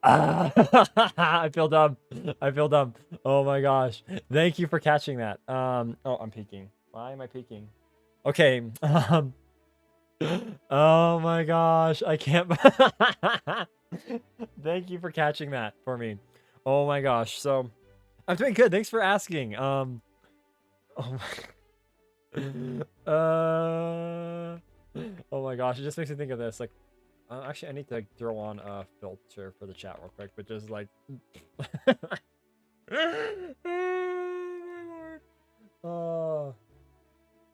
Ah, I feel dumb. I feel dumb. Oh my gosh. Thank you for catching that. Oh, I'm peeking. Why am I peeking? Okay. Oh my gosh. I can't. Thank you for catching that for me. Oh my gosh. So I'm doing good. Thanks for asking. Oh my, oh my gosh. It just makes me think of this. Like, actually, I need to throw on a filter for the chat real quick, but just like, oh my lord. Oh,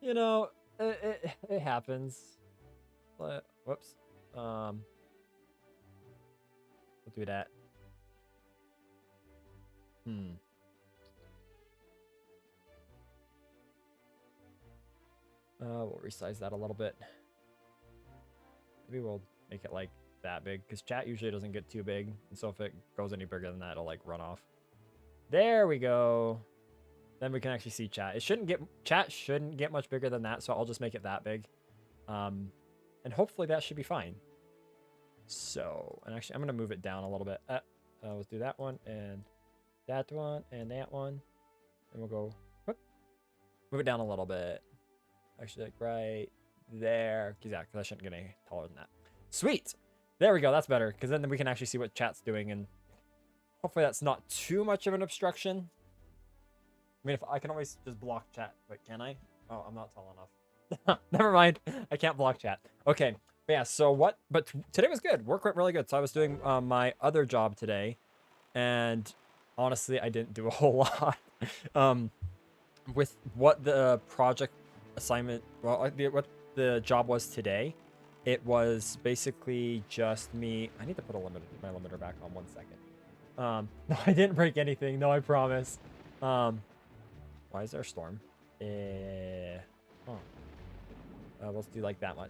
you know, it happens. But, whoops. We'll do that. We'll resize that a little bit. Maybe we'll make it like that big, because chat usually doesn't get too big, and so if it goes any bigger than that, it'll like run off. There we go. Then we can actually see chat. Chat shouldn't get much bigger than that, so I'll just make it that big. And hopefully that should be fine. So, and actually I'm gonna move it down a little bit. Let's do that one and that one and that one. And we'll go, whoop, move it down a little bit. Actually, like right there. Because I shouldn't get any taller than that. Sweet. There we go. That's better, because then we can actually see what chat's doing, and hopefully that's not too much of an obstruction. I mean, if I can always just block chat, but can I? Oh, I'm not tall enough. Never mind. I can't block chat. Okay. But yeah, so what? But today was good. Work went really good. So I was doing my other job today, and honestly, I didn't do a whole lot. With what the project assignment, well, what the job was today, it was basically just me. I need to put my limiter back on 1 second. No, I didn't break anything. No, I promise. Why is there a storm? Oh. Let's do like that one.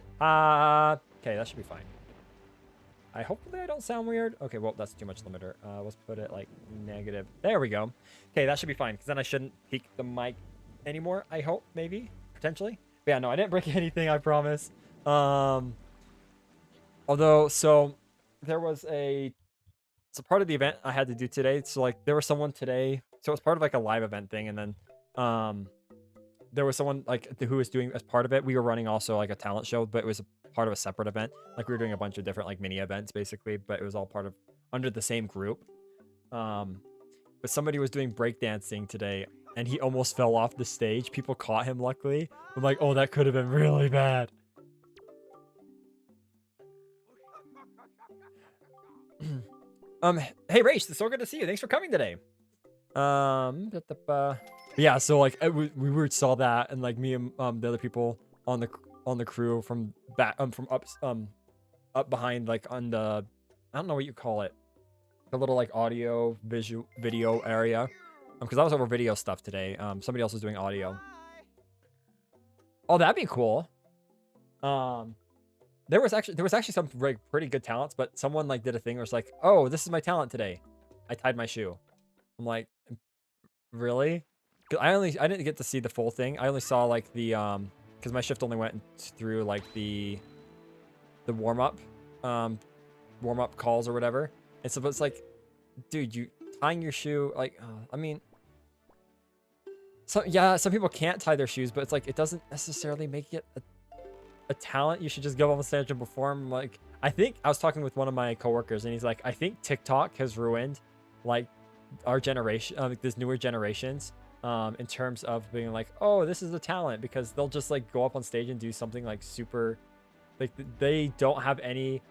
Okay, that should be fine. Hopefully I don't sound weird. Okay, well, that's too much limiter. Let's put it like negative. There we go. Okay, that should be fine, because then I shouldn't peak the mic anymore, I hope, maybe, potentially. But yeah, no, I didn't break anything, I promise. Although, so there was so part of the event I had to do today. So like there was someone today. So it was part of like a live event thing, and then there was someone like who was doing as part of it. We were running also like a talent show, but it was a part of a separate event. Like we were doing a bunch of different like mini events basically, but it was all part of under the same group. But somebody was doing breakdancing today, and he almost fell off the stage. People caught him, luckily. I'm like, oh, that could have been really bad. Hey, Rach, it's so good to see you. Thanks for coming today. Yeah, so like we saw that, and like me and the other people on the crew from back from up behind, like on the, I don't know what you call it, the little like audio video area, because I was over video stuff today. Somebody else was doing audio. Oh, that'd be cool. There was actually some like pretty good talents, but someone like did a thing where it's like, oh, this is my talent today. I tied my shoe. I'm like, really? Cause I didn't get to see the full thing. I only saw like the because my shift only went through like the warm up calls or whatever. And so it's like, dude, you tying your shoe, like, I mean, some people can't tie their shoes, but it's like it doesn't necessarily make it a talent. You should just go on the stage and perform. Like, I think I was talking with one of my coworkers, and he's like, I think TikTok has ruined like our generation, like this newer generations, in terms of being like, oh, this is a talent, because they'll just like go up on stage and do something like super, like they don't have any,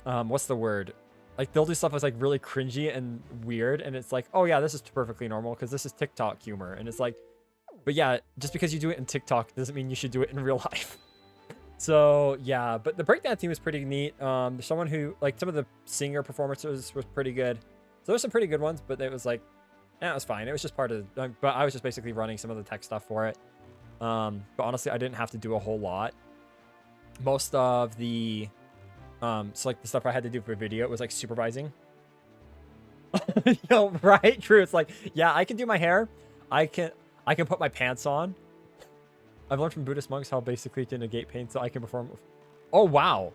what's the word? Like they'll do stuff that's like really cringy and weird, and it's like, oh yeah, this is perfectly normal because this is TikTok humor, and it's like, but yeah, just because you do it in TikTok doesn't mean you should do it in real life. So yeah, but the breakdown team was pretty neat. There's someone who, like, some of the singer performances was pretty good. So there's some pretty good ones, but it was like, it was fine. It was just part of the, but I was just basically running some of the tech stuff for it. But honestly, I didn't have to do a whole lot. Most of the, so like the stuff I had to do for video, it was like supervising. Yo, right? True. It's like, yeah, I can do my hair. I can put my pants on. I've learned from Buddhist monks how basically to negate pain so I can perform. Oh, wow.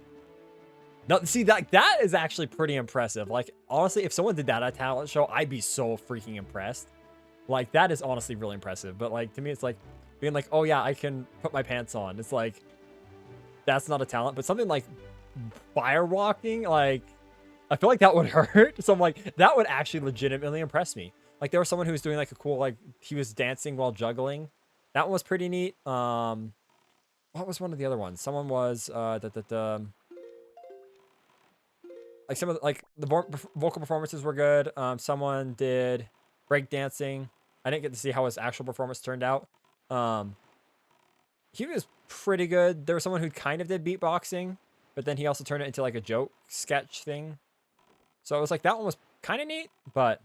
No, see that is actually pretty impressive. Like honestly, if someone did that at a talent show, I'd be so freaking impressed. Like that is honestly really impressive. But like to me, it's like being like, oh yeah, I can put my pants on. It's like that's not a talent, but something like firewalking, like I feel like that would hurt. So I'm like, that would actually legitimately impress me. Like there was someone who was doing like a cool, like he was dancing while juggling. That one was pretty neat. What was one of the other ones? Someone was like some of the, like the vocal performances were good. Someone did break dancing. I didn't get to see how his actual performance turned out. Um, he was pretty good. There was someone who kind of did beatboxing, but then he also turned it into like a joke sketch thing. So it was like that one was kind of neat, but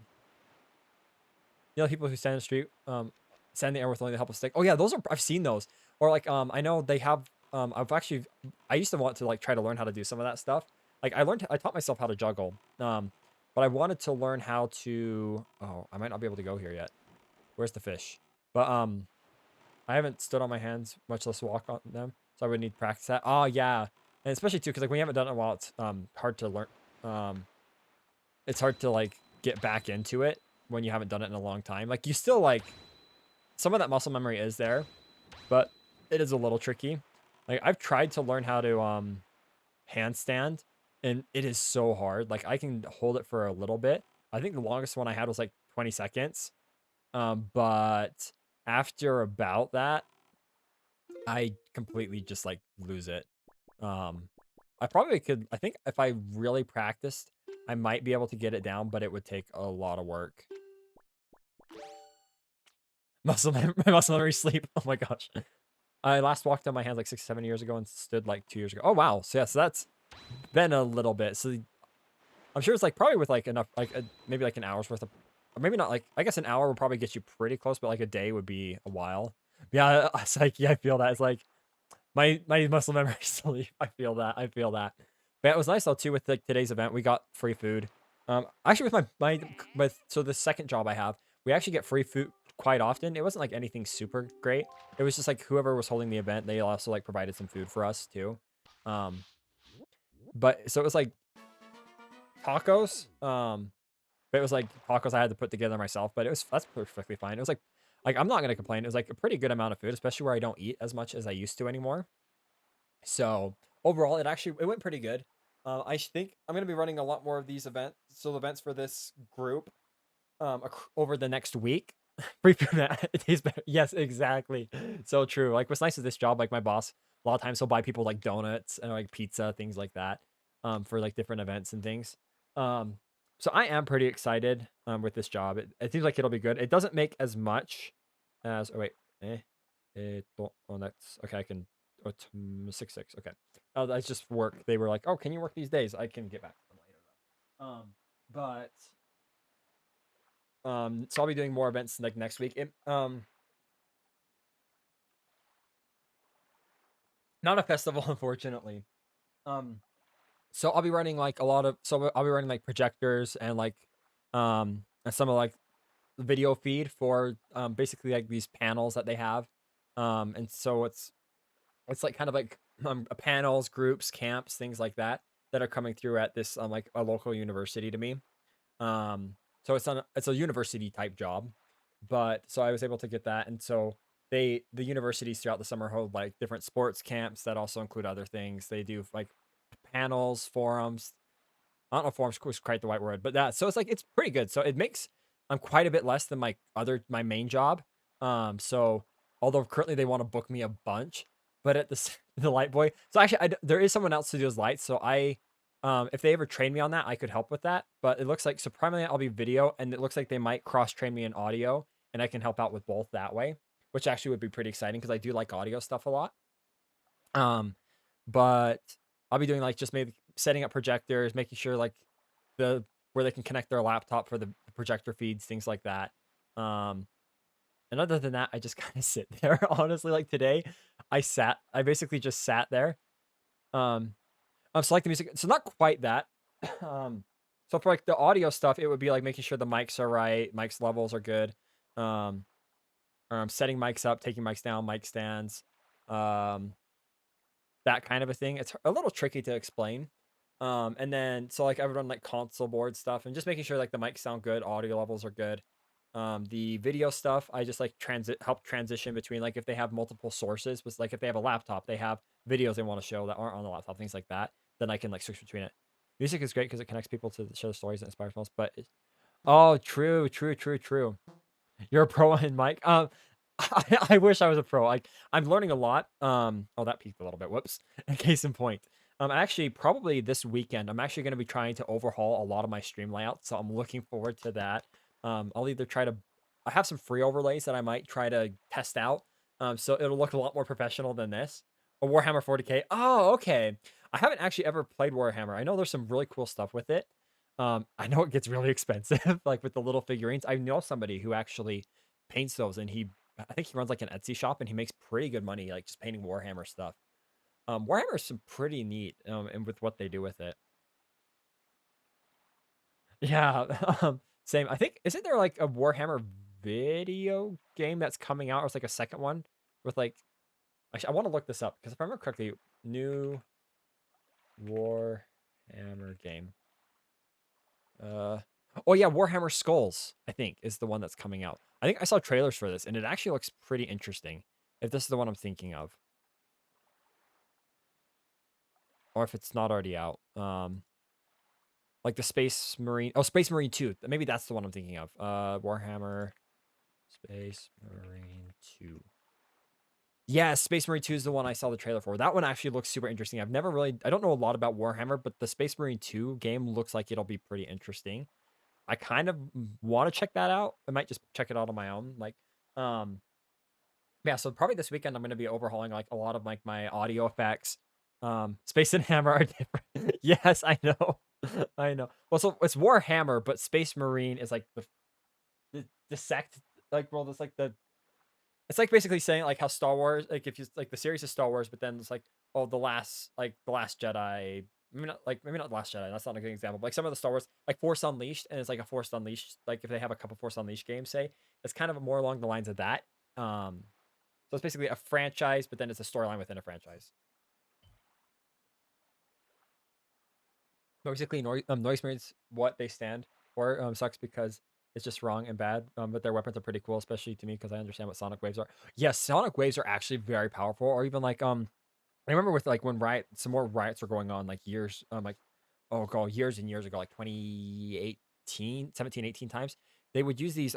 you know, people who stand in the street, stand in the air with only the help of stick. Oh yeah, those are I've seen those. Or like I know they have I used to want to like try to learn how to do some of that stuff. Like I taught myself how to juggle. But I wanted to learn how to I might not be able to go here yet. Where's the fish? But I haven't stood on my hands, much less walk on them. So I would need practice that. Oh yeah. And especially too, because like when you haven't done it in a while, it's hard to learn. It's hard to like get back into it when you haven't done it in a long time. Like you still like some of that muscle memory is there, but it is a little tricky. Like I've tried to learn how to handstand and it is so hard. Like I can hold it for a little bit. I think the longest one I had was like 20 seconds. But after about that, I completely just like lose it. Um I probably could I think if I really practiced, I might be able to get it down, but it would take a lot of work. My muscle memory sleep. Oh my gosh. I last walked on my hands like 6, 7 years ago and stood like 2 years ago. Oh wow. So yeah, so that's been a little bit. So I'm sure it's like probably with like enough like maybe like an hour's worth of or maybe not like I guess an hour would probably get you pretty close, but like a day would be a while. Yeah, it's like yeah, I feel that. It's like my muscle memory sleep. I feel that. I feel that. But yeah, it was nice though too with like today's event. We got free food. Actually with so the second job I have, we actually get free food quite often. It wasn't like anything super great. It was just like whoever was holding the event, they also like provided some food for us too. Um, but so it was like tacos. But it was like tacos I had to put together myself. But that's perfectly fine. It was like I'm not gonna complain. It was like a pretty good amount of food, especially where I don't eat as much as I used to anymore. So overall, it went pretty good. I think I'm gonna be running a lot more of these events. So events for this group over the next week. Free food it tastes better. Yes, exactly. So true. Like what's nice is this job, like my boss, a lot of times he'll buy people like donuts and like pizza, things like that, for like different events and things. Um, so I am pretty excited with this job. It seems like it'll be good. It doesn't make as much as oh wait, oh that's okay. I can 6 6. Okay. Oh, that's just work. They were like, oh, can you work these days? I can get back to them later though. But so I'll be doing more events like next week. Not a festival, unfortunately. Um, so I'll be running like I'll be running like projectors and some of like the video feed for basically like these panels that they have. And so it's like kind of like panels, groups, camps, things like that that are coming through at this like a local university to me. Um, so it's a university type job, but so I was able to get that, and so the universities throughout the summer hold like different sports camps that also include other things. They do like panels, forums. I don't know if forums is quite the right word, but that so it's like it's pretty good. So it makes quite a bit less than my main job. So although currently they want to book me a bunch, but at the light boy. So actually, there is someone else who does lights. So if they ever train me on that, I could help with that. But it looks like so primarily I'll be video, and it looks like they might cross train me in audio, and I can help out with both that way, which actually would be pretty exciting because I do like audio stuff a lot. Um, but I'll be doing like just maybe setting up projectors, making sure like the where they can connect their laptop for the projector feeds, things like that. Um, and other than that, I just kind of sit there. Honestly, like today, I basically just sat there. Um, I'm selecting music, so not quite that. Um, so for like the audio stuff, it would be like making sure the mics are right, mics levels are good. Um, or I'm setting mics up, taking mics down, mic stands. Um, that kind of a thing. It's a little tricky to explain. And then so like I would run like console board stuff and just making sure like the mics sound good, audio levels are good. The video stuff, I just like help transition between like if they have multiple sources, was like if they have a laptop, they have videos they want to show that aren't on the laptop, things like that. Then I can like switch between it. Music is great because it connects people to share stories and inspires most. But oh, true, true, true, true. You're a pro in mic. I wish I was a pro. Like I'm learning a lot. Oh, that peaked a little bit. Whoops. Case in point. Actually, probably this weekend, I'm actually going to be trying to overhaul a lot of my stream layouts. So I'm looking forward to that. I'll either try to. I have some free overlays that I might try to test out. So it'll look a lot more professional than this. A Warhammer 40K. Oh, okay. I haven't actually ever played Warhammer. I know there's some really cool stuff with it. I know it gets really expensive, like with the little figurines. I know somebody who actually paints those, and I think he runs like an Etsy shop, and he makes pretty good money, like just painting Warhammer stuff. Warhammer is some pretty neat, and with what they do with it. Yeah, same. I think isn't there like a Warhammer video game that's coming out, or it's like a second one with like. Actually, I want to look this up because if I remember correctly, new Warhammer game. Uh, oh yeah, Warhammer Skulls, I think, is the one that's coming out. I think I saw trailers for this, and it actually looks pretty interesting. If this is the one I'm thinking of, or if it's not already out, like the Space Marine. Oh, Space Marine 2. Maybe that's the one I'm thinking of. Warhammer Space Marine 2. Yeah, Space Marine 2 is the one I saw the trailer for. That one actually looks super interesting. I don't know a lot about Warhammer, but the Space Marine 2 game looks like it'll be pretty interesting. I kind of want to check that out. I might just check it out on my own. Like, um, yeah. So probably this weekend I'm going to be overhauling like a lot of like my audio effects. Space and Hammer are different. Yes, I know, I know. Well, so it's Warhammer, but Space Marine is like the sect. Like, well, it's like the it's like basically saying like how Star Wars, like if you like the series is Star Wars, but then it's like oh the last Jedi. Maybe not the Last Jedi. That's not a good example. But like some of the Star Wars, like Force Unleashed, and it's like a Force Unleashed. Like if they have a couple Force Unleashed games, say it's kind of more along the lines of that. So it's basically a franchise, but then it's a storyline within a franchise. Basically, noise marines what they stand for sucks because it's just wrong and bad. But their weapons are pretty cool, especially to me because I understand what sonic waves are. Yes, sonic waves are actually very powerful. Or even like I remember with like when some more riots were going on like years like oh god years and years ago like 2018, 17, 18 times they would use these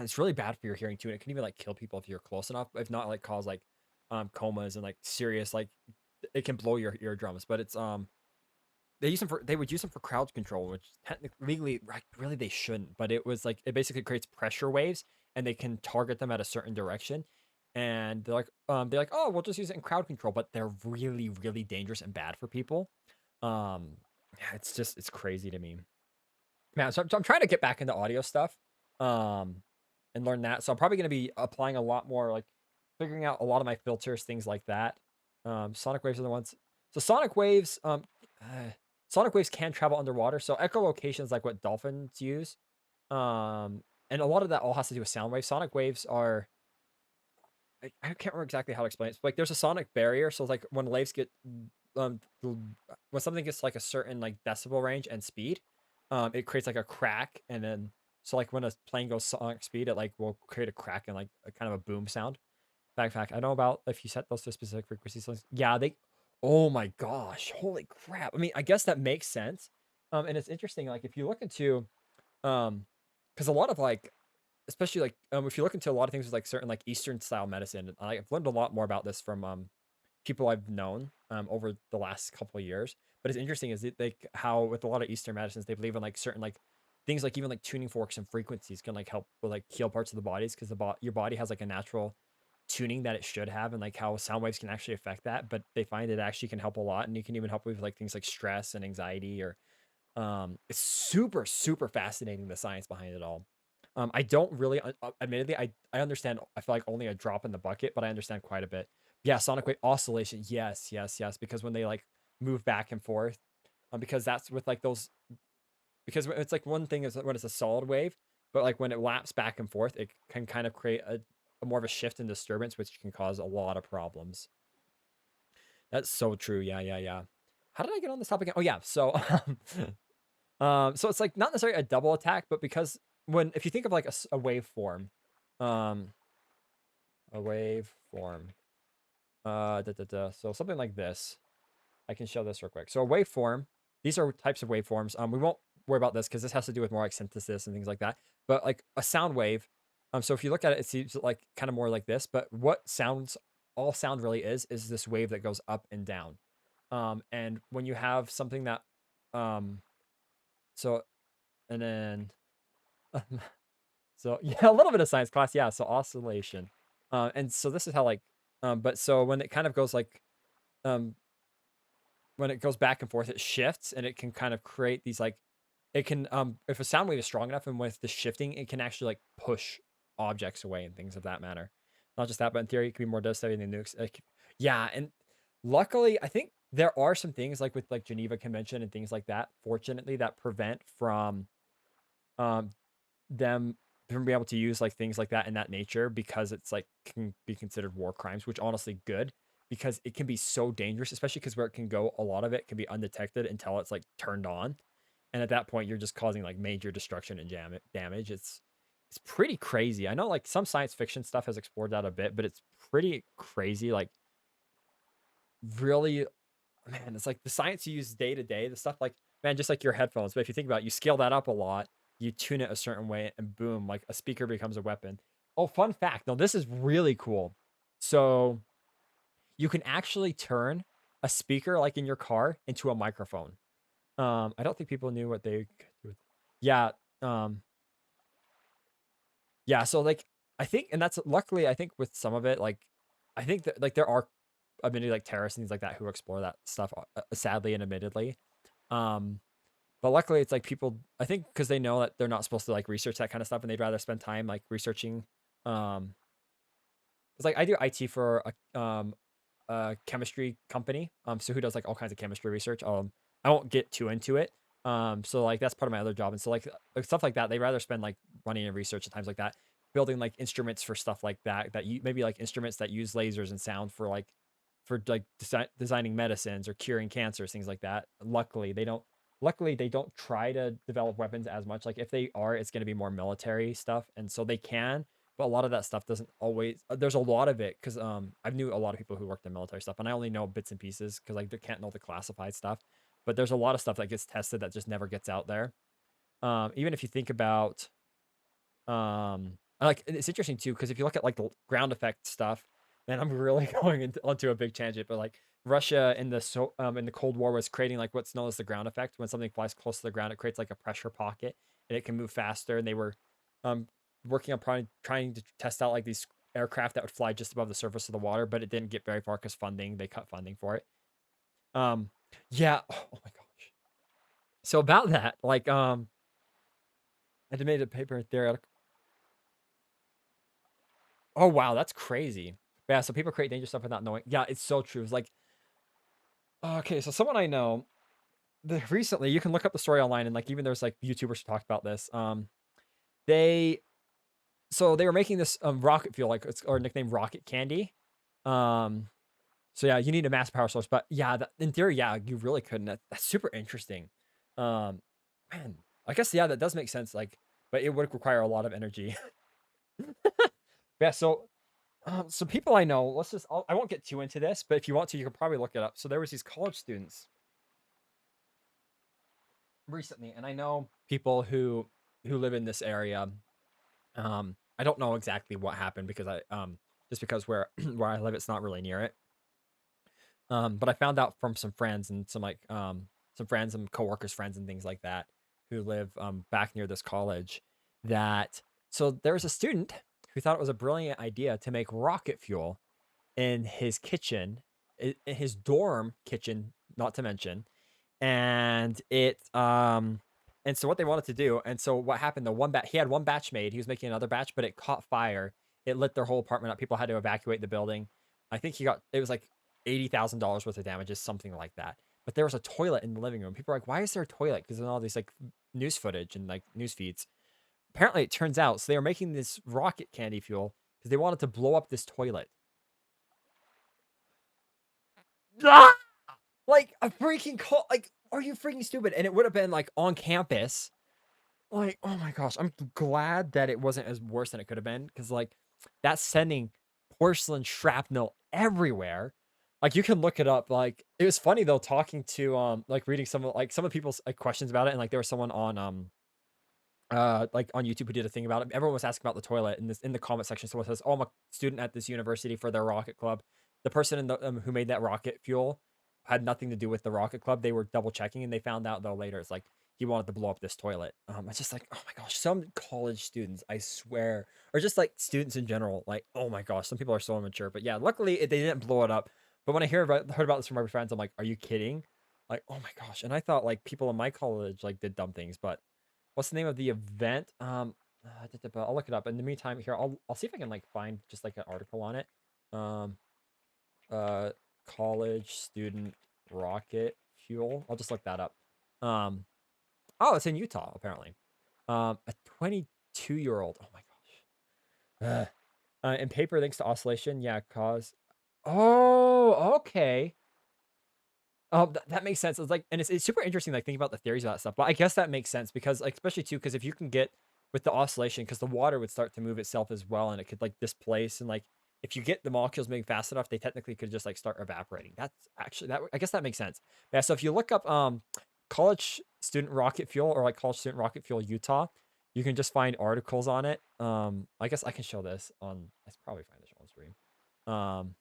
it's really bad for your hearing too, and it can even like kill people if you're close enough, if not like cause like comas and like serious like it can blow your eardrums. But it's they would use them for crowd control, which technically legally like, really they shouldn't, but it was like it basically creates pressure waves and they can target them at a certain direction. And they're like, oh, we'll just use it in crowd control, but they're really, really dangerous and bad for people. Yeah, it's crazy to me. Man, so I'm trying to get back into audio stuff, um, and learn that. So I'm probably gonna be applying a lot more, like figuring out a lot of my filters, things like that. Sonic waves are the ones. So uh, sonic waves can travel underwater. So echolocation is like what dolphins use. And a lot of that all has to do with sound waves. Sonic waves are I can't remember exactly how to explain it. Like there's a sonic barrier, so like when waves get um when something gets like a certain like decibel range and speed, it creates like a crack, and then so like when a plane goes sonic speed, it like will create a crack and like a kind of a boom sound. Fact. I know about if you set those to specific frequencies. Yeah, they. Oh my gosh! Holy crap! I mean, I guess that makes sense. And it's interesting. Like if you look into, because a lot of like especially like if you look into a lot of things with like certain like Eastern style medicine, I've learned a lot more about this from people I've known over the last couple of years. But it's interesting is it like how with a lot of Eastern medicines they believe in like certain like things like even like tuning forks and frequencies can like help with like heal parts of the bodies because your body has like a natural tuning that it should have, and like how sound waves can actually affect that. But they find it actually can help a lot, and you can even help with like things like stress and anxiety or it's super, super fascinating, the science behind it all. I don't really, admittedly, I understand. I feel like only a drop in the bucket, but I understand quite a bit. Yeah, sonic wave oscillation. Yes, yes, yes. Because when they like move back and forth, because that's with like those. Because it's like one thing is when it's a solid wave, but like when it laps back and forth, it can kind of create a more of a shift in disturbance, which can cause a lot of problems. That's so true. Yeah, yeah, yeah. how did I get on this topic again? Oh yeah, so so it's like not necessarily a double attack, but because if you think of like a waveform, um, a waveform, so something like this. I can show this real quick. So a waveform, these are types of waveforms. We won't worry about this because this has to do with more like synthesis and things like that. But like a sound wave, so if you look at it, it seems like kind of more like this. But what all sound really is this wave that goes up and down. And when you have something that, um, so and then, so yeah, a little bit of science class, yeah. So oscillation, and so this is how like, but so when it kind of goes like, um, when it goes back and forth, it shifts and it can kind of create these like it can if a sound wave is strong enough and with the shifting, it can actually like push objects away and things of that manner. Not just that, but in theory, it can be more devastating than nukes. Yeah, and luckily, I think there are some things like with like Geneva Convention and things like that, fortunately, that prevent from um them from being able to use like things like that in that nature because it's like can be considered war crimes, which honestly good because it can be so dangerous, especially because where it can go, a lot of it can be undetected until it's like turned on, and at that point you're just causing like major destruction and damage. It's pretty crazy. I know like some science fiction stuff has explored that a bit, but it's pretty crazy. Like really, man, it's like the science you use day to day, the stuff like, man, just like your headphones. But if you think about it, you scale that up a lot, you tune it a certain way, and boom, like a speaker becomes a weapon. Oh, fun fact. No, this is really cool. So you can actually turn a speaker like in your car into a microphone. I don't think people knew what they could do with. Yeah. Um, yeah, so like I think, and that's luckily I think with some of it, like I think that like there are admittedly like terrorists and things like that who explore that stuff, sadly and admittedly. Um, but luckily it's like people I think because they know that they're not supposed to like research that kind of stuff and they'd rather spend time like researching. It's like I do IT for a chemistry company. So who does like all kinds of chemistry research. I won't get too into it. So like that's part of my other job. And so like stuff like that, they rather spend like money in research at times like that, building like instruments for stuff like that, that you maybe like instruments that use lasers and sound for like designing medicines or curing cancers, things like that. Luckily they don't try to develop weapons as much. Like if they are, it's going to be more military stuff. And so they can, but a lot of that stuff doesn't always there's a lot of it because I've knew a lot of people who worked in military stuff and I only know bits and pieces because like they can't know the classified stuff, but there's a lot of stuff that gets tested that just never gets out there. Even if you think about like it's interesting too because if you look at like the ground effect stuff, and I'm really going onto a big tangent, but like Russia in the Cold War was creating like what's known as the ground effect. When something flies close to the ground, it creates like a pressure pocket and it can move faster. And they were um, working on trying to test out like these aircraft that would fly just above the surface of the water, but it didn't get very far because they cut funding for it. Um, yeah. Oh my gosh. So about that, like I made a paper theoretical. Oh wow, that's crazy. Yeah, so people create dangerous stuff without knowing. Yeah, it's so true. It's like, okay, so someone I know, recently you can look up the story online and like even there's like YouTubers who talked about this. They they were making this rocket fuel like it's or nicknamed rocket candy. Um, so yeah, you need a mass power source, but yeah, in theory, yeah, you really couldn't. That's super interesting. Um, man, I guess yeah, that does make sense. Like, but it would require a lot of energy. Yeah, so people I know, I won't get too into this, but if you want to, you can probably look it up. So there was these college students recently, and I know people who live in this area. I don't know exactly what happened because I just because where where I live, it's not really near it. But I found out from some friends and some friends and coworkers, friends and things like that who live back near this college that there was a student who thought it was a brilliant idea to make rocket fuel in his kitchen, in his dorm kitchen, not to mention. And and so what they wanted to do, and so what happened, he had one batch made, he was making another batch, but it caught fire. It lit their whole apartment up. People had to evacuate the building. I think it was like $80,000 worth of damages, something like that. But there was a toilet in the living room. People are like, why is there a toilet? Because there's all these like news footage and like news feeds. Apparently, it turns out so they were making this rocket candy fuel because they wanted to blow up this toilet. Ah! Like a freaking call. Like, are you freaking stupid? And it would have been like on campus. Like, oh my gosh, I'm glad that it wasn't as worse than it could have been because like that's sending porcelain shrapnel everywhere. Like you can look it up. Like it was funny though talking to like reading some of people's like questions about it and like there was someone on like on YouTube who did a thing about it. Everyone was asking about the toilet in this in the comment section. Someone says, "Oh, I'm a student at this university for their rocket club." The person in the who made that rocket fuel had nothing to do with the rocket club. They were double checking, and they found out though later. It's like he wanted to blow up this toilet. It's just like, oh my gosh, some college students, I swear, or just like students in general, like, oh my gosh, some people are so immature. But yeah, luckily they didn't blow it up. But when I heard about this from my friends, I'm like, are you kidding? Like, oh my gosh. And I thought like people in my college like did dumb things, but what's the name of the event? I'll look it up. In the meantime, here I'll see if I can like find just like an article on it. Um, uh, college student rocket fuel. I'll just look that up. Um, oh, it's in Utah apparently. A 22-year-old. Oh my gosh. In paper, thanks to oscillation, yeah, cause. Oh, okay. Oh, that makes sense. It's like, and it's super interesting, like thinking about the theories of that stuff. But I guess that makes sense because, like, especially too, because if you can get with the oscillation, because the water would start to move itself as well, and it could like displace, and like if you get the molecules moving fast enough, they technically could just like start evaporating. That's actually that. I guess that makes sense. Yeah. So if you look up college student rocket fuel or like college student rocket fuel Utah, you can just find articles on it. I guess I can show this on. I should probably find this on stream. Um.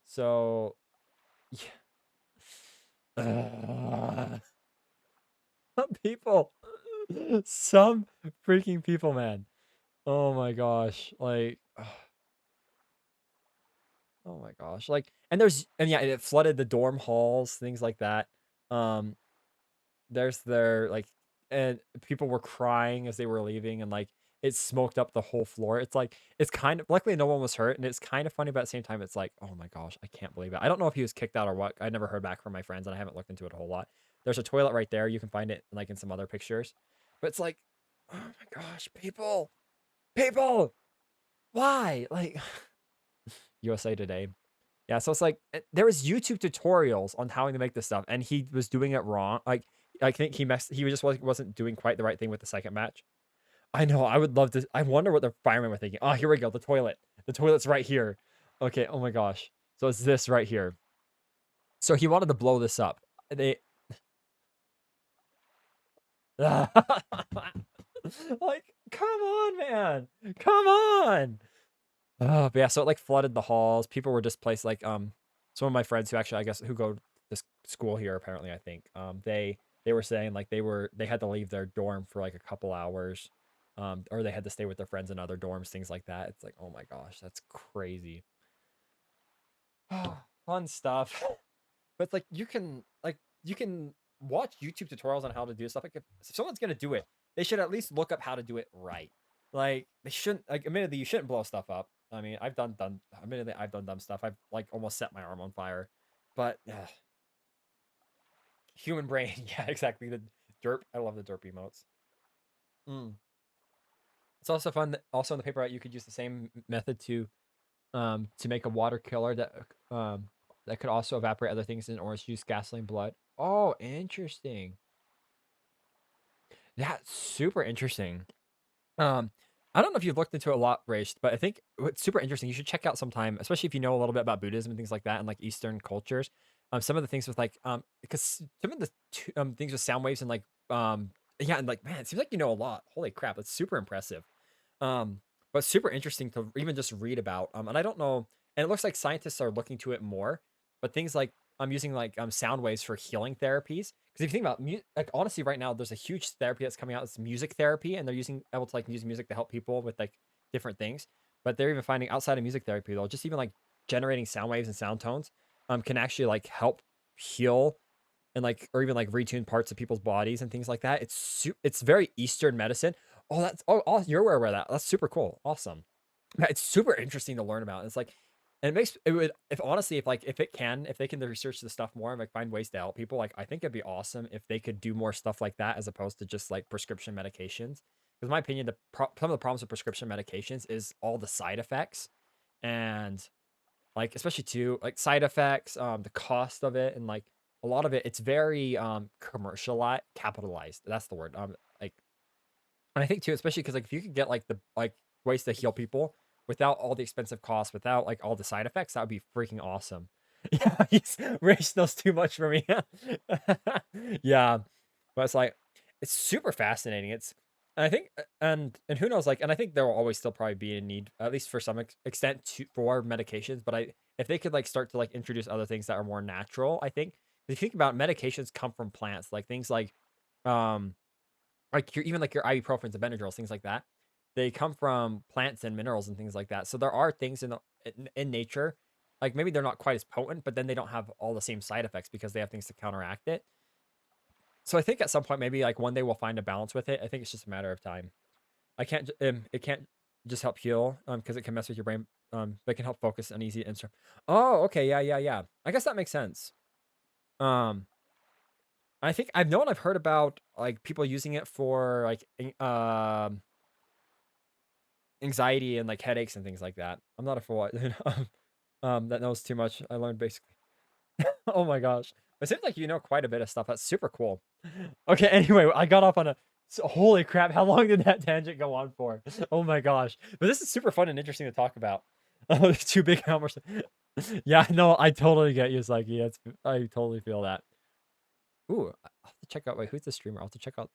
So yeah. Some people, some freaking people, man. Oh my gosh. Like, oh my gosh. Like, and yeah, it flooded the dorm halls, things like that. Um, there's their like, and people were crying as they were leaving, and like, it smoked up the whole floor. It's like, it's kind of, luckily no one was hurt, and it's kind of funny, but at the same time, it's like, oh my gosh, I can't believe it. I don't know if he was kicked out or what. I never heard back from my friends, and I haven't looked into it a whole lot. There's a toilet right there. You can find it like in some other pictures, but it's like, oh my gosh, people, why? Like USA Today. Yeah, so it's like there was YouTube tutorials on how to make this stuff, and he was doing it wrong. Like I think he messed. He just wasn't doing quite the right thing with the second match. I know. I would love to. I wonder what the firemen were thinking. Oh, here we go. The toilet. The toilet's right here. Okay. Oh my gosh. So it's this right here. So he wanted to blow this up. They like, come on, man. Come on. Oh, but yeah, so it like flooded the halls. People were displaced. Like some of my friends who actually I guess who go to school here apparently I think they were saying like they had to leave their dorm for like a couple hours, or they had to stay with their friends in other dorms, things like that. It's like oh my gosh, that's crazy. Fun stuff. But it's like you can watch YouTube tutorials on how to do stuff. Like if someone's gonna do it, they should at least look up how to do it right. Like they shouldn't like admittedly you shouldn't blow stuff up. I mean I've done admittedly I've done dumb stuff. I've like almost set my arm on fire. But human brain, yeah, exactly. The derp. I love the derp emotes. Mm. It's also fun that also in the paper you could use the same method to make a water killer that could also evaporate other things in orange juice, gasoline, blood. Oh, interesting. That's super interesting. Um, I don't know if you've looked into it a lot, Raish, but I think what's super interesting, you should check out sometime, especially if you know a little bit about Buddhism and things like that and like Eastern cultures. Some of the things with like because some of the things with sound waves and like yeah, and like man, it seems like you know a lot. Holy crap, that's super impressive. Um, but super interesting to even just read about. And I don't know, and it looks like scientists are looking to it more, but things like I'm using like sound waves for healing therapies. Because if you think about like honestly, right now there's a huge therapy that's coming out. It's music therapy, and they're using able to like use music to help people with like different things. But they're even finding outside of music therapy, though, just even like generating sound waves and sound tones, can actually like help heal and like or even like retune parts of people's bodies and things like that. It's very Eastern medicine. Oh, that's you're aware of that. That's super cool. Awesome. Yeah, it's super interesting to learn about. It's like, and it makes it would if honestly if like if they can research the stuff more and like find ways to help people, like I think it'd be awesome if they could do more stuff like that as opposed to just like prescription medications. Because in my opinion, some of the problems with prescription medications is all the side effects, and like especially too like side effects, the cost of it, and like a lot of it, it's very commercialized, capitalized. That's the word. Like, and I think too, especially because like if you could get like the like ways to heal people without all the expensive costs, without like all the side effects, that would be freaking awesome. Yeah, Rage knows too much for me. Yeah, but it's like it's super fascinating. It's and I think and who knows, like, and I think there will always still probably be a need, at least for some extent, for medications. But if they could like start to like introduce other things that are more natural, I think if you think about it, medications come from plants, like things um like your even like your ibuprofens and Benadryls, things like that. They come from plants and minerals and things like that. So there are things in nature, like maybe they're not quite as potent, but then they don't have all the same side effects because they have things to counteract it. So I think at some point, maybe like one day we'll find a balance with it. I think it's just a matter of time. It can't just help heal, because it can mess with your brain, but it can help focus on easy answer. Oh, okay, yeah. I guess that makes sense. Um, I think I've heard about like people using it for like anxiety and like headaches and things like that. I'm not a fool that knows too much. I learned basically. Oh my gosh. It seems like you know quite a bit of stuff. That's super cool. Okay, anyway, I got off on holy crap, how long did that tangent go on for? Oh my gosh. But this is super fun and interesting to talk about. Oh, two big hammers. Yeah, no, I totally get you, Psyche. I totally feel that. Ooh, I'll have to check out. Wait, who's the streamer? I'll have to check out.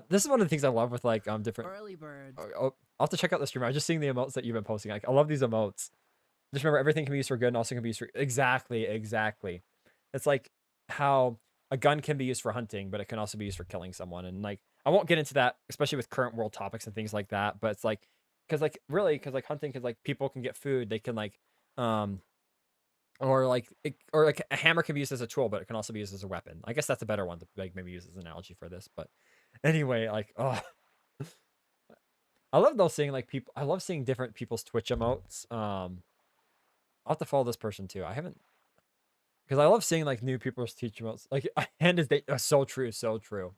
This is one of the things I love with like different. Early bird. I'll have to check out the streamer. I'm just seeing the emotes that you've been posting. Like, I love these emotes. Just remember, everything can be used for good and also can be used for exactly. It's like how a gun can be used for hunting, but it can also be used for killing someone. And like, I won't get into that, especially with current world topics and things like that. But it's like, because like hunting, because like people can get food, they can like, um, or like a hammer can be used as a tool, but it can also be used as a weapon. I guess that's a better one to like maybe use as an analogy for this. But anyway, like, oh, I love those seeing like people. I love seeing different people's Twitch emotes. I'll have to follow this person too. I haven't, because I love seeing like new people's teach emotes. Like hand is they so true, so true.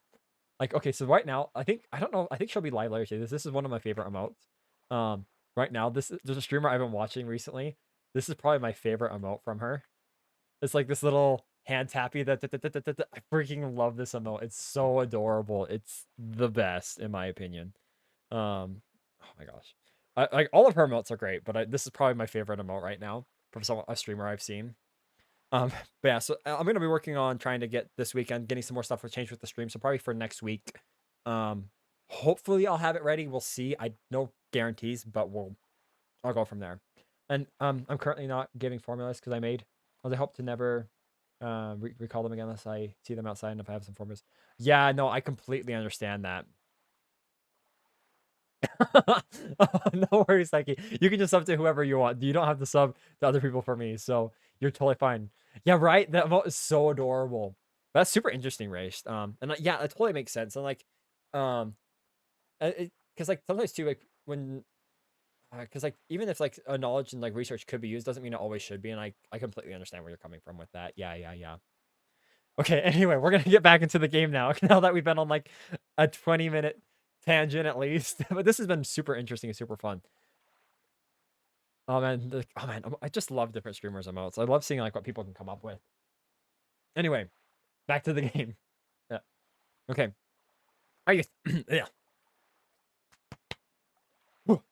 Like, okay, so right now, I don't know, I think she'll be live later today. This is one of my favorite emotes. Right now, there's a streamer I've been watching recently. This is probably my favorite emote from her. It's like this little hand tappy that I freaking love this emote. It's so adorable. It's the best in my opinion. Oh my gosh, like all of her emotes are great, but this is probably my favorite emote right now from a streamer I've seen. But yeah, so I'm gonna be working on trying to get this weekend, getting some more stuff with change with the stream. So probably for next week. Um, Hopefully I'll have it ready. We'll see. I no guarantees, but I'll go from there. And I'm currently not giving formulas because I made. I hope to never recall them again unless I see them outside and if I have some formulas. Yeah, no, I completely understand that. No worries, Psyche. You can just sub to whoever you want. You don't have to sub to other people for me, so you're totally fine. Yeah, right. That emote is so adorable. That's super interesting, Race. And yeah, it totally makes sense. And like, um, because like sometimes too, like when, because like even if like a knowledge and like research could be used, doesn't mean it always should be. And I completely understand where you're coming from with that. Yeah. Okay. Anyway, we're gonna get back into the game now. Now that we've been on like a 20-minute tangent at least, but this has been super interesting and super fun. Oh man, oh man, I just love different streamers emotes. I love seeing like what people can come up with. Anyway, back to the game. Yeah. Okay. Are you? Yeah.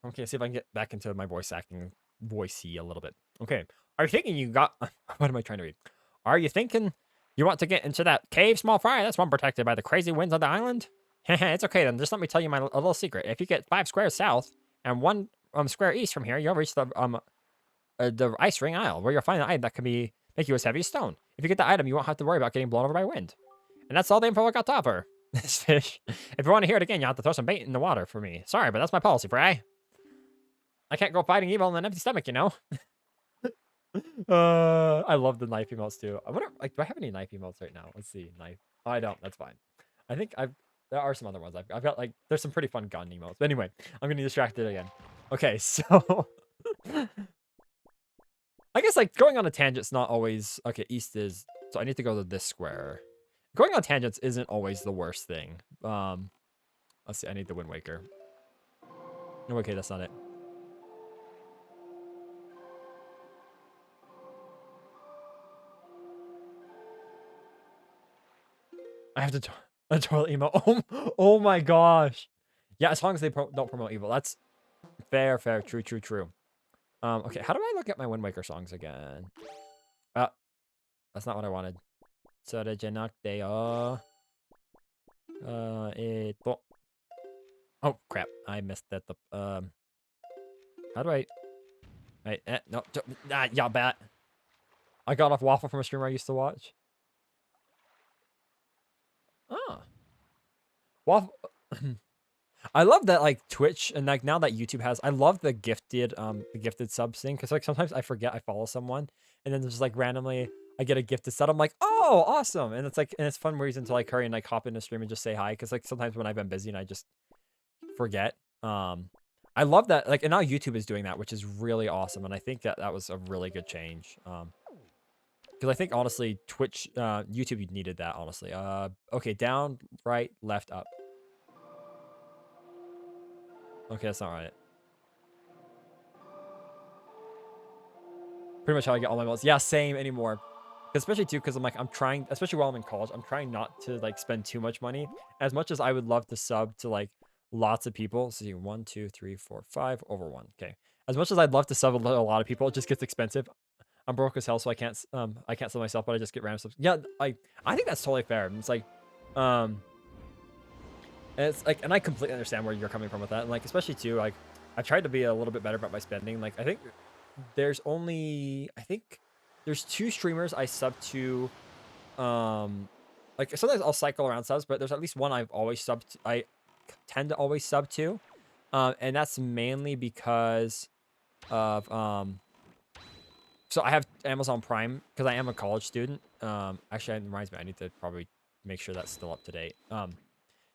Okay. See if I can get back into my voice acting, voicey a little bit. Okay. Are you thinking you got? What am I trying to read? Are you thinking you want to get into that cave, small fry? That's one protected by the crazy winds on the island. It's okay then. Just let me tell you a little secret. If you get 5 squares south and 1 square east from here, you'll reach the ice ring isle, where you'll find an item that can make you as heavy as stone. If you get the item, you won't have to worry about getting blown over by wind. And that's all the info I got to offer. This fish. If you want to hear it again, you'll have to throw some bait in the water for me. Sorry, but that's my policy, Fry. I can't go fighting evil on an empty stomach, you know? I love the knife emotes too. I wonder, like, do I have any knife emotes right now? Let's see, knife. Oh, I don't. That's fine. I think there are some other ones. I've got like, there's some pretty fun gun emotes. But anyway, I'm getting distracted again. Okay, so I guess like going on a tangent's not always okay. East is, so I need to go to this square. Going on tangents isn't always the worst thing. Let's see. I need the Wind Waker. No, okay, that's not it. I have to a toilet emo. Oh my gosh. Yeah, as long as they don't promote evil. That's fair, true, true. Okay, how do I look at my Wind Waker songs again? That's not what I wanted. Oh crap, I missed that. How do I? No, y'all bat. I got off Waffle from a streamer I used to watch. Oh, Waffle. I love that like Twitch and like now that YouTube has. I love the gifted subs thing because like sometimes I forget I follow someone and then just like randomly I get a gifted sub. I'm like, oh, awesome, and it's like it's fun reason to like hurry and like hop in the stream and just say hi because like sometimes when I've been busy and I just forget. I love that like and now YouTube is doing that, which is really awesome, and I think that that was a really good change. Because I think honestly, Twitch, YouTube needed that honestly. Okay, down, right, left, up. Okay, that's not right. Pretty much how I get all my modes. Yeah, same anymore. Especially too, because I'm like, I'm trying, especially while I'm in college, I'm trying not to like spend too much money. As much as I would love to sub to like lots of people. So 1, 2, 3, 4, 5 over 1. Okay. As much as I'd love to sub a lot of people, it just gets expensive. I'm broke as hell, so I can't sell myself, but I just get random subs. Yeah, I think that's totally fair. It's like, and it's like, and I completely understand where you're coming from with that. And like, especially too, like, I've tried to be a little bit better about my spending. Like, I think there's 2 streamers I sub to. Like sometimes I'll cycle around subs, but there's at least one I've always subbed. I tend to always sub to, and that's mainly because of So I have Amazon Prime because I am a college student. Actually, it reminds me, I need to probably make sure that's still up to date.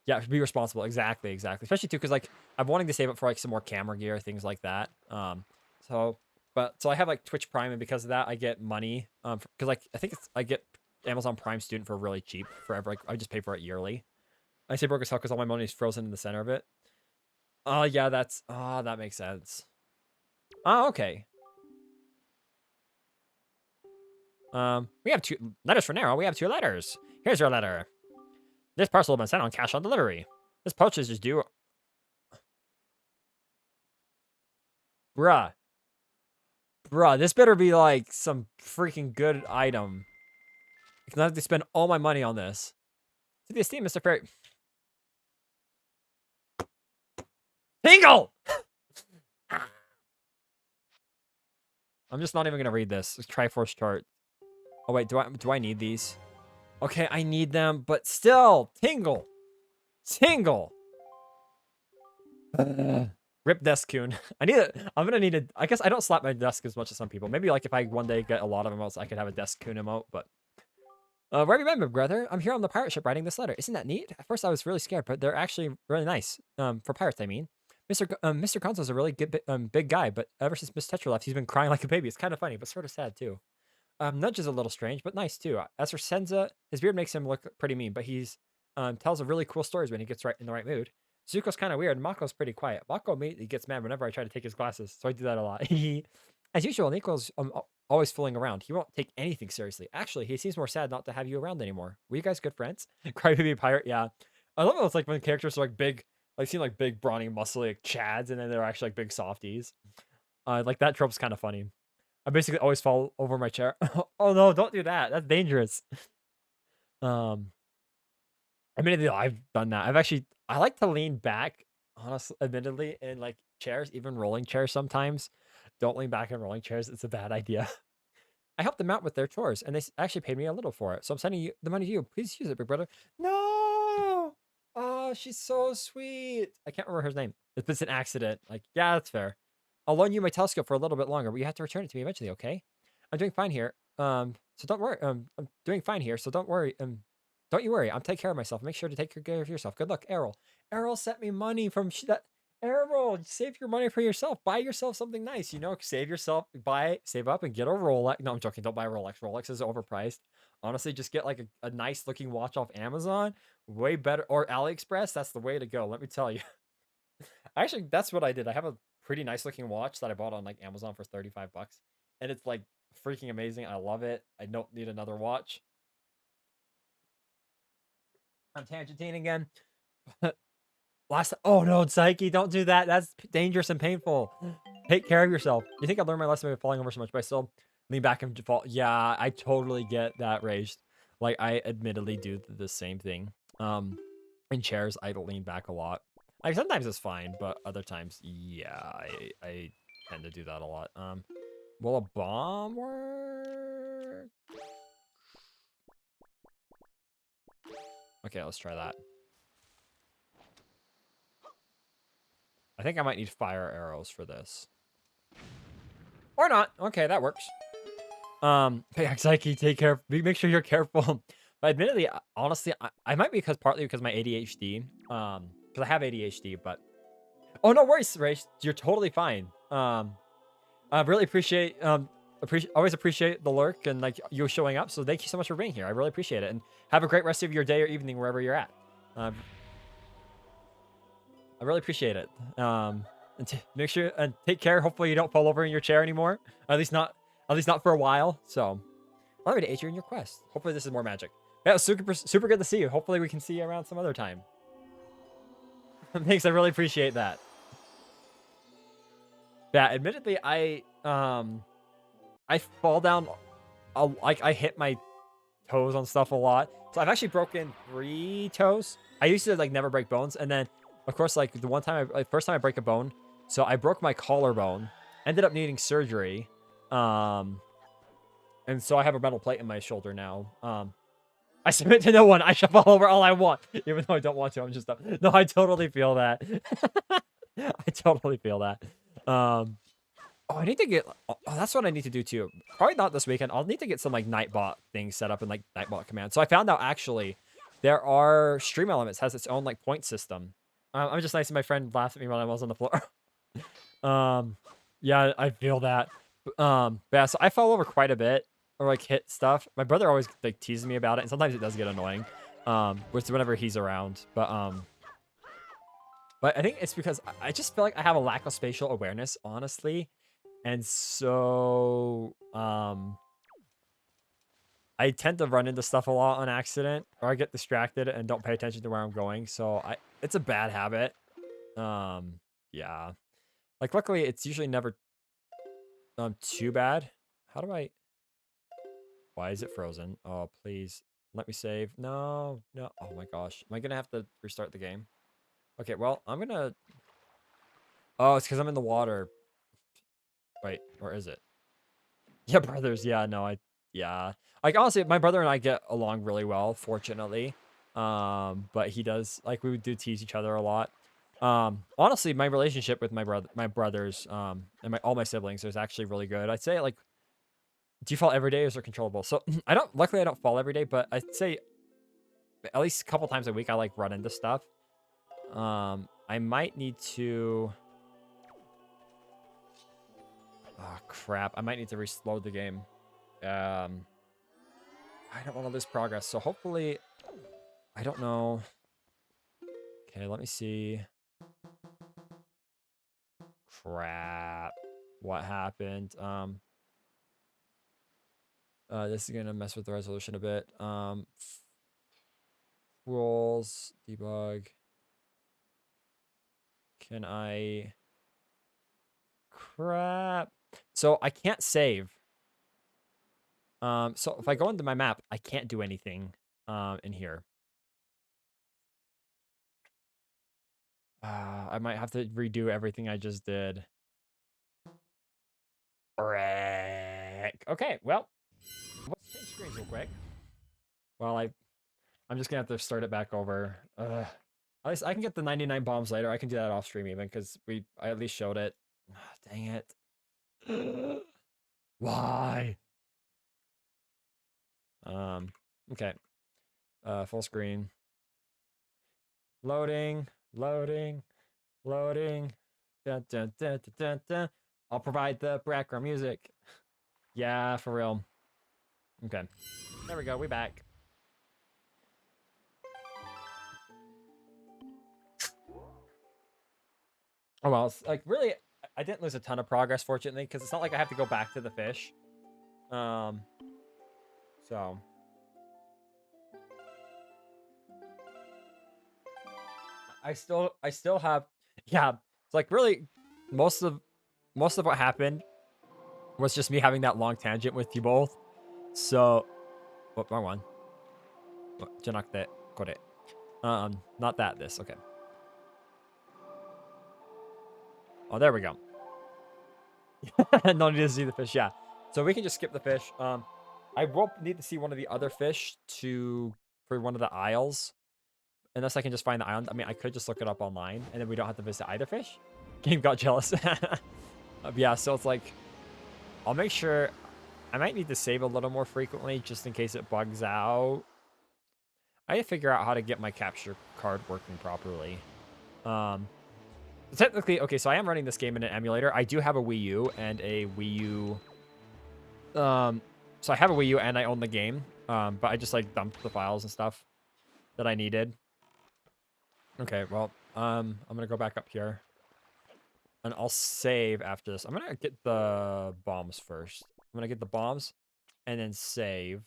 Yeah, be responsible. Exactly. Especially too, because like I'm wanting to save up for like some more camera gear, things like that. So I have like Twitch Prime, and because of that, I get money. Because like I get Amazon Prime Student for really cheap forever. Like I just pay for it yearly. I say broke as hell because all my money is frozen in the center of it. Oh yeah, that makes sense. Oh okay. We have 2 letters for Nero. We have 2 letters. Here's your letter. This parcel has been sent on cash on delivery. This postage is due. Bruh. This better be like some freaking good item. Because I have to spend all my money on this. To the esteemed Mr. Fairy. Tingle! I'm just not even gonna read this. Triforce chart. Oh wait, do I need these? Okay, I need them, but still, Tingle. Rip desk coon. I'm gonna need a. I guess I don't slap my desk as much as some people. Maybe like if I one day get a lot of emotes, I could have a desk coon emote. But where have you been, brother? I'm here on the pirate ship writing this letter. Isn't that neat? At first I was really scared, but they're actually really nice. For pirates, I mean. Mr. Gonzo's a really good big guy, but ever since Miss Tetra left, he's been crying like a baby. It's kind of funny, but sort of sad too. Nudge is a little strange, but nice too. As for Senza, his beard makes him look pretty mean, but he's tells a really cool stories when he gets right in the right mood. Zuko's kind of weird. Mako's pretty quiet. Mako immediately gets mad whenever I try to take his glasses, so I do that a lot. As usual, Nico's always fooling around. He won't take anything seriously. Actually, he seems more sad not to have you around anymore. Were you guys good friends? Crybaby pirate, yeah. I love how it's like when characters are like big, like seem like big, brawny, muscly like chads, and then they're actually like big softies. Like that trope's kind of funny. I basically always fall over my chair. Oh no, don't do that. That's dangerous. Um, Admittedly, I've done that. I like to lean back, honestly, admittedly, in like chairs, even rolling chairs sometimes. Don't lean back in rolling chairs. It's a bad idea. I helped them out with their chores, and they actually paid me a little for it. So I'm sending you the money to you. Please use it, big brother. No! Oh, she's so sweet. I can't remember her name. It's an accident. Like, yeah, that's fair. I'll loan you my telescope for a little bit longer, but you have to return it to me eventually, okay? I'm doing fine here. So don't worry. I'm doing fine here, so don't worry. Don't you worry. I'm taking care of myself. Make sure to take care of yourself. Good luck, Errol. Errol sent me money from that. Errol, save your money for yourself. Buy yourself something nice. You know, save up and get a Rolex. No, I'm joking. Don't buy a Rolex. Rolex is overpriced. Honestly, just get like a nice looking watch off Amazon. Way better. Or AliExpress. That's the way to go. Let me tell you. Actually, that's what I did. I have a pretty nice looking watch that I bought on like Amazon for 35 bucks. And it's like freaking amazing. I love it. I don't need another watch. I'm tangenting again. Oh no, Psyche, don't do that. That's dangerous and painful. Take care of yourself. You think I learned my lesson by falling over so much, but I still lean back and fall. Yeah, I totally get that, Rage. Like, I admittedly do the same thing. In chairs, I lean back a lot. Like, sometimes it's fine, but other times, yeah, I tend to do that a lot. Will a bomb work? Okay, let's try that. I think I might need fire arrows for this. Or not. Okay, that works. Hey, Psyche, take care. Make sure you're careful. But admittedly, honestly, I might be partly because my ADHD. Because I have ADHD, but oh no worries, Ray. You're totally fine. I really appreciate always appreciate the lurk and like you showing up. So thank you so much for being here. I really appreciate it, and have a great rest of your day or evening wherever you're at. I really appreciate it. And make sure and take care. Hopefully you don't fall over in your chair anymore. At least not for a while. So, allow me to aid you in your quest. Hopefully this is more magic. Yeah, super good to see you. Hopefully we can see you around some other time. Thanks, I really appreciate that. Yeah, admittedly, I fall down. Like I hit my toes on stuff a lot. So I've actually broken 3 toes. I used to like never break bones, and then of course like the first time I break a bone, so I broke my collarbone, ended up needing surgery, and so I have a metal plate in my shoulder now. I submit to no one. I shall fall over all I want, even though I don't want to. I'm just no. I totally feel that. I totally feel that. Oh, I need to get. Oh, that's what I need to do too. Probably not this weekend. I'll need to get some like Nightbot things set up in like Nightbot command. So I found out actually there are Stream Elements has its own like point system. I'm just nice and my friend laughed at me when I was on the floor. Yeah, I feel that. But yeah, so I fall over quite a bit or like hit stuff. My brother always like teases me about it, and sometimes it does get annoying. Which whenever he's around, but I think it's because I just feel like I have a lack of spatial awareness, honestly. And so, I tend to run into stuff a lot on accident, or I get distracted and don't pay attention to where I'm going. So it's a bad habit. Yeah. Like luckily, it's usually never too bad. How do I? Why is it frozen? Oh, please let me save. No, no. Oh my gosh, am I gonna have to restart the game? Okay, well I'm gonna. Oh, it's because I'm in the water. Wait, or is it? Yeah, brothers. Yeah, no, yeah. Like honestly, my brother and I get along really well, fortunately. But he does like we do tease each other a lot. Honestly, my relationship with my brothers, and all my siblings is actually really good. I'd say like, do you fall every day or is it controllable? So luckily I don't fall every day, but I'd say at least a couple times a week I like run into stuff. I might need to. Oh crap! I might need to reload the game. I don't want to lose progress, so hopefully, I don't know. Okay, let me see. Crap. What happened? This is gonna mess with the resolution a bit. Rules, debug. Can I? Crap. So I can't save. So if I go into my map, I can't do anything, in here. I might have to redo everything I just did. Frick. Okay, well, let's change screens real quick. Well, I'm just gonna have to start it back over. At least I can get the 99 bombs later. I can do that off stream even because I at least showed it. Dang it. Why? Okay. Full screen. Loading, loading, loading. Dun, dun, dun, dun, dun, dun. I'll provide the background music. Yeah, for real. Okay. There we go. We back. Oh well, it's like really, I didn't lose a ton of progress, fortunately, because it's not like I have to go back to the fish. So I still have, yeah. It's like really, most of what happened was just me having that long tangent with you both. So, oh, wrong one. Janakte kore. Not that. This. Okay. Oh, there we go. No need to see the fish. Yeah. So we can just skip the fish. I will need to see one of the other fish for one of the aisles. Unless I can just find the island. I mean, I could just look it up online, and then we don't have to visit either fish. Game got jealous. Yeah, so it's like, I'll make sure. I might need to save a little more frequently, just in case it bugs out. I need to figure out how to get my capture card working properly. Technically, okay, so I am running this game in an emulator. I do have a Wii U and a Wii U. So I have a Wii U and I own the game. But I just like dumped the files and stuff that I needed. Okay, well, I'm gonna go back up here. And I'll save after this. I'm gonna get the bombs first. I'm gonna get the bombs and then save.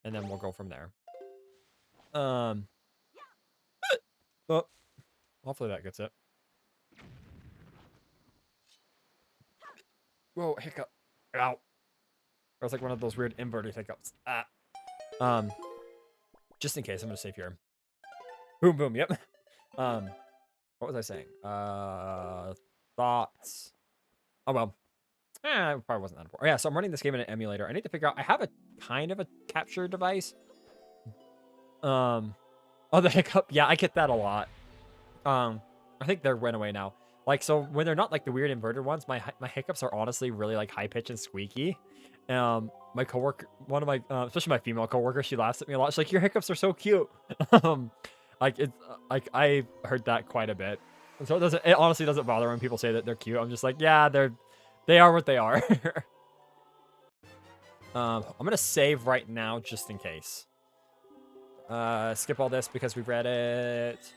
And then we'll go from there. Oh, hopefully that gets it. Whoa, hiccup. Ow. That was like one of those weird inverted hiccups. Just in case, I'm gonna save here. Boom, boom, yep. What was I saying? Thoughts. Oh, well. It probably wasn't that important. Yeah, so I'm running this game in an emulator. I need to figure out, I have a kind of a capture device. Oh, the hiccup. Yeah, I get that a lot. I think they're went away now. Like, so when they're not like the weird inverted ones, my hiccups are honestly really like high pitched and squeaky. My coworker, one of my, especially my female coworker, she laughs at me a lot. She's like, "Your hiccups are so cute." Like it's like I heard that quite a bit. And so it honestly doesn't bother when people say that they're cute. I'm just like, yeah, they are what they are. I'm gonna save right now just in case. Skip all this because we've read it.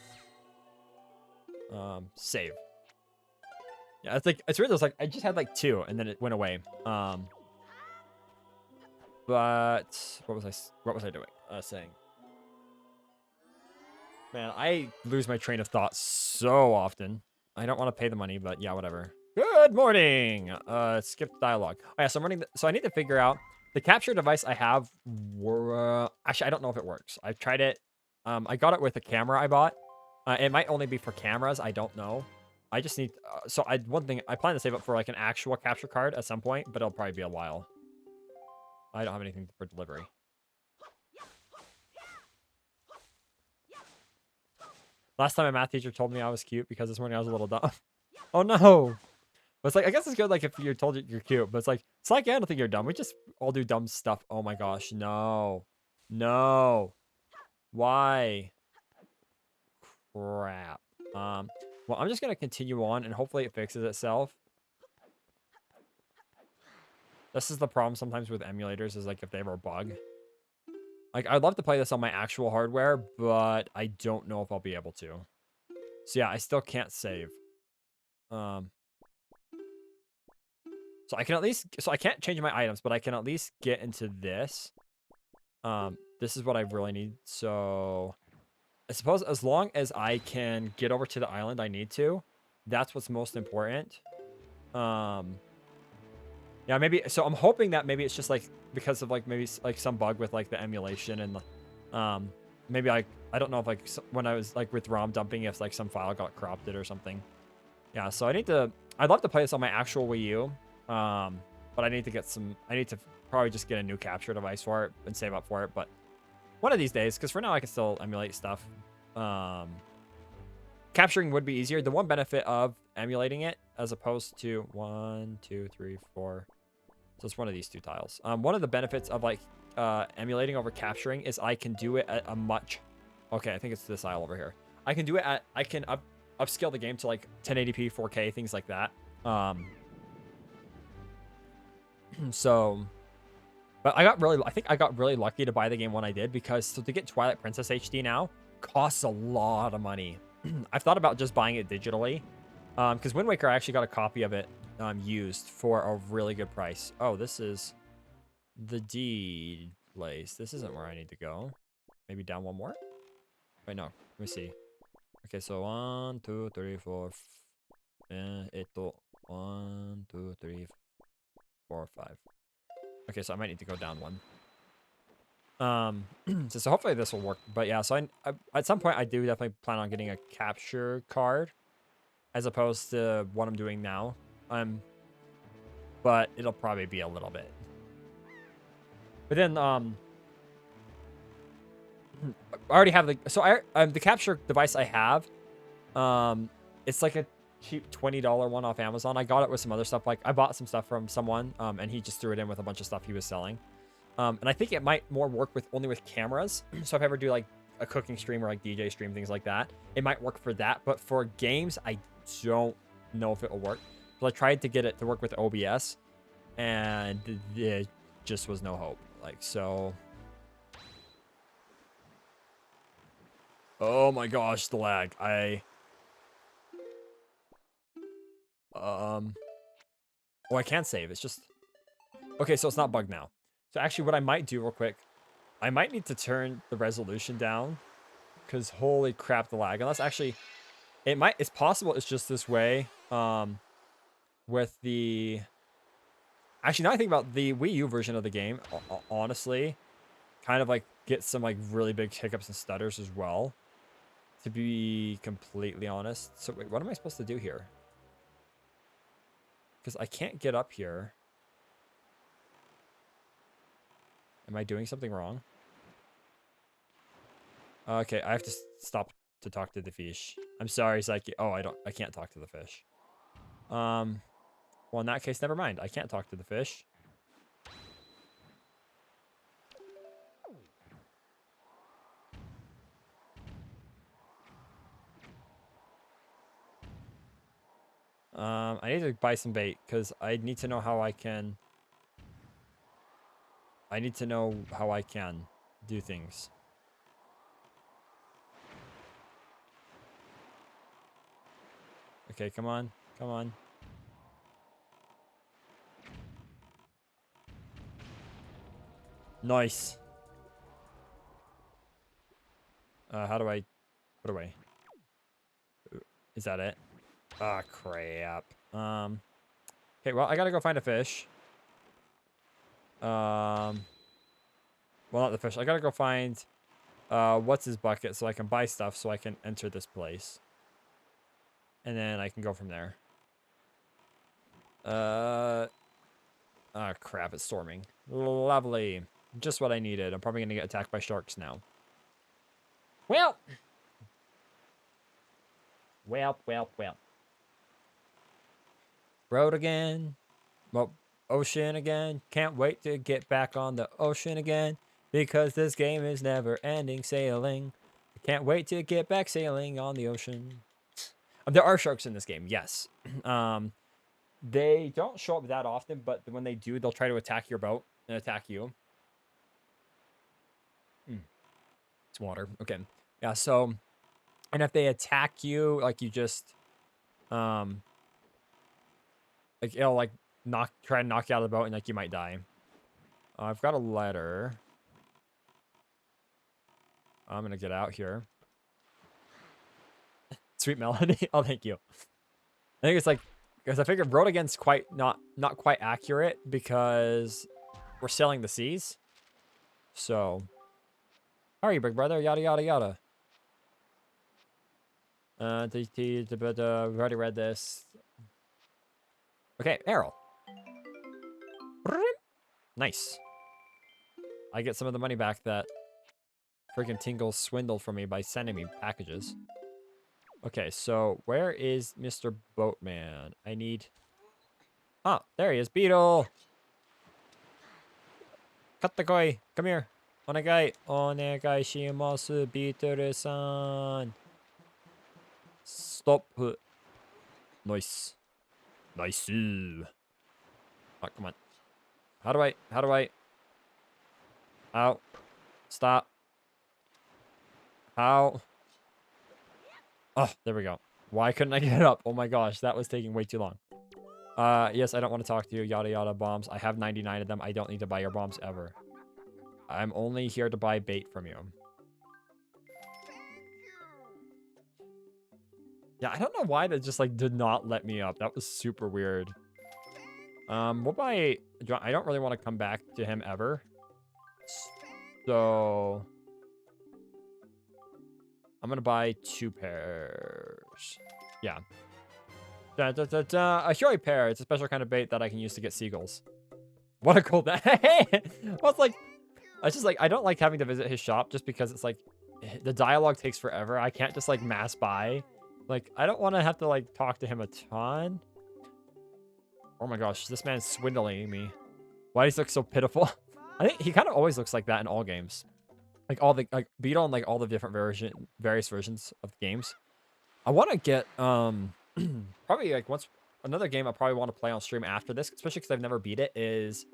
Save. Yeah, it's like, it's weird. There's like, I just had like 2 and then it went away. But what was I doing? Saying. Man, I lose my train of thought so often. I don't want to pay the money, but yeah, whatever. Good morning. Skip dialogue. Oh, yeah, so I'm running. So I need to figure out the capture device I have. Actually, I don't know if it works. I've tried it. I got it with a camera I bought. It might only be for cameras. I don't know. I just need. One thing I plan to save up for like an actual capture card at some point, but it'll probably be a while. I don't have anything for delivery. Last time my math teacher told me I was cute because this morning I was a little dumb. Oh no. But it's like, I guess it's good like if you're told you're cute, but it's like I don't think you're dumb. We just all do dumb stuff. Oh my gosh, no. No. Why? Crap. Well, I'm just gonna continue on and hopefully it fixes itself. This is the problem sometimes with emulators, is like if they have a bug. Like, I'd love to play this on my actual hardware, but I don't know if I'll be able to. So yeah, I still can't save. So I can at least, so I can't change my items, but I can at least get into this. This is what I really need. So I suppose as long as I can get over to the island I need to, that's what's most important. Yeah, maybe, so I'm hoping that maybe it's just like, because of like, maybe like some bug with like the emulation and maybe I don't know if like when I was like with ROM dumping, if like some file got corrupted or something. Yeah, so I'd love to play this on my actual Wii U. But I need to probably just get a new capture device for it and save up for it. But one of these days, because for now I can still emulate stuff. Capturing would be easier. The one benefit of emulating it as opposed to 1, 2, 3, 4. So it's one of these 2 tiles. One of the benefits of like emulating over capturing is I can do it at a much. Okay, I think it's this aisle over here. I can do it at. I can upscale the game to like 1080p, 4K, things like that. So, but I think I got really lucky to buy the game when I did, because so to get Twilight Princess HD now costs a lot of money. I've thought about just buying it digitally, because Wind Waker I actually got a copy of it used for a really good price. Oh, this is the D place. This isn't where I need to go. Maybe down one more. Wait, no. Let me see. Okay, so 1, 2, 3, 4. 1, 2, 3, 4, 5. Okay, so I might need to go down one. So hopefully this will work. But yeah, so I at some point I do definitely plan on getting a capture card as opposed to what I'm doing now. But it'll probably be a little bit. But then I already have the capture device I have. It's like a cheap $20 one off Amazon. I got it with some other stuff. Like I bought some stuff from someone, and he just threw it in with a bunch of stuff he was selling. And I think it might more work with only with cameras. So if I ever do like a cooking stream or like DJ stream, things like that, it might work for that. But for games, I don't know if it will work. So I tried to get it to work with OBS, and it just was no hope. Like, so. Oh my gosh, the lag. Oh, I can't save. It's just... Okay, so it's not bugged now. So actually what I might do real quick, I might need to turn the resolution down because holy crap, the lag. Unless actually, it's possible it's just this way with the... Actually, now I think about the Wii U version of the game, honestly, kind of like get some like really big hiccups and stutters as well, to be completely honest. So wait, what am I supposed to do here? Because I can't get up here. Am I doing something wrong? Okay, I have to stop to talk to the fish. I'm sorry, Psyche. Oh, I can't talk to the fish. Well, in that case, never mind. I can't talk to the fish. I need to buy some bait because I need to know how I can... I need to know how I can do things. Okay, come on. Come on. Nice. How do I... Put away? Is that it? Ah, crap. Okay, well, I gotta go find a fish. Well, not the fish. I gotta go find... what's his bucket so I can buy stuff so I can enter this place. And then I can go from there. Oh, crap. It's storming. Lovely. Just what I needed. I'm probably going to get attacked by sharks now. Well. Well. Road again. Well, ocean again. Can't wait to get back on the ocean again. Because this game is never ending sailing. Can't wait to get back sailing on the ocean. There are sharks in this game, yes. They don't show up that often, but when they do, they'll try to attack your boat and attack you. It's water. Okay. Yeah, so... And if they attack you, like, you just... like, it'll, like, try to knock you out of the boat, and, like, you might die. I've got a letter. I'm gonna get out here. Sweet melody. Oh, thank you. I think it's, like... Because I figured Road Again's quite... Not quite accurate, because... We're sailing the seas. So... How are you, big brother? Yada, yada, yada. We've already read this. Okay, Errol. Nice. I get some of the money back that freaking Tingle swindled from me by sending me packages. Okay, so where is Mr. Boatman? I need... Oh, there he is. Beetle! Katakoi! Come here. Onegai. Onegai shimasu, Beetle-san. Stop. Nice. Nice. Oh, come on. How do I? Ow. Stop. How? Oh, there we go. Why couldn't I get up? Oh my gosh, that was taking way too long. Yes, I don't want to talk to you. Yada yada bombs. I have 99 of them. I don't need to buy your bombs ever. I'm only here to buy bait from you. Yeah, I don't know why that just like did not let me up. That was super weird. What about I don't really want to come back to him ever. So I'm gonna buy 2 pairs. Yeah. Da, da, da, da. A Huey pair. It's a special kind of bait that I can use to get seagulls. What a cool that. Well, it's like I just like I don't like having to visit his shop just because it's like the dialogue takes forever. I can't just like mass buy. Like I don't want to have to like talk to him a ton. Oh my gosh, this man's swindling me. Why does he look so pitiful? I think he kind of always looks like that in all games. Like all the like Beetle and like all the different various versions of games. I want to get probably like once another game I probably want to play on stream after this, especially because I've never beat it. Is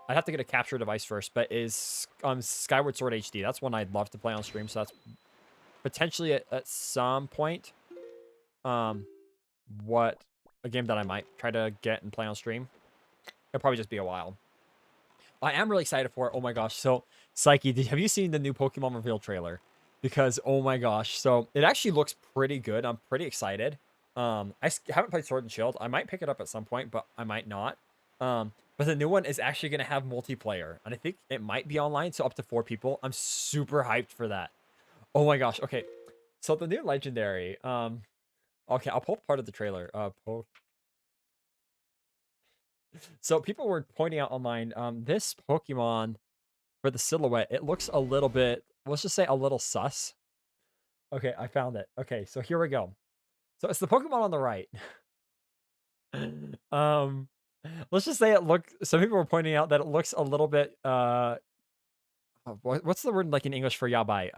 I'd have to get a capture device first, but is Skyward Sword HD. That's one I'd love to play on stream. So that's potentially at some point, um, what a game that I might try to get and play on stream. It'll probably just be a while. I am really excited for it. Oh my gosh. So, Psyche, have you seen the new Pokemon reveal trailer? Because, oh my gosh. So, it actually looks pretty good. I'm pretty excited. Haven't played Sword and Shield. I might pick it up at some point, but I might not. But the new one is actually going to have multiplayer. And I think it might be online, so up to 4 people. I'm super hyped for that. Oh my gosh. Okay. So, the new Legendary. Okay, I'll pull part of the trailer. So people were pointing out online, this Pokemon for the silhouette, it looks a little bit, let's just say a little sus. Okay, I found it. Okay, so here we go. So it's the Pokemon on the right. um, let's just say some people were pointing out that it looks a little bit, what's the word like in English for yabai?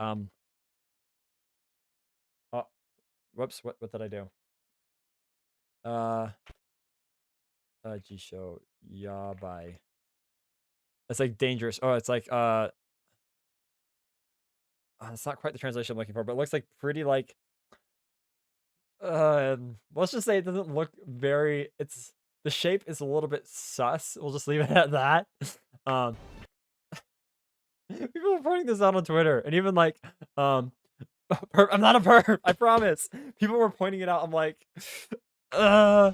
Oh, whoops, what did I do? Uh, Jisho, yabai. It's like dangerous. Oh, it's like, it's not quite the translation I'm looking for, but it looks like pretty like let's just say it doesn't look very it's the shape is a little bit sus. We'll just leave it at that. Um people are pointing this out on Twitter and even like um I'm not a perp, I promise. People were pointing it out. I'm like uh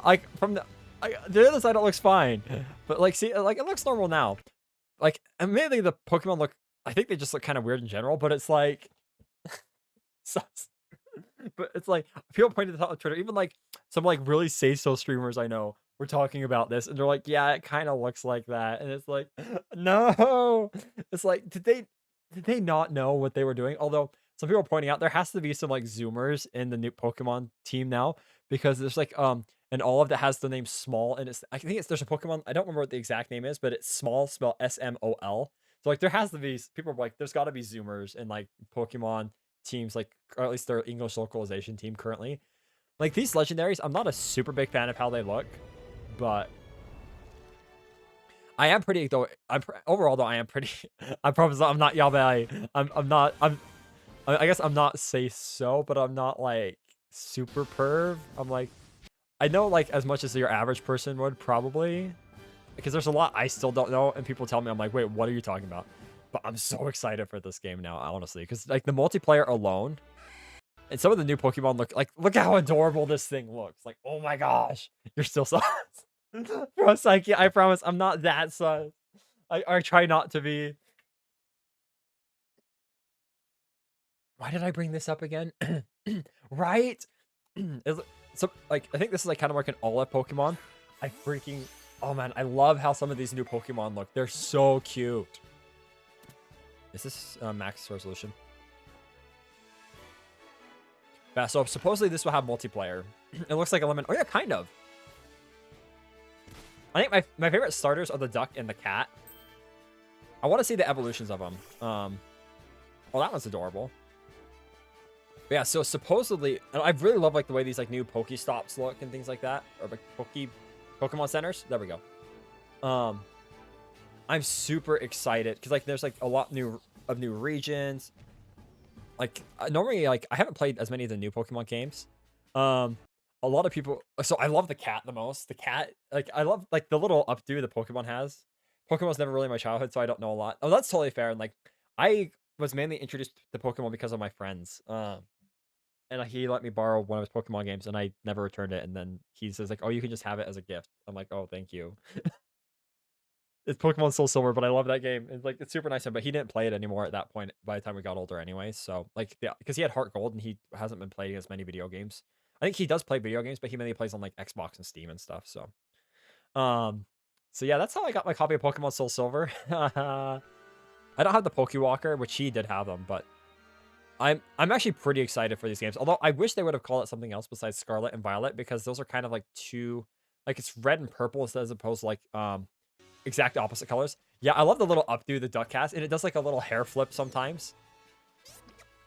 like from the other side it looks fine. But like see like it looks normal now. Like immediately the Pokemon look I think they just look kind of weird in general, but it's like sus. But it's like people pointed this out on Twitter, even like some like really say so streamers I know were talking about this, and they're like, "Yeah, it kind of looks like that," and it's like, no, it's like did they not know what they were doing? Although some people are pointing out there has to be some like zoomers in the new Pokemon team now because there's like and all of that has the name Small, and it's I think it's there's a Pokemon I don't remember what the exact name is, but it's Small spelled SMOL. So like there has to be people are like there's got to be zoomers in like Pokemon teams like or at least their English localization team currently. Like these legendaries, I'm not a super big fan of how they look, but I am pretty though. Overall though I am pretty. I promise I'm not Yabai. I'm not. I guess I'm not say so, but I'm not like super perv. I'm like I know like as much as your average person would probably because there's a lot I still don't know and people tell me I'm like wait what are you talking about? But I'm so excited for this game now honestly because like the multiplayer alone. And some of the new Pokemon look how adorable this thing looks. Like, oh my gosh, you're still sus. Bro, Psyche, I promise I'm not that sus. I try not to be. Why did I bring this up again? Right? So like I think this is like kind of like an olive Pokemon. I freaking oh man, I love how some of these new Pokemon look. They're so cute. Is this max resolution? Yeah, so supposedly this will have multiplayer. It looks like a lemon. Oh yeah, kind of. I think my favorite starters are the duck and the cat. I want to see the evolutions of them. Oh, that one's adorable. But yeah, so supposedly, and I really love like the way these like new Pokestops look and things like that, or like Pokemon centers. There we go. I'm super excited because like there's like a lot new regions. Like normally like I haven't played as many of the new Pokemon games. A lot of people so I love the cat the most. The cat like I love like the little updo the Pokemon has. Pokemon's never really my childhood, so I don't know a lot. Oh, that's totally fair. And like I was mainly introduced to Pokemon because of my friends. and he let me borrow one of his Pokemon games, and I never returned it. And then he says like, "Oh, you can just have it as a gift." I'm like, "Oh, thank you." It's Pokemon Soul Silver, but I love that game. It's like it's super nice, but he didn't play it anymore at that point. By the time we got older, anyway. So like, yeah, because he had Heart Gold and he hasn't been playing as many video games. I think he does play video games, but he mainly plays on like Xbox and Steam and stuff. Um, so yeah, that's how I got my copy of Pokemon Soul Silver. I don't have the Pokewalker, which he did have them, but I'm actually pretty excited for these games. Although I wish they would have called it something else besides Scarlet and Violet because those are kind of like two, like it's red and purple as opposed to like exact opposite colors. Yeah, I love the little updo the duck cast, and it does like a little hair flip sometimes.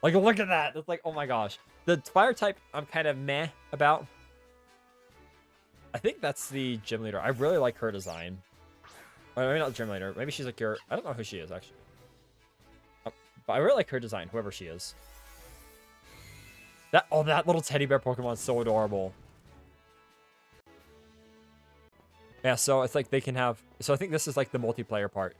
Like look at that. It's like, oh my gosh. The fire type I'm kind of meh about. I think that's the gym leader. I really like her design. Or maybe not the gym leader. Maybe she's like your, I don't know who she is actually. But I really like her design, whoever she is. That little teddy bear Pokemon is so adorable. Yeah, so it's like they can have, so I think this is like the multiplayer part,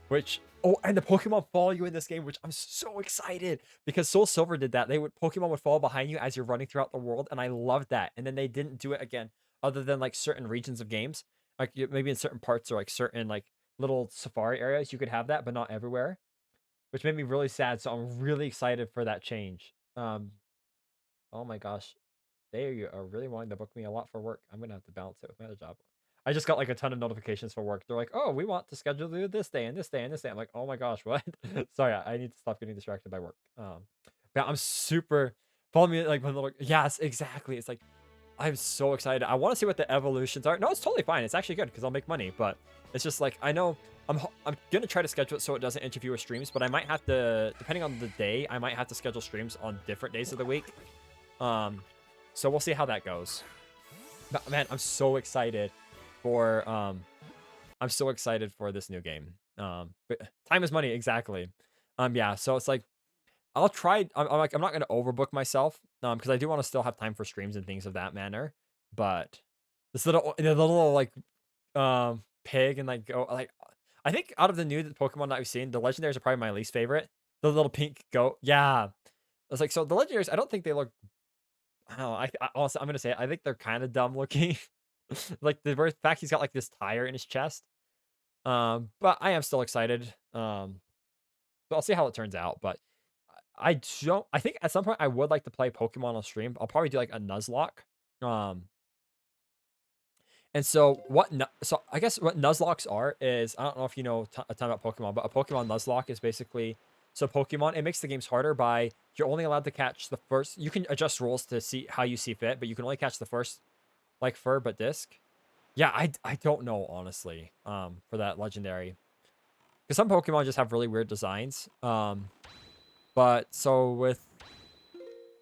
which, oh, and the Pokemon follow you in this game, which I'm so excited because Soul Silver did that. Pokemon would follow behind you as you're running throughout the world, and I loved that. And then they didn't do it again, other than like certain regions of games, like maybe in certain parts or like certain like little safari areas, you could have that, but not everywhere, which made me really sad. So I'm really excited for that change. Oh my gosh, they are really wanting to book me a lot for work. I'm gonna have to balance it with my other job. I just got like a ton of notifications for work. They're like, "Oh, we want to schedule you this day and this day and this day." I'm like, "Oh my gosh, what?" Sorry, I need to stop getting distracted by work. But I'm super. Follow me like my little. Yes, exactly. It's like I'm so excited. I want to see what the evolutions are. No, it's totally fine. It's actually good because I'll make money. But it's just like I know I'm gonna try to schedule it so it doesn't interfere with streams. But I might have to, depending on the day, I might have to schedule streams on different days of the week. Um, so we'll see how that goes. But man, I'm so excited for this new game. But time is money, exactly. Yeah, so it's like I'll try. I'm not gonna overbook myself, because I do want to still have time for streams and things of that manner. But this little like pig and like go like I think out of the new Pokemon that we've seen, the legendaries are probably my least favorite. The little pink goat, yeah. I was like, so the legendaries, I don't think they look. I don't know. I also I'm gonna say it, I think they're kind of dumb looking. Like the very fact he's got like this tire in his chest. But I am still excited. So I'll see how it turns out. But I don't. I think at some point I would like to play Pokemon on stream. I'll probably do like a Nuzlocke. Um, and so so I guess what Nuzlocks are is I don't know if you know a ton about Pokemon, but a Pokemon Nuzlocke is basically so Pokemon. It makes the games harder by you're only allowed to catch the first. You can adjust rules to see how you see fit, but you can only catch the first like fur but disc. Yeah, I don't know honestly. For that legendary, because some Pokemon just have really weird designs. But so with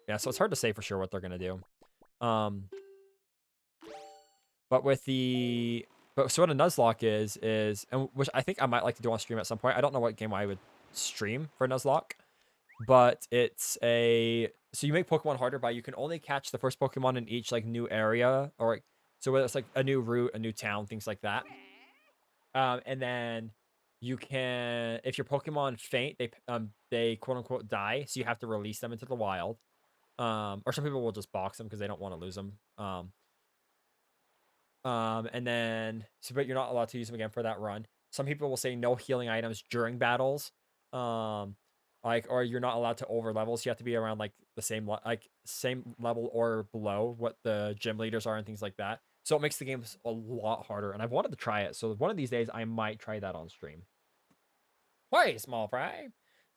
yeah, so it's hard to say for sure what they're gonna do. Um, but with the but so what a Nuzlocke is and which I think I might like to do on stream at some point. I don't know what game I would stream for Nuzlocke, but it's a so you make Pokemon harder by you can only catch the first Pokemon in each like new area or like so whether it's like a new route, a new town, things like that. And then you can if your Pokemon faint, they quote unquote die, so you have to release them into the wild. Or some people will just box them because they don't want to lose them. And then so but you're not allowed to use them again for that run. Some people will say no healing items during battles. Um, like or you're not allowed to over levels. You have to be around like the same level or below what the gym leaders are and things like that. So it makes the games a lot harder. And I've wanted to try it. So one of these days I might try that on stream. Why, small fry?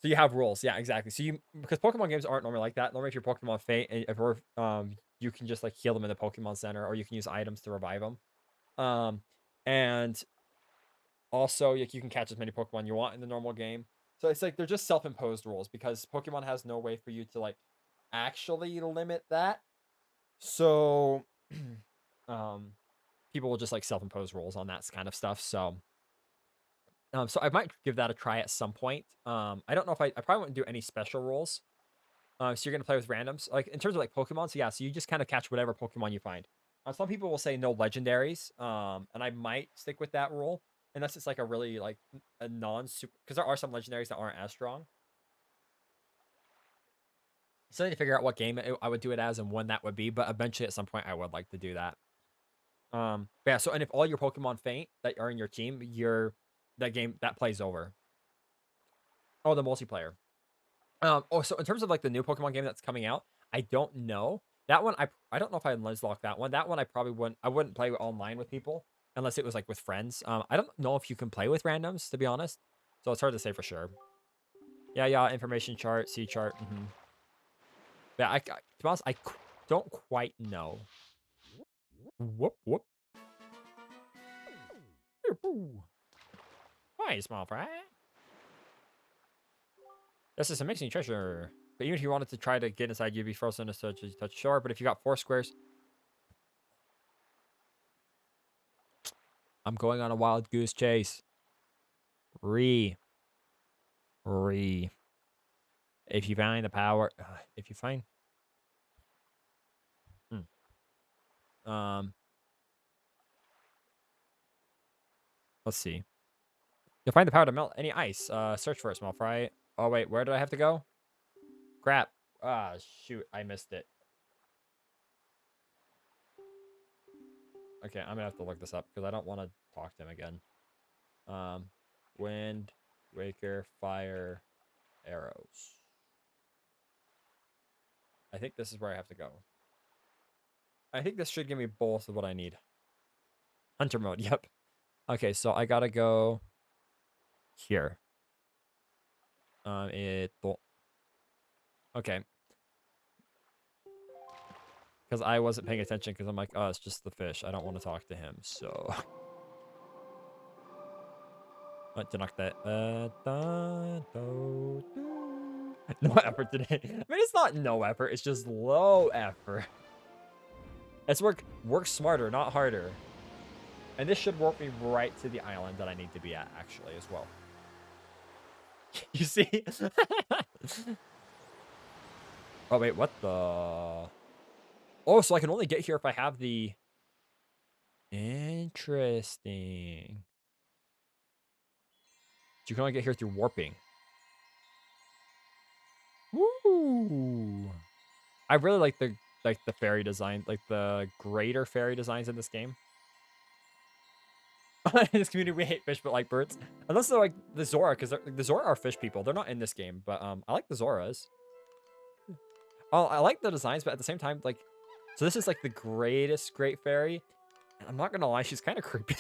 So you have rules, yeah, exactly. So you because Pokemon games aren't normally like that. Normally, if your Pokemon faint, or you can just like heal them in the Pokemon Center, or you can use items to revive them. Um, and also like you can catch as many Pokemon you want in the normal game. So it's like they're just self-imposed rules because Pokemon has no way for you to like actually limit that. So, um, people will just like self-impose rules on that kind of stuff. So I might give that a try at some point. I don't know if I probably wouldn't do any special rules. So you're gonna play with randoms, like in terms of like Pokemon. So yeah, so you just kind of catch whatever Pokemon you find. Some people will say no legendaries. And I might stick with that rule unless it's like a really like a non super because there are some legendaries that aren't as strong. So I need to figure out what game I would do it as and when that would be, but eventually at some point I would like to do that. But yeah, so and if all your Pokemon faint that are in your team, that game that plays over. Oh, the multiplayer. So in terms of like the new Pokemon game that's coming out, I don't know. That one I don't know if I Nuzlocke that one. That one I probably wouldn't play online with people unless it was like with friends. I don't know if you can play with randoms, to be honest. So it's hard to say for sure. Yeah, information chart, C chart. Yeah, to be honest, don't quite know. Whoop whoop. Why, small fry? This is amazing treasure. But even if you wanted to try to get inside, you'd be frozen as such as you touch shore. But if you got 4 squares, I'm going on a wild goose chase. Re. If you find the power, if you find, um, let's see. You'll find the power to melt any ice. Search for it, small fry. Oh wait, where did I have to go? Crap. Ah, shoot, I missed it. Okay, I'm gonna have to look this up because I don't want to talk to him again. Wind, waker, fire, arrows. I think this is where I have to go. I think this should give me both of what I need. Hunter mode, yep. Okay, so I gotta go here. Okay. Because I wasn't paying attention because I'm like, oh, it's just the fish. I don't want to talk to him, so. To knock that. No effort today. I mean, it's not no effort. It's just low effort. It's work smarter, not harder. And this should warp me right to the island that I need to be at, actually, as well. You see? Oh, wait, what the? Oh, so I can only get here if I have the... Interesting. You can only get here through warping. Woo! I really like the fairy design, like the greater fairy designs in this game. In this community, we hate fish but like birds. Unless they're like the Zora, because the Zora are fish people. They're not in this game, but I like the Zoras. Oh, I like the designs, but at the same time, like, so this is like the great fairy. And I'm not gonna lie, she's kind of creepy.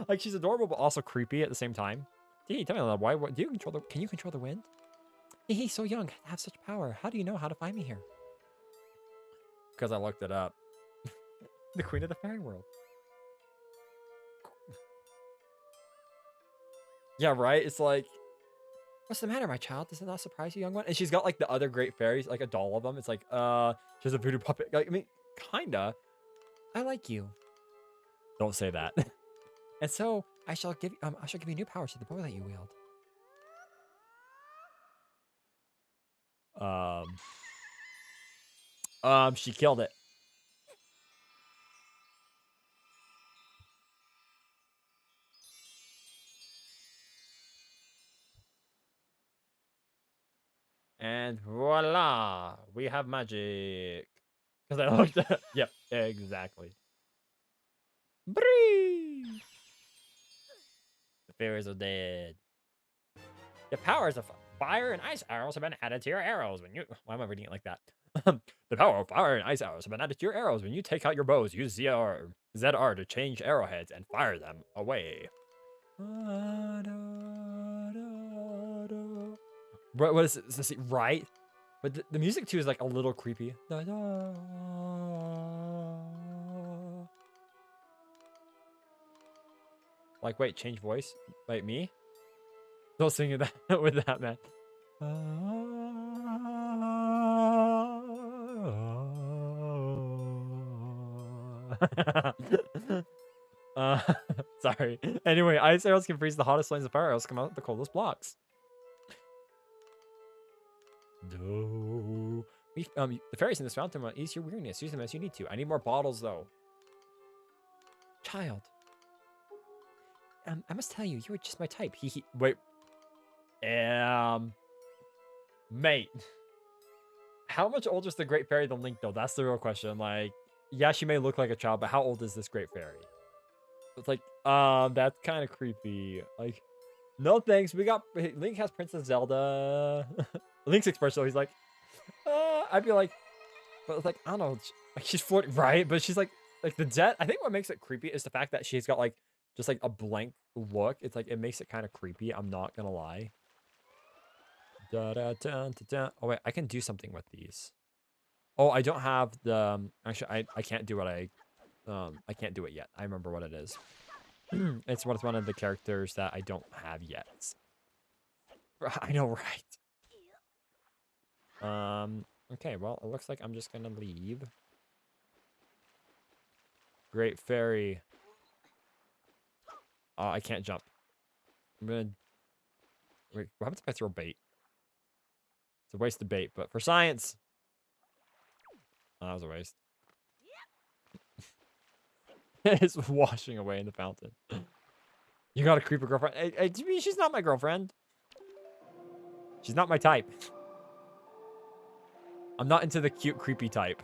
Like she's adorable, but also creepy at the same time. Hey, tell me, why? Do you control the? Can you control the wind? Hey, he's so young, have such power. How do you know how to find me here? Because I looked it up. The queen of the fairy world. Yeah, right? It's like, what's the matter, my child? Does it not surprise you, young one? And she's got like the other great fairies, like a doll of them. It's like, she has a voodoo puppet. Like, I mean, kinda. I like you. Don't say that. And so I shall give you new powers to the bow that you wield. She killed it. And voila, we have magic. Because I looked at, yep, exactly. Bree! The fairies are dead. The powers of fire and ice arrows have been added to your arrows when you. Why am I reading it like that? The power of fire and ice arrows have been added to your arrows when you take out your bows. Use ZR to change arrowheads and fire them away. What is this? Right? But the music too is like a little creepy. Like, wait, change voice? Wait, me? Don't sing it that with that, man. Sorry. Anyway, ice arrows can freeze the hottest flames, of fire arrows come out the coldest blocks. No. The fairies in this fountain will ease your weariness. Use them as you need to. I need more bottles, though. Child. I must tell you, you are just my type. Wait. Mate. how much older is the Great Fairy than Link, though? That's the real question. Like, yeah, she may look like a child, but how old is this Great Fairy? It's like, that's kind of creepy. Like, no thanks. We got Link has Princess Zelda. Link's expression, though, he's like, I'd be like, but it's like, I don't know, like she's floating, right? But she's like the jet. I think what makes it creepy is the fact that she's got like just like a blank look. It's like it makes it kind of creepy. I'm not gonna lie. Da, da, da, da, da. Oh wait, I can do something with these. Oh, I don't have the. Actually, I can't do what I can't do it yet. I remember what it is. It's one of the characters that I don't have yet. I know, right? Okay, well, it looks like I'm just gonna leave. Great Fairy. Oh, I can't jump. I'm gonna wait. What happens if I throw bait? It's a waste of bait, but for science. Oh, that was a waste. It's washing away in the fountain. You got a creeper girlfriend. Hey, to me, she's not my girlfriend. She's not my type. I'm not into the cute, creepy type.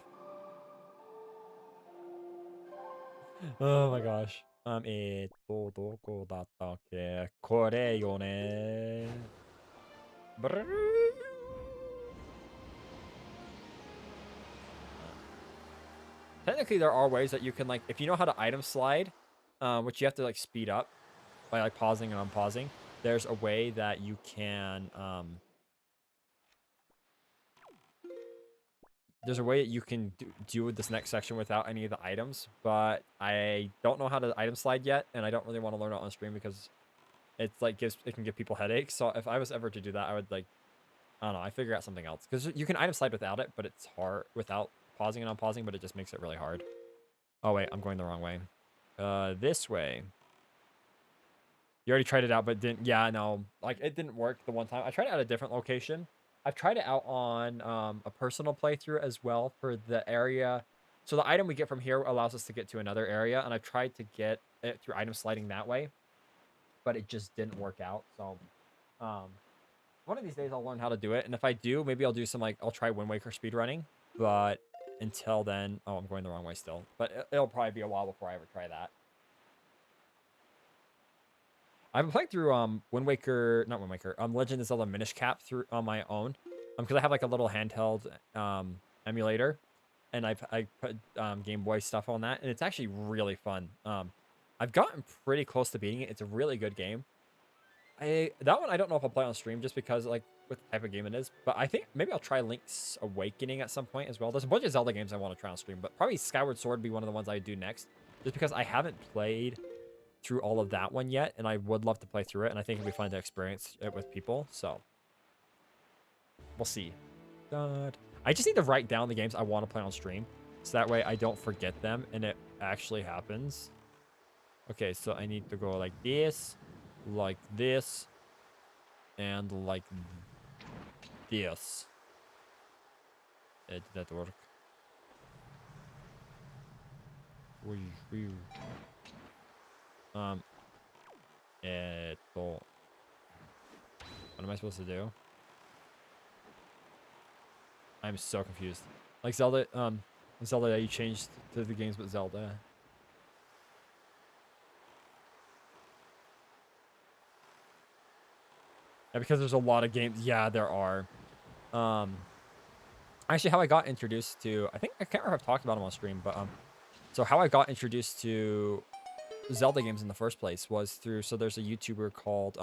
Oh my gosh. どこだったっけこれよね。Technically, there are ways that you can, like, if you know how to item slide, which you have to, like, speed up by, like, pausing and unpausing, there's a way that you can, there's a way that you can do this next section without any of the items, but I don't know how to item slide yet, and I don't really want to learn it on stream because it's, like, it can give people headaches, so if I was ever to do that, I would, like, I don't know, I figure out something else, because you can item slide without it, but it's hard without pausing and unpausing, but it just makes it really hard. Oh, wait, I'm going the wrong way. This way. You already tried it out, but didn't. Yeah, no. Like, it didn't work the one time. I tried it at a different location. I've tried it out on a personal playthrough as well for the area. So the item we get from here allows us to get to another area, and I've tried to get it through item sliding that way, but it just didn't work out. So, one of these days I'll learn how to do it, and if I do, maybe I'll do some, like, I'll try Wind Waker speedrunning, but until then, oh, I'm going the wrong way still, but it'll probably be a while before I ever try that. I've been playing through Wind Waker, not Wind Waker, Legend of Zelda Minish Cap through on my own, because I have like a little handheld emulator, and I put Game Boy stuff on that, and it's actually really fun. I've gotten pretty close to beating it. It's a really good game. That one I don't know if I'll play on stream just because like with the type of game it is, but I think maybe I'll try Link's Awakening at some point as well. There's a bunch of Zelda games I want to try on stream, but probably Skyward Sword would be one of the ones I do next, just because I haven't played through all of that one yet, and I would love to play through it, and I think it'd be fun to experience it with people, so we'll see. God. I just need to write down the games I want to play on stream, so that way I don't forget them, and it actually happens. Okay, so I need to go like this, and like this. Did that work? What am I supposed to do? I'm so confused. Like Zelda, you changed to the games with Zelda. Yeah, because there's a lot of games. Yeah, there are. Actually, how I got introduced to, I can't remember if I've talked about them on stream, but so how I got introduced to Zelda games in the first place was through, so there's a YouTuber called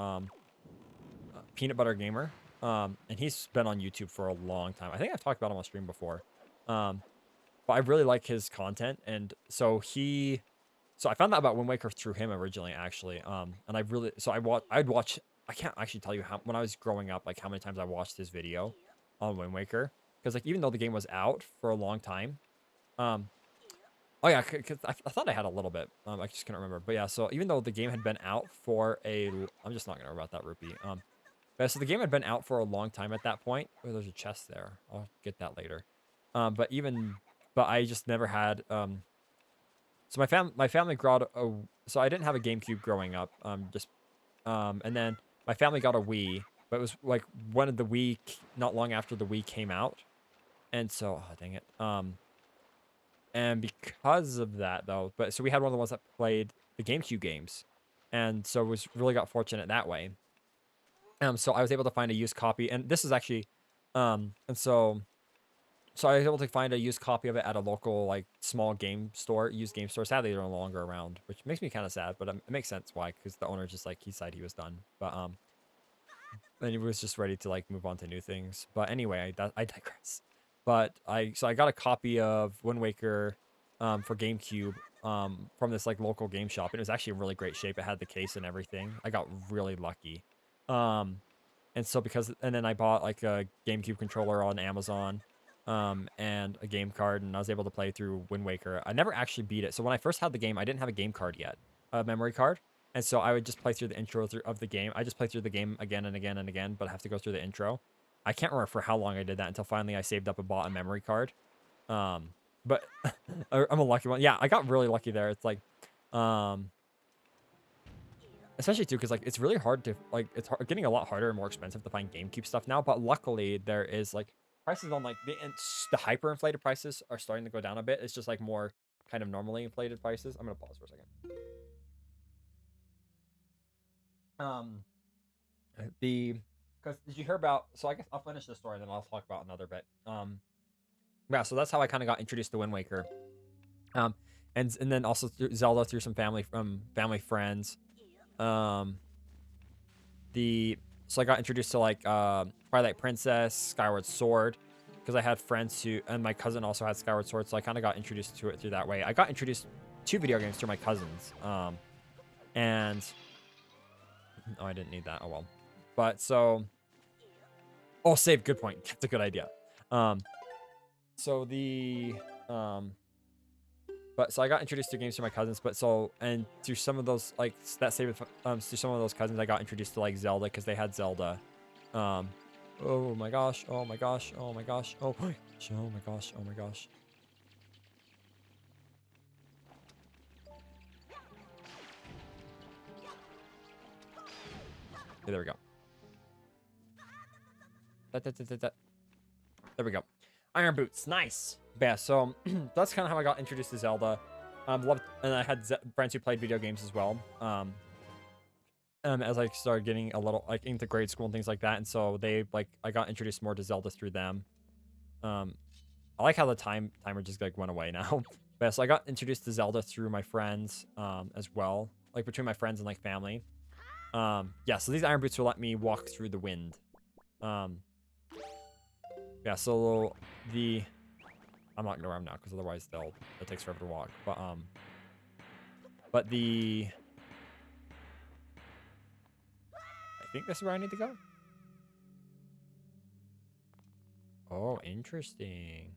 Peanut Butter Gamer, and he's been on YouTube for a long time. I think I've talked about him on stream before, but I really like his content, and so I found out about Wind Waker through him originally, actually, and I'd watch, I can't actually tell you how, when I was growing up, like how many times I watched his video on Wind Waker, because like even though the game was out for a long time, oh yeah, because I thought I had a little bit. I just couldn't remember. But yeah, so even though the game had been out for I'm just not gonna worry about that rupee. But so the game had been out for a long time at that point. Oh, there's a chest there. I'll get that later. But I just never had. So my family got a. So I didn't have a GameCube growing up. And then my family got a Wii, but it was like one of the Wii, not long after the Wii came out. And so, oh, dang it. And because of that, though, but so we had one of the ones that played the GameCube games, and so was really got fortunate that way. So I was able to find a used copy, and this is actually, and so I was able to find a used copy of it at a local like small game store, used game store. Sadly, they're no longer around, which makes me kind of sad, but it makes sense why, because the owner just like he said he was done, but and he was just ready to like move on to new things. But anyway, I digress. But I got a copy of Wind Waker for GameCube from this like local game shop. And it was actually in really great shape. It had the case and everything. I got really lucky. Um and so and then I bought like a GameCube controller on Amazon and a game card, and I was able to play through Wind Waker. I never actually beat it. So when I first had the game, I didn't have a game card yet, a memory card. And so I would just play through the intro of the game. I just play through the game again and again and again, but I have to go through the intro. I can't remember for how long I did that until finally I saved up and bought a memory card. But I'm a lucky one. Yeah, I got really lucky there. It's like, especially too, because like it's really hard to like getting a lot harder and more expensive to find GameCube stuff now. But luckily there is like prices on like the hyperinflated prices are starting to go down a bit. It's just like more kind of normally inflated prices. I'm gonna pause for a second. Because did you hear about? So I guess I'll finish this story, then I'll talk about another bit. Yeah. So that's how I kind of got introduced to Wind Waker. Um, and then also through Zelda through some family friends. Um, so I got introduced to like Twilight Princess, Skyward Sword, because I had friends and my cousin also had Skyward Sword, so I kind of got introduced to it through that way. I got introduced to video games through my cousins. And oh, I didn't need that. Oh well. But so, oh, save. Good point. That's a good idea. So but so I got introduced to games through my cousins, and through some of those like that same through some of those cousins, I got introduced to like Zelda because they had Zelda. Oh my gosh! Oh my gosh! Oh my gosh! Oh my gosh! Oh my gosh! Oh my gosh! Okay, there we go. There we go. Iron boots, nice. Yeah, so that's kind of how I got introduced to Zelda. And I had friends who played video games as well. As I started getting a little like into grade school and things like that, and so I got introduced more to Zelda through them. I like how the timer just like went away now. But yeah, so I got introduced to Zelda through my friends as well, like between my friends and like family. Yeah, so these iron boots will let me walk through the wind. Yeah, so I'm not gonna wear them now because otherwise it takes forever to walk. But I think this is where I need to go. Oh, interesting.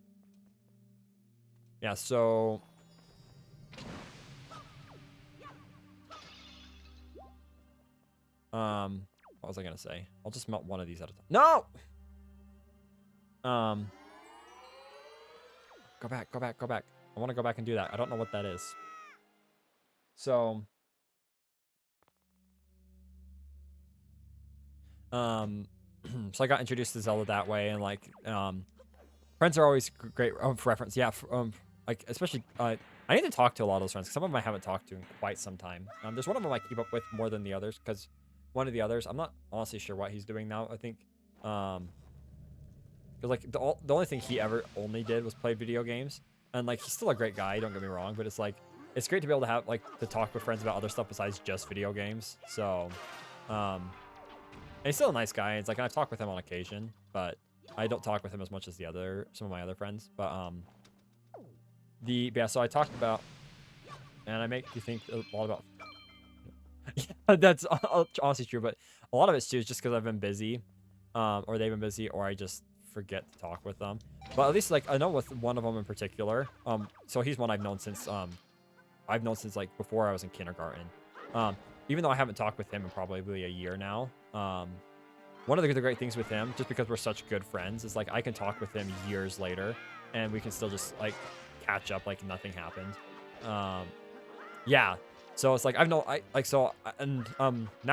Yeah, so what was I gonna say? I'll just melt one of these at a time. No! Go back, go back, go back. I want to go back and do that. I don't know what that is. So, so I got introduced to Zelda that way, and like, friends are always great for reference. Yeah, like especially, I need to talk to a lot of those friends. Some of them I haven't talked to in quite some time. There's one of them I keep up with more than the others because one of the others, I'm not honestly sure what he's doing now. I think, because like the only thing he ever only did was play video games, and like he's still a great guy. Don't get me wrong, but it's like it's great to be able to have like to talk with friends about other stuff besides just video games. So, and he's still a nice guy. It's like I've talked with him on occasion, but I don't talk with him as much as some of my other friends. But yeah. So I talked about, and I make you think a lot about. Yeah, that's honestly true, but a lot of it's too is just because I've been busy, or they've been busy, or I just forget to talk with them. But at least like I know with one of them in particular. So he's one I've known since like before I was in kindergarten. Even though I haven't talked with him in probably a year now. One of the great things with him, just because we're such good friends, is like I can talk with him years later, and we can still just like catch up like nothing happened. Yeah. So it's like now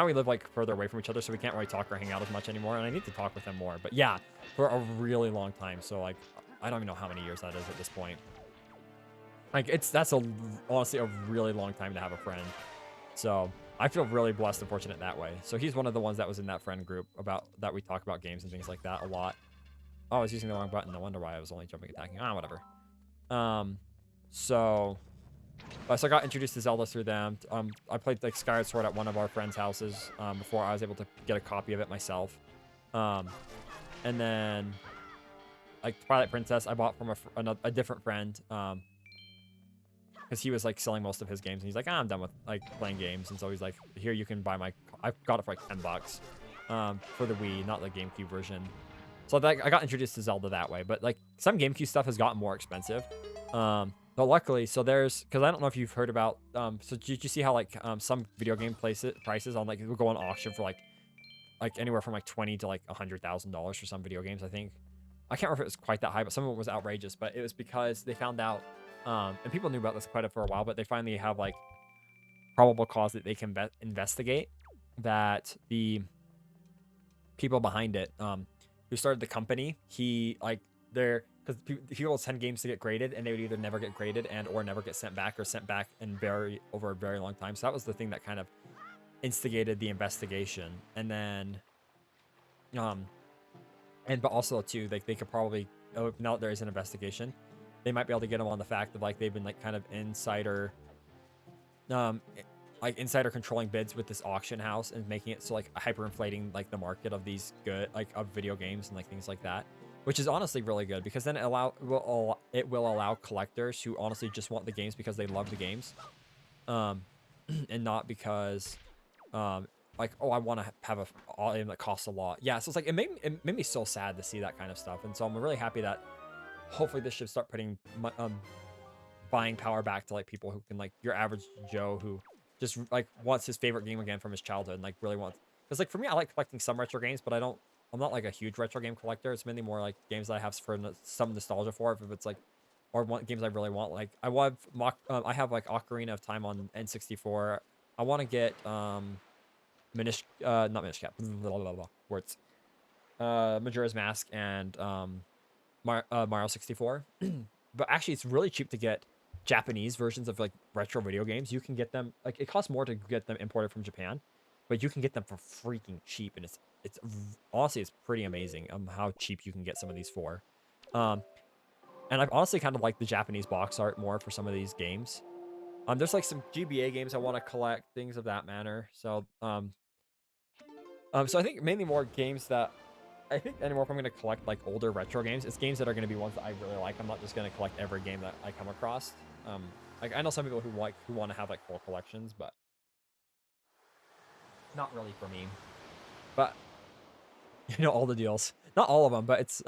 we live like further away from each other, so we can't really talk or hang out as much anymore, and I need to talk with him more. But yeah, for a really long time. So like I don't even know how many years that is at this point. Like, honestly a really long time to have a friend. So I feel really blessed and fortunate that way. So he's one of the ones that was in that friend group that we talk about games and things like that a lot. Oh, I was using the wrong button. No wonder why I was only jumping attacking. Whatever. So I got introduced to Zelda through them. I played like Skyward Sword at one of our friends' houses before I was able to get a copy of it myself. And then like Twilight Princess, I bought from a different friend. Because he was like selling most of his games, and he's like, I'm done with like playing games, and so he's like, here, you can buy I got it for like $10 for the Wii, not the GameCube version. So like, I got introduced to Zelda that way, but like some GameCube stuff has gotten more expensive. But luckily, so because I don't know if you've heard about, so did you see how like some video game prices on like, it will go on auction for like anywhere from like 20 to like $100,000 for some video games, I think. I can't remember if it was quite that high, but some of it was outrageous, but it was because they found out, and people knew about this quite for a while, but they finally have like probable cause that they can investigate that the people behind it, who started the company, because people send games to get graded, and they would either never get graded or never get sent back, or sent back in over a very long time. So that was the thing that kind of instigated the investigation. And then, but also too, like they could probably, now that there is an investigation, they might be able to get them on the fact of like they've been like kind of insider controlling bids with this auction house and making it so like hyperinflating like the market of these of video games and like things like that, which is honestly really good, because then it will allow collectors who honestly just want the games because they love the games, and not because like, oh, I want to have a item that costs a lot. Yeah, so it's like it made me so sad to see that kind of stuff, and so I'm really happy that hopefully this should start putting buying power back to like people who can, like your average Joe who just like wants his favorite game again from his childhood, and like really wants, because like for me, I like collecting some retro games, but I'm not like a huge retro game collector. It's mainly more like games that I have for some nostalgia for, if it's like, or games I really want. Like I have like Ocarina of Time on N64. I want to get not Minish Cap, blah, blah, blah, words. Majora's Mask and Mario 64. But actually, it's really cheap to get Japanese versions of like retro video games. You can get them, like, it costs more to get them imported from Japan, but you can get them for freaking cheap, and it's honestly, it's pretty amazing how cheap you can get some of these for. And I've honestly kind of liked the Japanese box art more for some of these games. There's like some GBA games I want to collect, things of that manner. So so I think mainly more games that I think anymore, if I'm going to collect like older retro games, it's games that are going to be ones that I really like. I'm not just going to collect every game that I come across. Like I know some people who want to have like full collections, but not really for me. But you know, all the deals, not all of them, but it's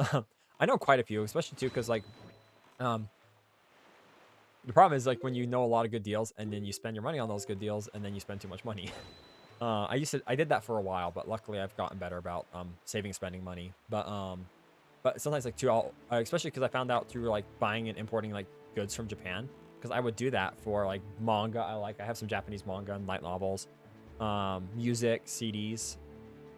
I know quite a few, especially too, because like the problem is like when you know a lot of good deals and then you spend your money on those good deals and then you spend too much money. I did that for a while, but luckily I've gotten better about saving, spending money. But sometimes like too, especially because I found out through like buying and importing like goods from Japan, because I would do that for like manga. I have some Japanese manga and light novels, music, CDs,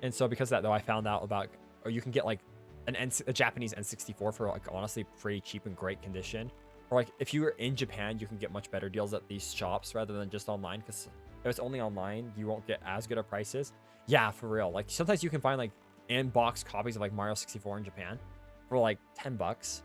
and so because of that though, I found out about, or you can get like a Japanese N64 for like honestly pretty cheap and great condition. Or like if you were in Japan, you can get much better deals at these shops rather than just online, because if it's only online, you won't get as good of prices. Yeah, for real. Like sometimes you can find like in-box copies of like Mario 64 in Japan for like $10.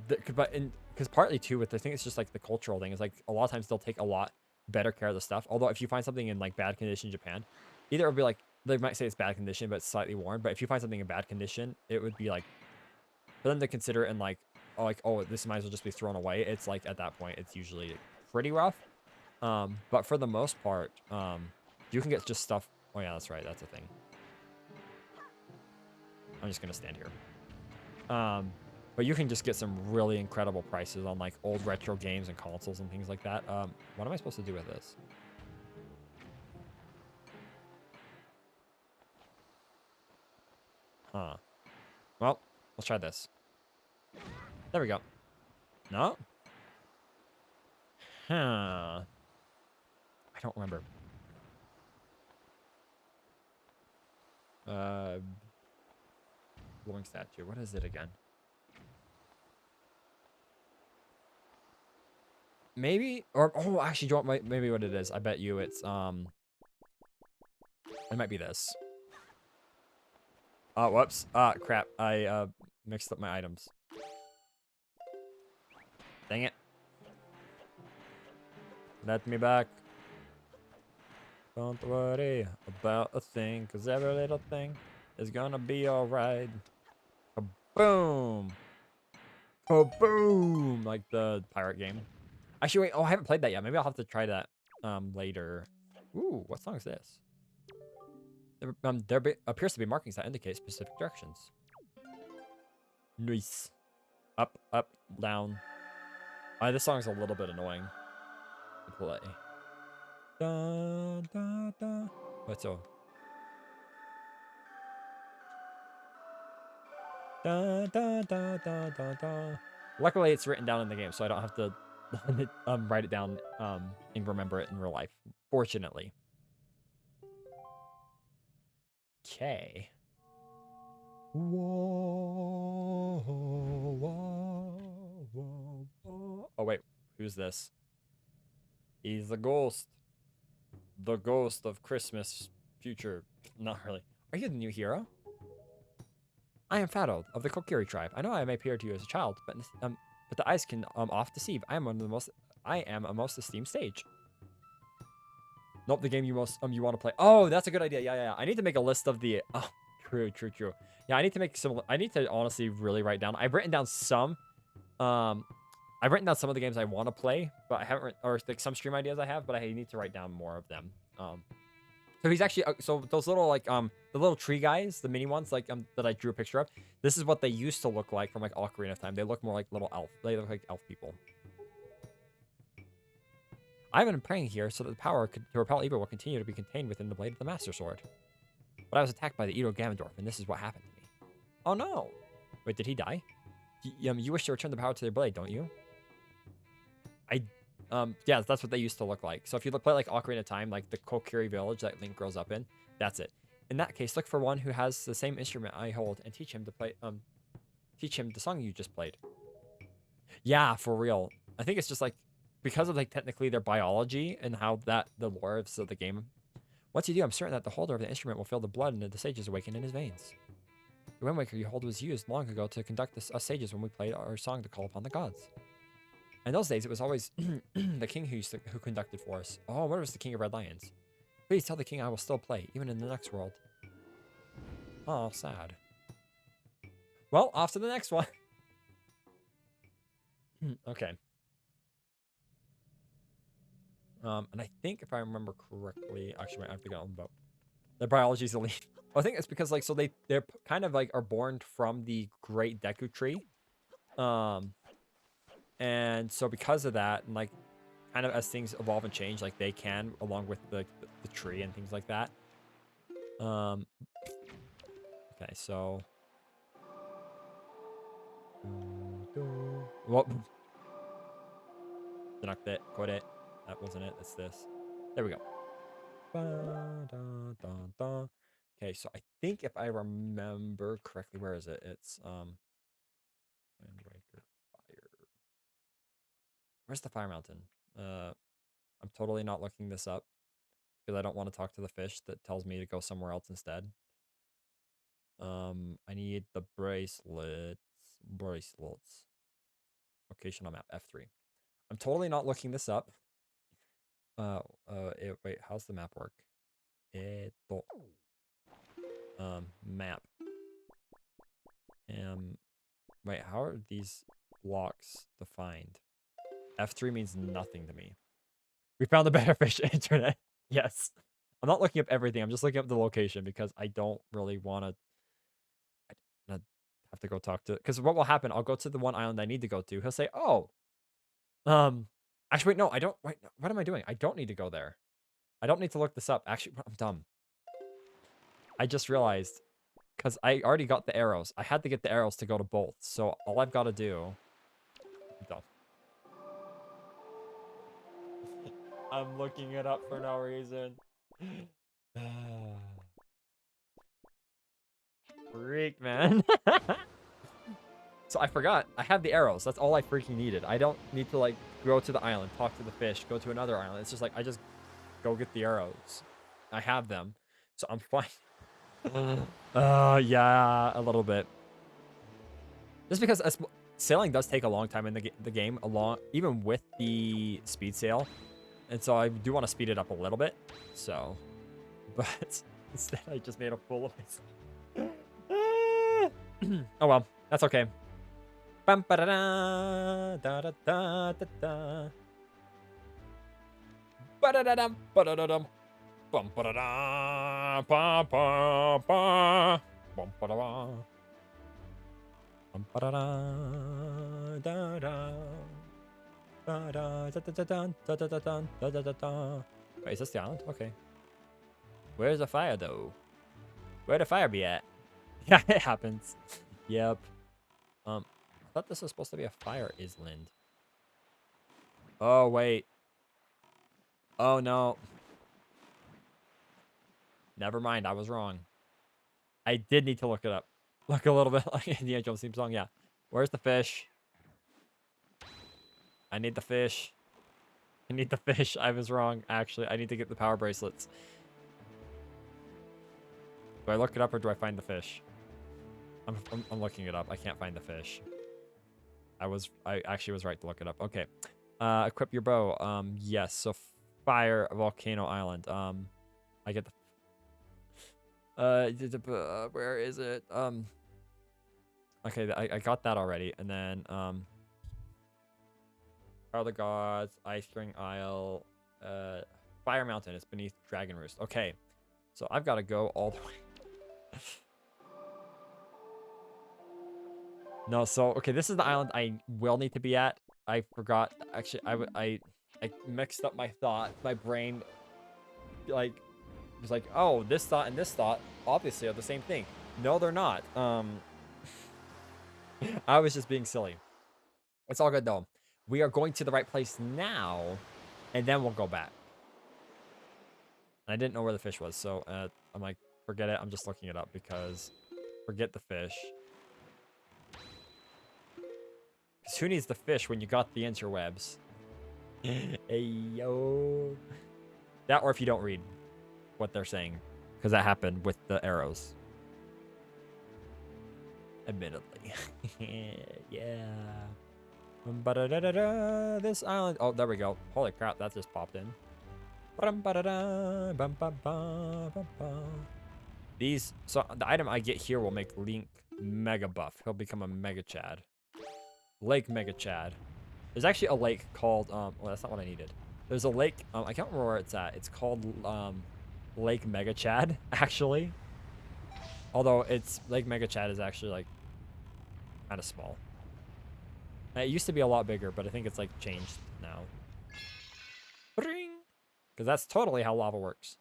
Because partly too, with the thing, it's just like the cultural thing is like a lot of times they'll take a lot better care of the stuff. Although if you find something in like bad condition in Japan, either it'll be like, they might say it's bad condition, but it's slightly worn. But if you find something in bad condition, it would be like, for them to consider it and like, oh, this might as well just be thrown away. It's like at that point, it's usually pretty rough. But for the most part, you can get just stuff. Oh yeah, that's right. That's a thing. I'm just gonna stand here. But you can just get some really incredible prices on like old retro games and consoles and things like that. What am I supposed to do with this? Huh. Well, let's try this. There we go. No? Huh. I don't remember. Glowing statue. What is it again? Maybe, or oh, actually, do you want maybe what it is? I bet you it's it might be this. Oh, whoops. Ah, crap. I mixed up my items. Dang it. Let me back. Don't worry about a thing, cause every little thing is gonna be alright. Boom. Oh, boom! Like the pirate game. Actually, wait. Oh, I haven't played that yet. Maybe I'll have to try that later. Ooh, what song is this? There appears to be markings that indicate specific directions. Nice. Up, up, down. This song is a little bit annoying to play. Da, da, da. What's so? Da, da, da, da, da, da. Luckily, it's written down in the game, so I don't have to write it down and remember it in real life. Fortunately. Okay. Whoa, whoa, whoa, whoa. Oh, wait. Who's this? He's the ghost. The ghost of Christmas future. Not really. Are you the new hero? I am Fado of the Kokiri tribe. I know I may appear to you as a child, but the eyes can oft deceive. I am a most esteemed sage. Nope, the game you want to play. Oh, that's a good idea. Yeah. I need to make a list of the. Oh, true. Yeah, I need to make some. I need to honestly really write down. I've written down some. I've written down some of the games I want to play, but I haven't, or like some stream ideas I have, but I need to write down more of them. So he's actually so those little like the little tree guys, the mini ones like that I drew a picture of. This is what they used to look like from like Ocarina of Time. They look more like little elf. They look like elf people. I've been praying here so that the power to repel evil will continue to be contained within the blade of the Master Sword. But I was attacked by the Edo Ganondorf, and this is what happened to me. Oh no! Wait, did he die? You wish to return the power to their blade, don't you? Yeah, that's what they used to look like. So if you play like Ocarina of Time, like the Kokiri village that Link grows up in, that's it. In that case, look for one who has the same instrument I hold and teach him to play. Teach him the song you just played. Yeah, for real. I think it's just like because of like technically their biology and how that the lore of the game. Once you do, I'm certain that the holder of the instrument will feel the blood and the sages awaken in his veins. The Wind Waker you hold was used long ago to conduct us sages when we played our song to call upon the gods. In those days, it was always the king who conducted for us. Oh, where was the king of Red Lions? Please tell the king I will still play, even in the next world. Oh, sad. Well, off to the next one. Okay. And I think if I remember correctly, actually, I have to go on vote. Their biology is elite. Well, I think it's because like so they're kind of like are born from the Great Deku Tree, and so because of that, and like kind of as things evolve and change, like they can along with the tree and things like that. Okay, so. Well, not that. Quit it. That wasn't it. It's this. There we go. Okay, so I think if I remember correctly, where is it? It's Windbreaker Fire. Where's the Fire Mountain? I'm totally not looking this up because I don't want to talk to the fish that tells me to go somewhere else instead. I need the bracelets. Location on map F3. I'm totally not looking this up. Wait, how's the map work? Map. Wait, how are these blocks defined? F3 means nothing to me. We found the better fish internet. Yes. I'm not looking up everything. I'm just looking up the location because I don't really want to have to go talk to, because what will happen, I'll go to the one island I need to go to. He'll say, oh, actually, wait, no, I don't, wait, what am I doing? I don't need to go there. I don't need to look this up. Actually, I'm dumb. I just realized, because I already got the arrows. I had to get the arrows to go to both. So all I've got to do, I'm dumb. I'm looking it up for no reason. Freak, man. So I forgot. I have the arrows. That's all I freaking needed. I don't need to like go to the island, talk to the fish, go to another island. It's just like I just go get the arrows. I have them, so I'm fine. Yeah, a little bit. Just because sailing does take a long time in the game, even with the speed sail, and so I do want to speed it up a little bit. So, but instead I just made a fool of myself. Oh well, that's okay. Bum ba da da da da da da da. Ba da da dum ba da da dum. Bum ba da da ba ba ba. Bum ba da ba. Bum ba da da da da. Da da da da da da da da da da da da. Wait, is this the island? Okay. Where's the fire though? Where'd the fire be at? Yeah, it happens. Yep. I thought this was supposed to be a fire island. Oh wait. Oh no. Never mind, I was wrong. I did need to look it up. Look a little bit like Indiana Jones theme song, yeah. Where's the fish? I need the fish. I need the fish. I was wrong, actually. I need to get the power bracelets. Do I look it up or do I find the fish? I'm looking it up. I can't find the fish. I actually was right to look it up. Okay. Equip your bow. Yes. So fire volcano island. I get the where is it? Okay, I got that already. And then Are the Gods, Ice Spring Isle, Fire Mountain. It's beneath Dragon Roost. Okay. So I've got to go all the way. No, so okay, this is the island I will need to be at. I forgot. Actually, I mixed up my thought. My brain, like, was like, oh, this thought and this thought obviously are the same thing. No, they're not. I was just being silly. It's all good though. We are going to the right place now, and then we'll go back. I didn't know where the fish was, so I'm like, forget it. I'm just looking it up because forget the fish. Because who needs the fish when you got the interwebs? Hey, yo. That or if you don't read what they're saying. Because that happened with the arrows. Admittedly. Yeah. Ba-da-da-da-da, this island. Oh, there we go. Holy crap, that just popped in. These, so the item I get here will make Link mega buff. He'll become a Mega Chad. Lake Mega Chad. There's actually a lake called, well, that's not what I needed. There's a lake, I can't remember where it's at. It's called Lake Mega Chad, actually. Although it's, Lake Mega Chad is actually like kind of small. It used to be a lot bigger, but I think it's like changed now. Because that's totally how lava works.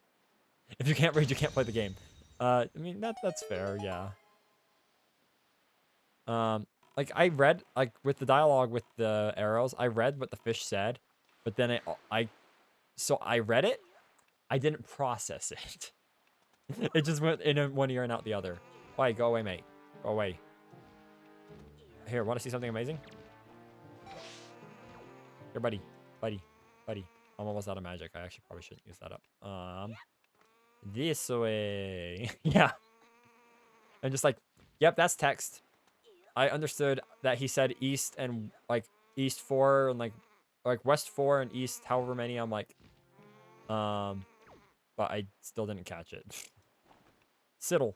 If you can't read, you can't play the game. I mean, that's fair, yeah. Like I read, like with the dialogue with the arrows, I read what the fish said, but then so I read it, I didn't process it. It just went in one ear and out the other. Why? Go away, mate. Go away. Here, want to see something amazing? Here, buddy. Buddy. Buddy. I'm almost out of magic. I actually probably shouldn't use that up. This way. Yeah. I'm just like, yep, that's text. I understood that he said east and like east 4 and like west 4 and east however many. I'm like, but I still didn't catch it. Siddle.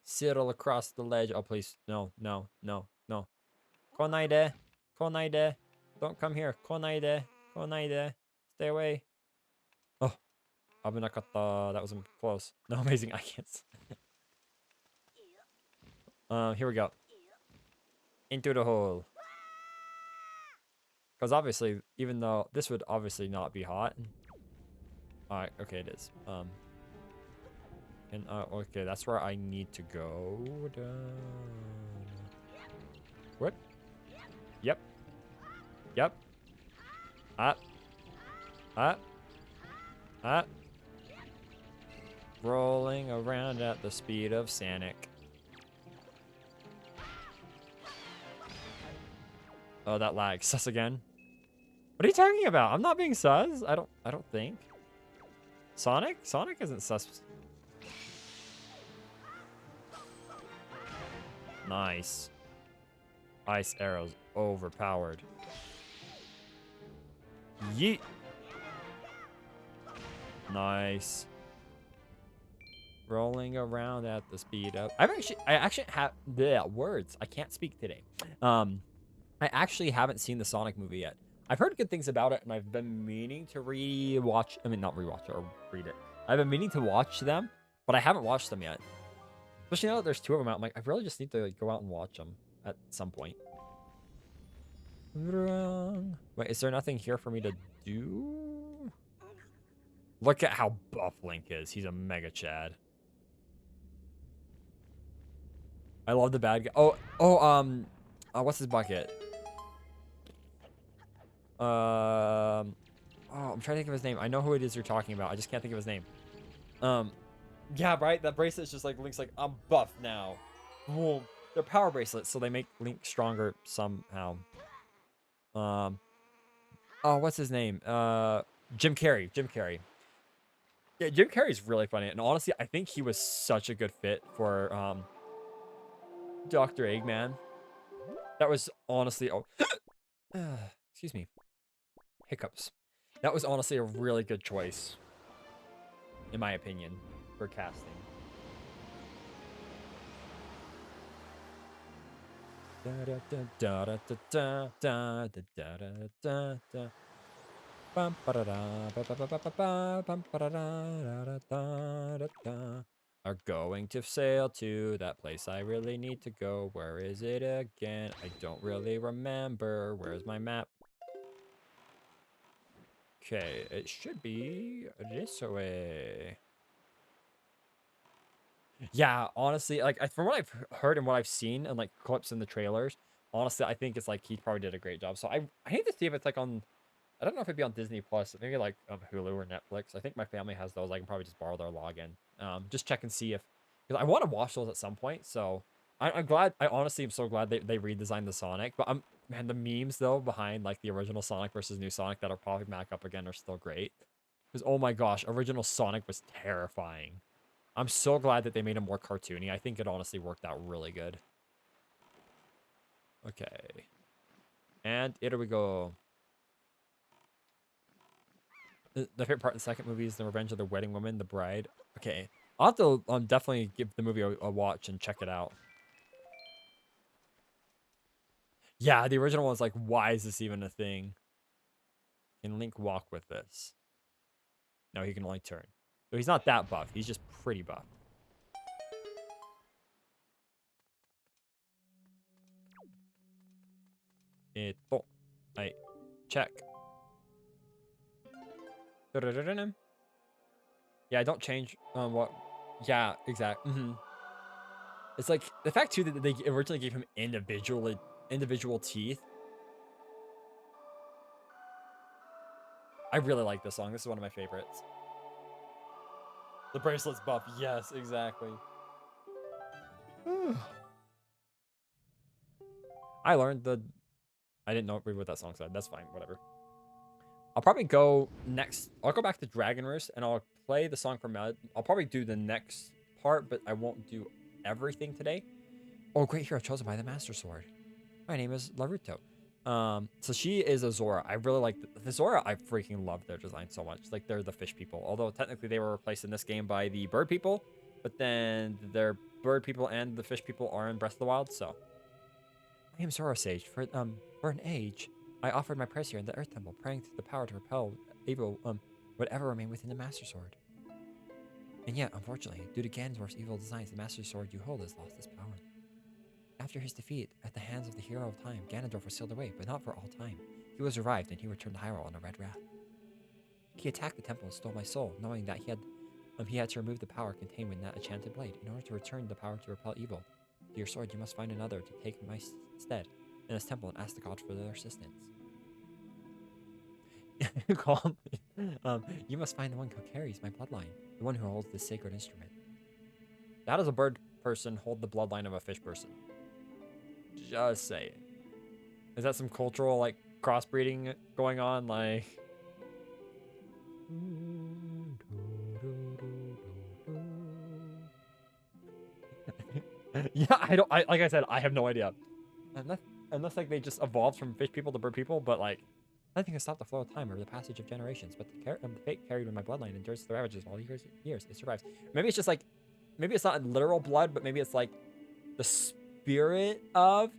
Siddle across the ledge. Oh, please. No, no, no, no. Konaide. Konaide. Don't come here. Konaide. Konaide. Stay away. Oh. Abunakata. That was close. No, amazing. I can't. Here we go. Into the hole. Because obviously, even though this would obviously not be hot. Alright, okay, it is. And okay, that's where I need to go. What? Yep. Yep. Up. Up. Up. Rolling around at the speed of Sonic. Oh, that lag. Sus again. What are you talking about? I'm not being sus. I don't think. Sonic? Sonic isn't sus. Nice. Ice arrows overpowered. Yeet. Nice. Rolling around at the speed of. I actually have the words. I can't speak today. I actually haven't seen the Sonic movie yet. I've heard good things about it, and I've been meaning to rewatch. I mean, not rewatch it or read it. I've been meaning to watch them, but I haven't watched them yet. Especially now that there's 2 of them out. I'm like, I really just need to like, go out and watch them at some point. Wait, is there nothing here for me to do? Look at how buff Link is. He's a mega Chad. I love the bad guy. What's his bucket? Oh, I'm trying to think of his name. I know who it is you're talking about. I just can't think of his name. Yeah, right? That bracelet's just like, Link's like, I'm buff now. Whoa. They're power bracelets, so they make Link stronger somehow. Oh, what's his name? Jim Carrey. Jim Carrey. Yeah, Jim Carrey's really funny. And honestly, I think he was such a good fit for, Dr. Eggman. That was honestly... Oh, excuse me. Hiccups. That was honestly a really good choice, in my opinion, for casting. Are going to sail to that place I really need to go. Where is it again? I don't really remember. Where's my map? Okay, it should be this way. Yeah, honestly, like from what I've heard and what I've seen and like clips in the trailers, honestly, I think it's like he probably did a great job. So I need to see if it's like on, I don't know if it'd be on Disney Plus, maybe like Hulu or Netflix. I think my family has those. I can probably just borrow their login. Just check and see if, because I want to watch those at some point. So I'm glad. I honestly am so glad they redesigned the Sonic. But man, the memes though behind like the original Sonic versus new Sonic that are popping back up again are still great. Because oh my gosh, original Sonic was terrifying. I'm so glad that they made him more cartoony. I think it honestly worked out really good. Okay. And here we go. The favorite part in the second movie is the Revenge of the Wedding Woman, the bride. Okay. I'll have to definitely give the movie a watch and check it out. Yeah, the original one's like, why is this even a thing? Can Link walk with this? No, he can only turn. So he's not that buff. He's just pretty buff. I check. Yeah, I don't change what. Yeah, exactly. It's like the fact too that they originally gave him individual teeth. I really like this song. This is one of my favorites. The bracelet's buff. Yes, exactly. I learned the. I didn't know what that song said. That's fine. Whatever. I'll probably go next. I'll go back to Dragon Roost and I'll play the song from Mel. I'll probably do the next part, but I won't do everything today. Oh, great hero chosen by the Master Sword. My name is Laruto. So she is a Zora. I really like the Zora. I freaking love their design so much. Like they're the fish people. Although technically they were replaced in this game by the bird people, but then their bird people and the fish people are in Breath of the Wild. So I am Zora Sage. For an age, I offered my prayers here in the Earth Temple, praying to the power to repel evil whatever remain within the Master Sword. And yet, unfortunately, due to Ganondorf's evil designs, the Master Sword you hold has lost its power. After his defeat at the hands of the Hero of Time, Ganondorf was sealed away, but not for all time. He was revived, and he returned to Hyrule on a red wrath. He attacked the temple and stole my soul, knowing that he had to remove the power contained within that enchanted blade in order to return the power to repel evil. To your sword, you must find another to take my stead in this temple and ask the gods for their assistance. Call me. You must find the one who carries my bloodline, the one who holds this sacred instrument. How does a bird person hold the bloodline of a fish person? Just saying. Is that some cultural like crossbreeding going on? Like, yeah, I don't. Like I said, I have no idea. Unless like they just evolved from fish people to bird people, but like nothing can stop the flow of time or the passage of generations. But the fate carried in my bloodline endures the ravages of all years. It survives. Maybe it's just like, maybe it's not literal blood, but maybe it's like the spirit of.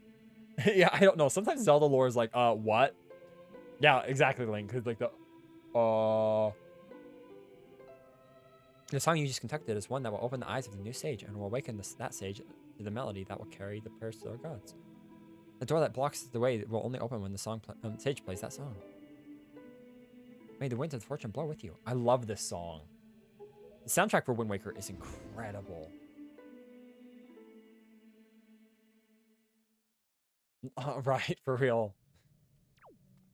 Yeah, I don't know. Sometimes Zelda lore is like, what? Yeah, exactly, Link. Cause like the song you just conducted is one that will open the eyes of the new sage and will awaken that sage to the melody that will carry the prayers to their gods. The door that blocks the way will only open when the sage plays that song. May the winds of fortune blow with you. I love this song. The soundtrack for Wind Waker is incredible. Right, for real.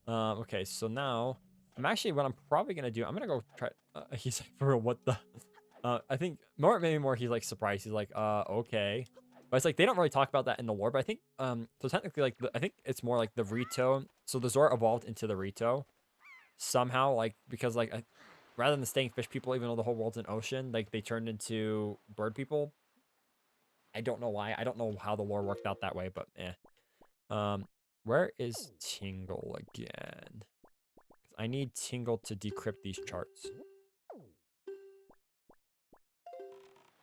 Okay, so now what I'm probably gonna do, I'm gonna go try. He's like, for real, what the? I think maybe more. He's like surprised. He's like, okay, but it's like they don't really talk about that in the lore. But I think, so technically, like, I think it's more like the Rito. So the Zora evolved into the Rito somehow, like because like rather than staying fish people, even though the whole world's an ocean, like they turned into bird people. I don't know why. I don't know how the lore worked out that way, but eh. Where is Tingle again? I need Tingle to decrypt these charts.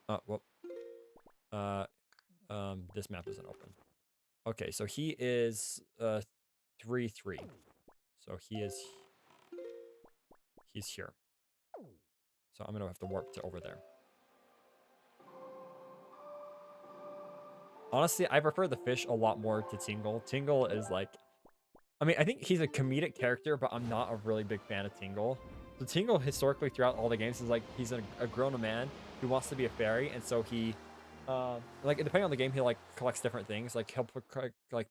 Well, this map isn't open. Okay, so he is 3-3. So he's here. So I'm gonna have to warp to over there. Honestly, I prefer the fish a lot more to Tingle. Tingle is like, I mean, I think he's a comedic character, but I'm not a really big fan of Tingle. So Tingle historically throughout all the games is like he's a grown man who wants to be a fairy, and so he, like depending on the game, he like collects different things. Like he'll put like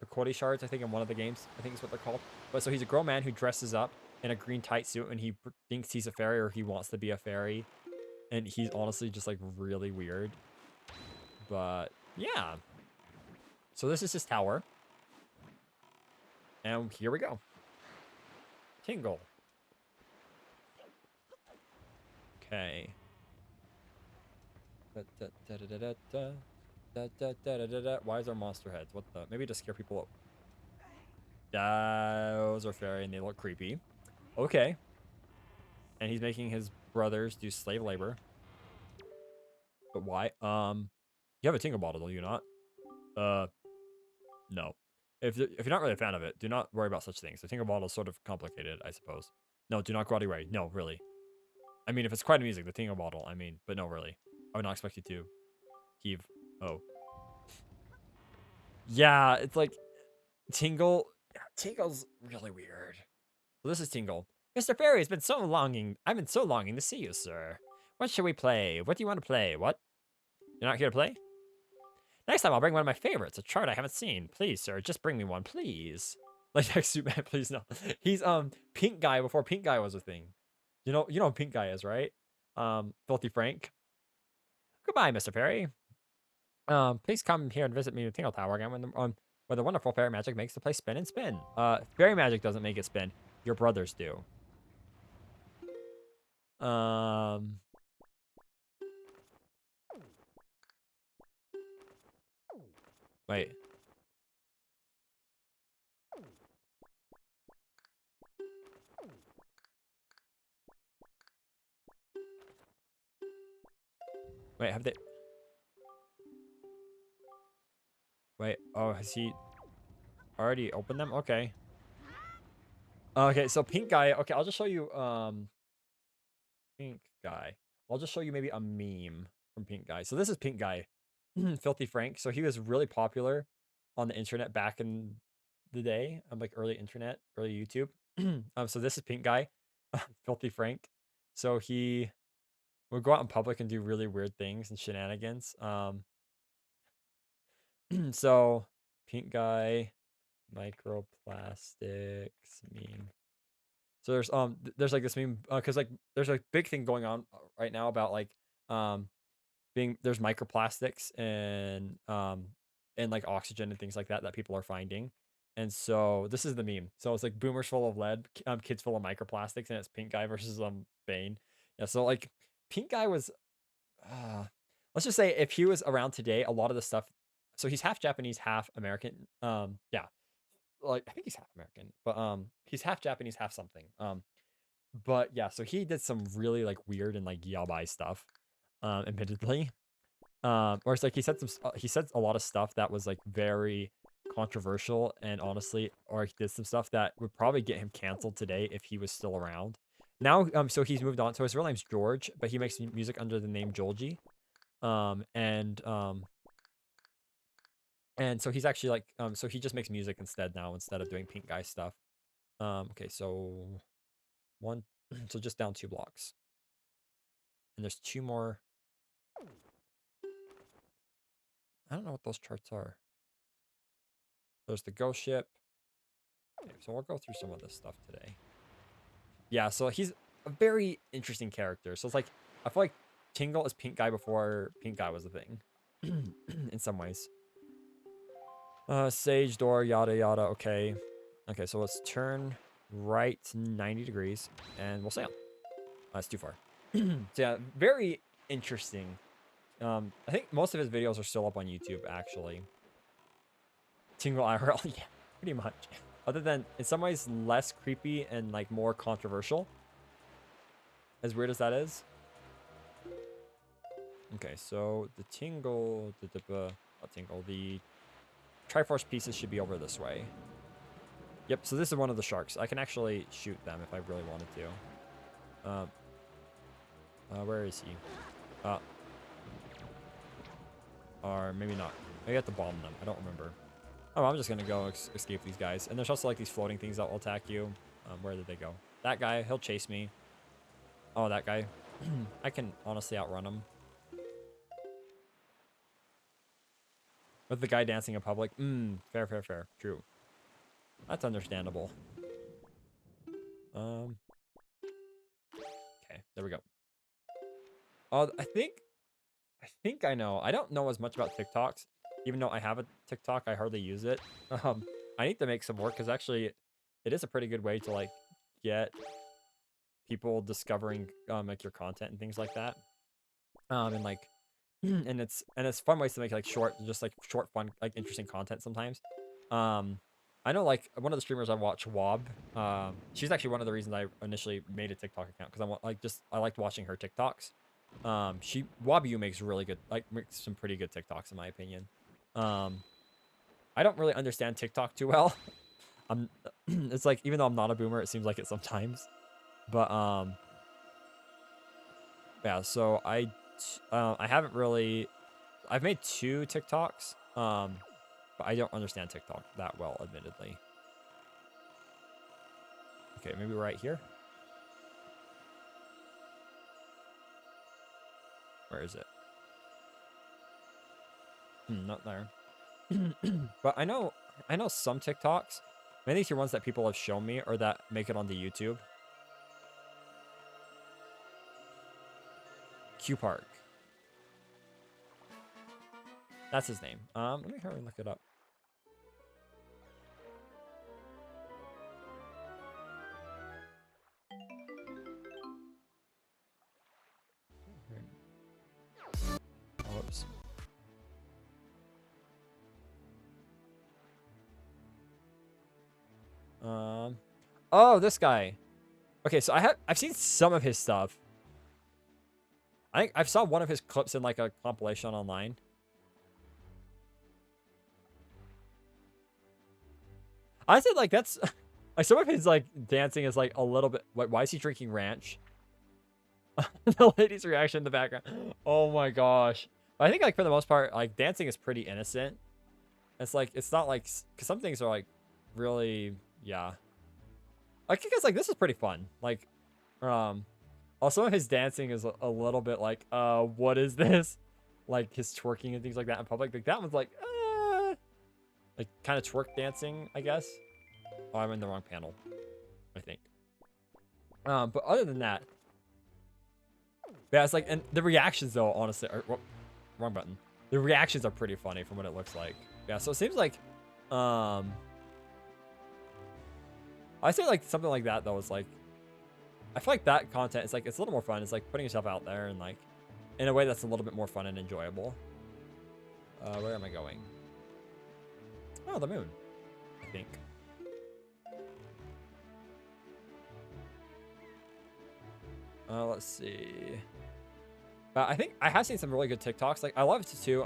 Picoti shards, I think, in one of the games. I think is what they're called. But so he's a grown man who dresses up in a green tight suit, and he thinks he's a fairy or he wants to be a fairy, and he's honestly just like really weird. But yeah. So this is his tower. And here we go. Tingle. Okay. Why is there monster heads? What the? Maybe to scare people up. Those are fairy and they look creepy. Okay. And he's making his brothers do slave labor. But why? You have a Tingle bottle, do you not? No. If you're not really a fan of it, do not worry about such things. The Tingle bottle is sort of complicated, I suppose. No, do not go out of your way. No, really. I mean, if it's quite amusing, the Tingle bottle, I mean, but no, really. I would not expect you to heave. Oh. Yeah, it's like Tingle. Yeah, Tingle's really weird. So this is Tingle. Mr. Fairy, I've been so longing to see you, sir. What should we play? What do you want to play? What? You're not here to play? Next time I'll bring one of my favorites, a chart I haven't seen. Please, sir, just bring me one, please. Like suit man, please no. He's Pink Guy before Pink Guy was a thing. You know who Pink Guy is, right? Filthy Frank. Goodbye, Mr. Fairy. Please come here and visit me in Tingle Tower again when the wonderful fairy magic makes the place spin and spin. Fairy magic doesn't make it spin. Your brothers do. Wait. Wait, have they... Wait, oh, has he already opened them? Okay. Okay, so Pink Guy, okay, I'll just show you, Pink Guy. I'll just show you maybe a meme from Pink Guy. So this is Pink Guy, Filthy Frank. So he was really popular on the internet back in the day, like early internet, early YouTube. So this is Pink Guy, Filthy Frank. So he would go out in public and do really weird things and shenanigans. So Pink Guy, microplastics meme. So there's like this meme because like there's a big thing going on right now about like there's microplastics and like oxygen and things like that that people are finding. And so this is the meme. So it's like boomers full of lead, kids full of microplastics, and it's pink guy versus Bane. Yeah, so like pink guy was uh let's just say if he was around today, a lot of the stuff, so he's half Japanese, half American. Yeah. Like I think he's half American, but he's half Japanese, half something. But yeah, so he did some really like weird and like yabai stuff, admittedly. Or it's like he said a lot of stuff that was like very controversial, and honestly, or he did some stuff that would probably get him canceled today if he was still around. Now, so he's moved on. So his real name's George, but he makes music under the name Jolji. Um, and um, and so he's actually like, so he just makes music instead now instead of doing pink guy stuff. Okay, so one, so just down 2 blocks, and there's 2 more. I don't know what those charts are. There's the ghost ship. Okay, so we'll go through some of this stuff today. Yeah, so he's a very interesting character. So it's like, I feel like Tingle is pink guy before pink guy was a thing. In some ways. Sage door, yada yada. Okay. Okay, so let's turn right 90 degrees and we'll sail. That's too far. So yeah, very interesting. I think most of his videos are still up on YouTube, actually. Tingle IRL, yeah, pretty much. Other than, in some ways, less creepy and like more controversial. As weird as that is. Okay, so the Tingle, not Tingle, the Triforce pieces should be over this way. Yep, so this is one of the sharks. I can actually shoot them if I really wanted to. Where is he? Or maybe not. Maybe I have to bomb them. I don't remember. Oh, I'm just gonna go escape these guys. And there's also like these floating things that will attack you. Where did they go? That guy, he'll chase me. Oh, that guy. I can honestly outrun him. With the guy dancing in public. Fair, fair, fair. True. That's understandable. Okay, there we go. Oh, I think I know. I don't know as much about TikToks. Even though I have a TikTok, I hardly use it. I need to make some more because actually it is a pretty good way to like get people discovering like your content and things like that. And like and it's fun ways to make like short fun like interesting content sometimes. I know like one of the streamers I watch, Wob, she's actually one of the reasons I initially made a TikTok account because I liked watching her TikToks. Wabu makes makes some pretty good TikToks in my opinion. I don't really understand TikTok too well. It's like, even though I'm not a boomer, it seems like it sometimes. But yeah, so I haven't really, I've made 2 TikToks, but I don't understand TikTok that well, admittedly. Okay, maybe right here. Where is it? Not there. But I know some TikToks. Many of the ones that people have shown me or that make it onto YouTube. Q Park. That's his name. Let me hurry and look it up. Oh, whoops. Oh, this guy. Okay, so I've seen some of his stuff. I think I've saw one of his clips in like a compilation online. I said like that's like some of his like dancing is like a little bit. Why is he drinking ranch? The lady's reaction in the background. Oh my gosh. I think like for the most part, like dancing is pretty innocent. It's like it's not like because some things are like really yeah. Like I guess like this is pretty fun. Like also his dancing is a little bit like what is this? Like his twerking and things like that in public. Like that one's like kind of twerk dancing, I guess. Oh, I'm in the wrong panel, I think. But other than that, yeah, it's like, and the reactions though, honestly, wrong button. The reactions are pretty funny from what it looks like. Yeah, so it seems like, I say like something like that though is like, I feel like that content is like, it's a little more fun. It's like putting yourself out there and like in a way that's a little bit more fun and enjoyable. Where am I going? Oh, the moon, I think. Let's see. I think I have seen some really good TikToks. Like I love it too.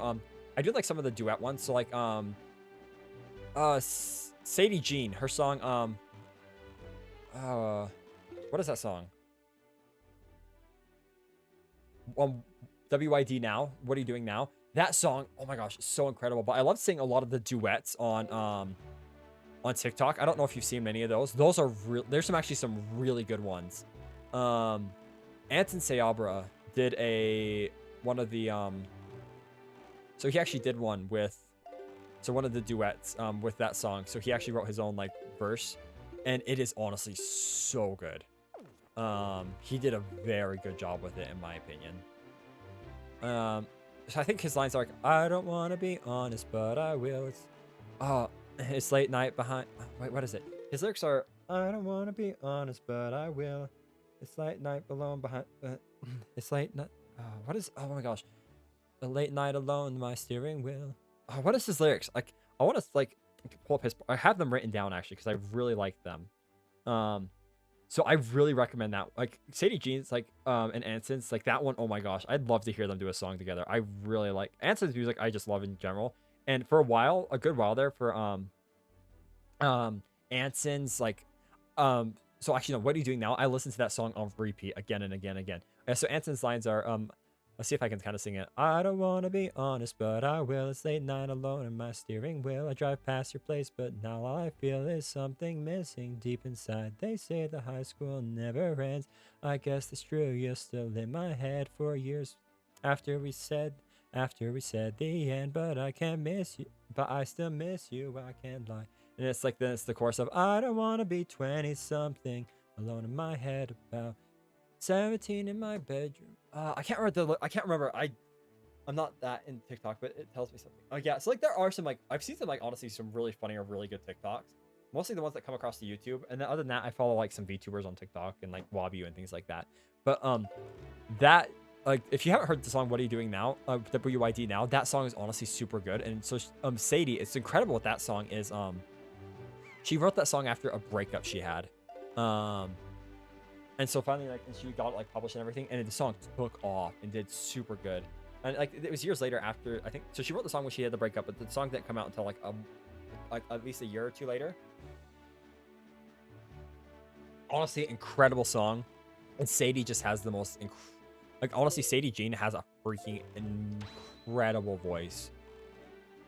I do like some of the duet ones. So like Sadie Jean, her song what is that song? WYD Now. What are you doing now? That song, oh my gosh, it's so incredible. But I love seeing a lot of the duets on TikTok. I don't know if you've seen many of those. Those are real. There's some really good ones. Anton Seabra did one of the so he actually did one with one of the duets with that song. So he actually wrote his own like verse, and it is honestly so good. He did a very good job with it in my opinion. So I think his lines are like, I don't want to be honest, but I will. It's late night behind. Wait, what is it? His lyrics are, I don't want to be honest, but I will. It's late night alone behind. It's late night. What is? Oh my gosh. A late night alone, my steering wheel. What is his lyrics? Like, I want to like pull up his. I have them written down actually because I really like them. So I really recommend that. Like Sadie Jean's like and Anson's like that one. Oh my gosh, I'd love to hear them do a song together. I really like Anson's music. I just love in general. And for a good while there for Anson's like so actually no, what are you doing now? I listen to that song on repeat again and again and again. So Anson's lines are let's see if I can kind of sing it. I don't want to be honest, but I will. It's late night alone in my steering wheel. I drive past your place, but now all I feel is something missing deep inside. They say the high school never ends. I guess it's true. You're still in my head for years after we said the end. But I can't miss you. But I still miss you. I can't lie. And it's like then it's the chorus of I don't want to be 20 something alone in my head about 17 in my bedroom. I can't remember. I'm not that in TikTok, but it tells me something. Oh yeah, so like there are some like I've seen some like honestly some really funny or really good TikToks. Mostly the ones that come across to YouTube, and then other than that, I follow like some VTubers on TikTok and like Wabu and things like that. But that like if you haven't heard the song "What Are You Doing Now," WYD Now, that song is honestly super good. And so Sadie, it's incredible what that song is. She wrote that song after a breakup she had. And so finally, like, and she got it like published and everything, and the song took off and did super good. And like, it was years later after I think. So she wrote the song when she had the breakup, but the song didn't come out until like at least a year or two later. Honestly, incredible song, and Sadie just has the most like honestly, Sadie Jean has a freaking incredible voice.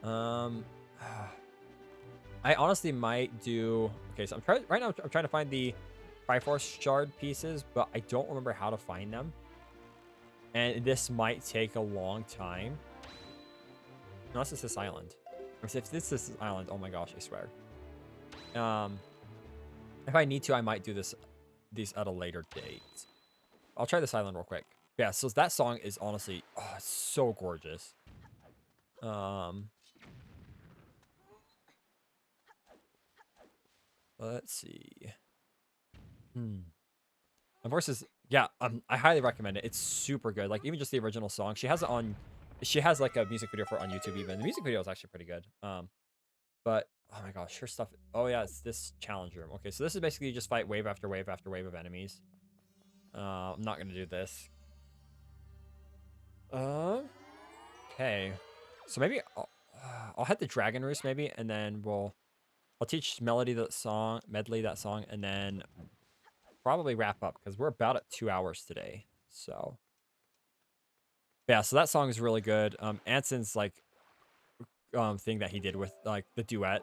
I honestly might do. Okay, so right now. I'm trying to find the Triforce shard pieces, but I don't remember how to find them. And this might take a long time. Unless it's this island. If this is this island, oh my gosh, I swear. If I need to, I might do these at a later date. I'll try this island real quick. Yeah, so that song is honestly, oh, it's so gorgeous. Let's see. Of course, yeah. I highly recommend it. It's super good. Like even just the original song. She has like a music video for it on YouTube. Even the music video is actually pretty good. But oh my gosh, her stuff. Oh yeah, it's this challenge room. Okay, so this is basically you just fight wave after wave after wave of enemies. I'm not gonna do this. Okay. So maybe I'll hit the Dragon Roost maybe, and then I'll teach Medley that song, and then probably wrap up because we're about at 2 hours today. So yeah, so that song is really good. Anson's like thing that he did with like the duet.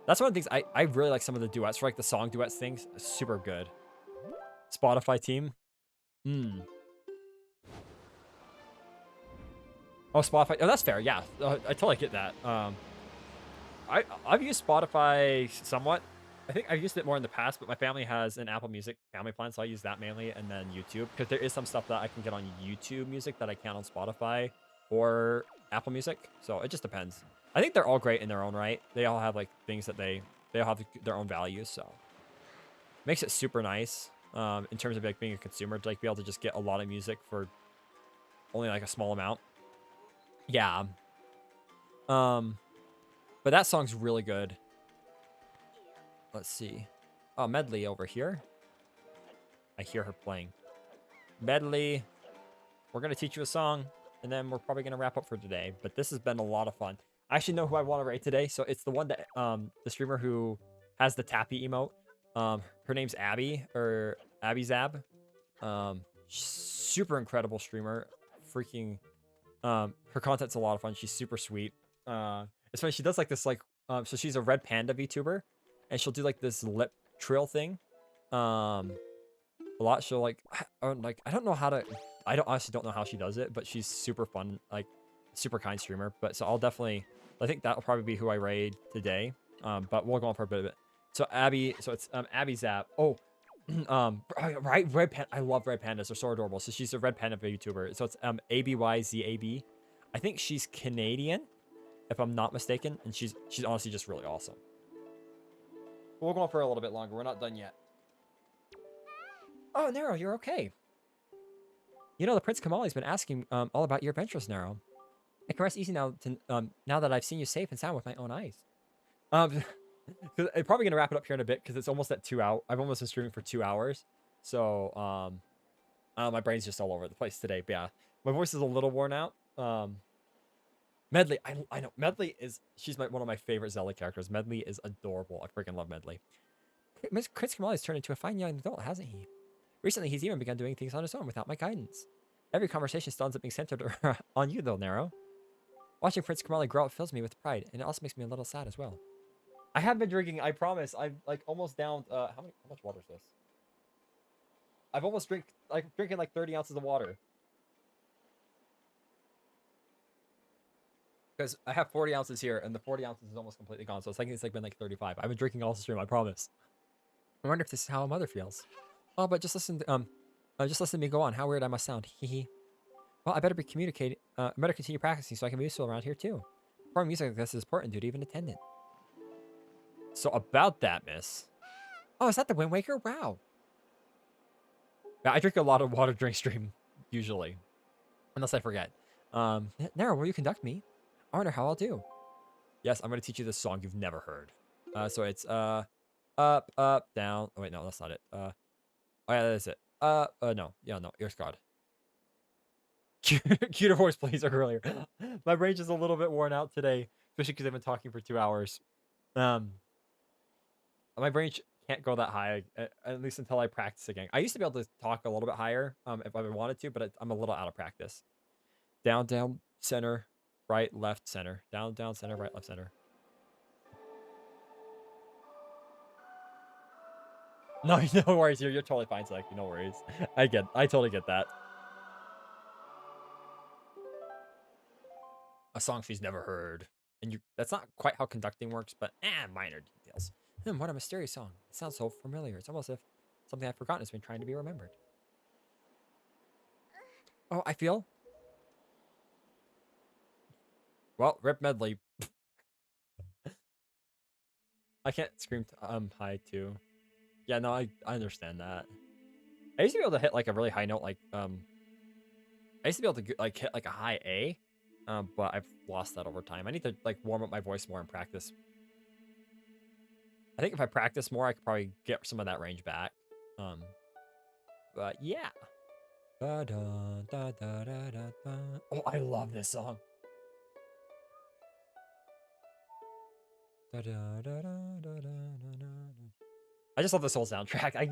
That's one of the things I really like some of the duets for like the song duets things. Super good. Spotify team. Oh, Spotify. Oh, that's fair. Yeah, I totally get that. I've used Spotify somewhat. I think I've used it more in the past, but my family has an Apple Music family plan, so I use that mainly, and then YouTube, because there is some stuff that I can get on YouTube Music that I can't on Spotify or Apple Music, so it just depends. I think they're all great in their own right. They all have like things that they all have their own values, so. Makes it super nice in terms of like being a consumer to like be able to just get a lot of music for only like a small amount. Yeah. Um, but that song's really good. Let's see. Oh, Medley over here. I hear her playing. Medley, we're gonna teach you a song, and then we're probably gonna wrap up for today. But this has been a lot of fun. I actually know who I want to rate today, so it's the one that the streamer who has the tappy emote. Her name's Abby or Abby Zab. Super incredible streamer. Freaking her content's a lot of fun. She's super sweet. It's funny, she does like this like so she's a red panda VTuber, and she'll do like this lip trill thing. Um a lot. She'll like I don't know how to I don't honestly don't know how she does it, but she's super fun, like super kind streamer. But so I'll definitely I think that'll probably be who I raid today. But we'll go on for a bit of it. So Abby, so it's Abby Zap. Oh, right, red panda. I love red pandas. They're so adorable. So she's a red panda YouTuber. So it's ABYZAB. I think she's Canadian, if I'm not mistaken, and she's honestly just really awesome. We'll go on for a little bit longer. We're not done yet. Oh, Nero, you're okay. You know, the Prince Kamali's been asking all about your adventures, Nero. I can rest easy now now that I've seen you safe and sound with my own eyes. I'm probably gonna wrap it up here in a bit because it's almost at 2 hours. I've almost been streaming for 2 hours, so my brain's just all over the place today. But yeah, my voice is a little worn out. Medley, I know Medley she's one of my favorite Zelda characters. Medley is adorable. I freaking love Medley. Prince Kamali's turned into a fine young adult, hasn't he? Recently, he's even begun doing things on his own without my guidance. Every conversation still ends up being centered on you, though, Nero. Watching Prince Kamali grow up fills me with pride, and it also makes me a little sad as well. I have been drinking, I promise. I'm like almost down. How much water is this? I've almost drinking like 30 ounces of water. Because I have 40 ounces here, and the 40 ounces is almost completely gone. So it's like been like 35. I've been drinking all the stream, I promise. I wonder if this is how a mother feels. Oh, but just listen to me go on. How weird I must sound. Hee hee. Well, I better be communicating. I better continue practicing so I can be useful around here too. Performing music like this is important, dude, even attendant. So about that, miss. Oh, is that the Wind Waker? Wow. Yeah, I drink a lot of water during stream, usually. Unless I forget. Nara, will you conduct me? I wonder how I'll do. Yes, I'm gonna teach you this song you've never heard. So it's up, up, down. Oh wait, no, that's not it. Oh yeah, that is it. No, yeah, no, ear God. Cuter voice plays earlier. My brain's just a little bit worn out today, especially because I've been talking for 2 hours. My brain can't go that high, at least until I practice again. I used to be able to talk a little bit higher, if I wanted to, but I'm a little out of practice. Down, down, center, right, left, center. Down, down, center, right, left, center. No, no worries. You're totally fine, Select. No worries. I totally get that. A song she's never heard. And that's not quite how conducting works, but minor details. What a mysterious song. It sounds so familiar. It's almost as if something I've forgotten has been trying to be remembered. Oh, I feel. Well, rip medley. I can't scream high too. Yeah, no, I understand that. I used to be able to hit like a really high note, like I used to be able to like hit like a high A, but I've lost that over time. I need to like warm up my voice more and practice. I think if I practice more, I could probably get some of that range back. But yeah. Da, da, da, da, da, da, da. Oh, I love this song. Da, da, da, da, da, da, da, da. I just love this whole soundtrack. I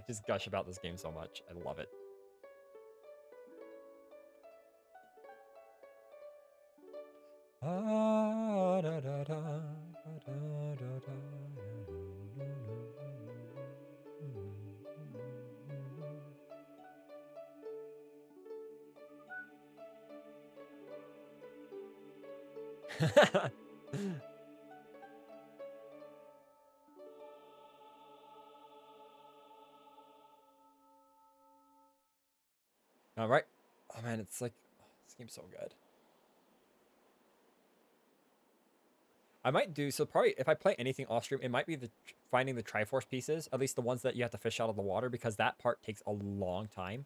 just gush about this game so much. I love it. Ah, da, da, da, da, da, da, da. All right. Oh man, it's like this game's so good. I might do so. Probably if I play anything off stream, it might be the finding the Triforce pieces, at least the ones that you have to fish out of the water, because that part takes a long time.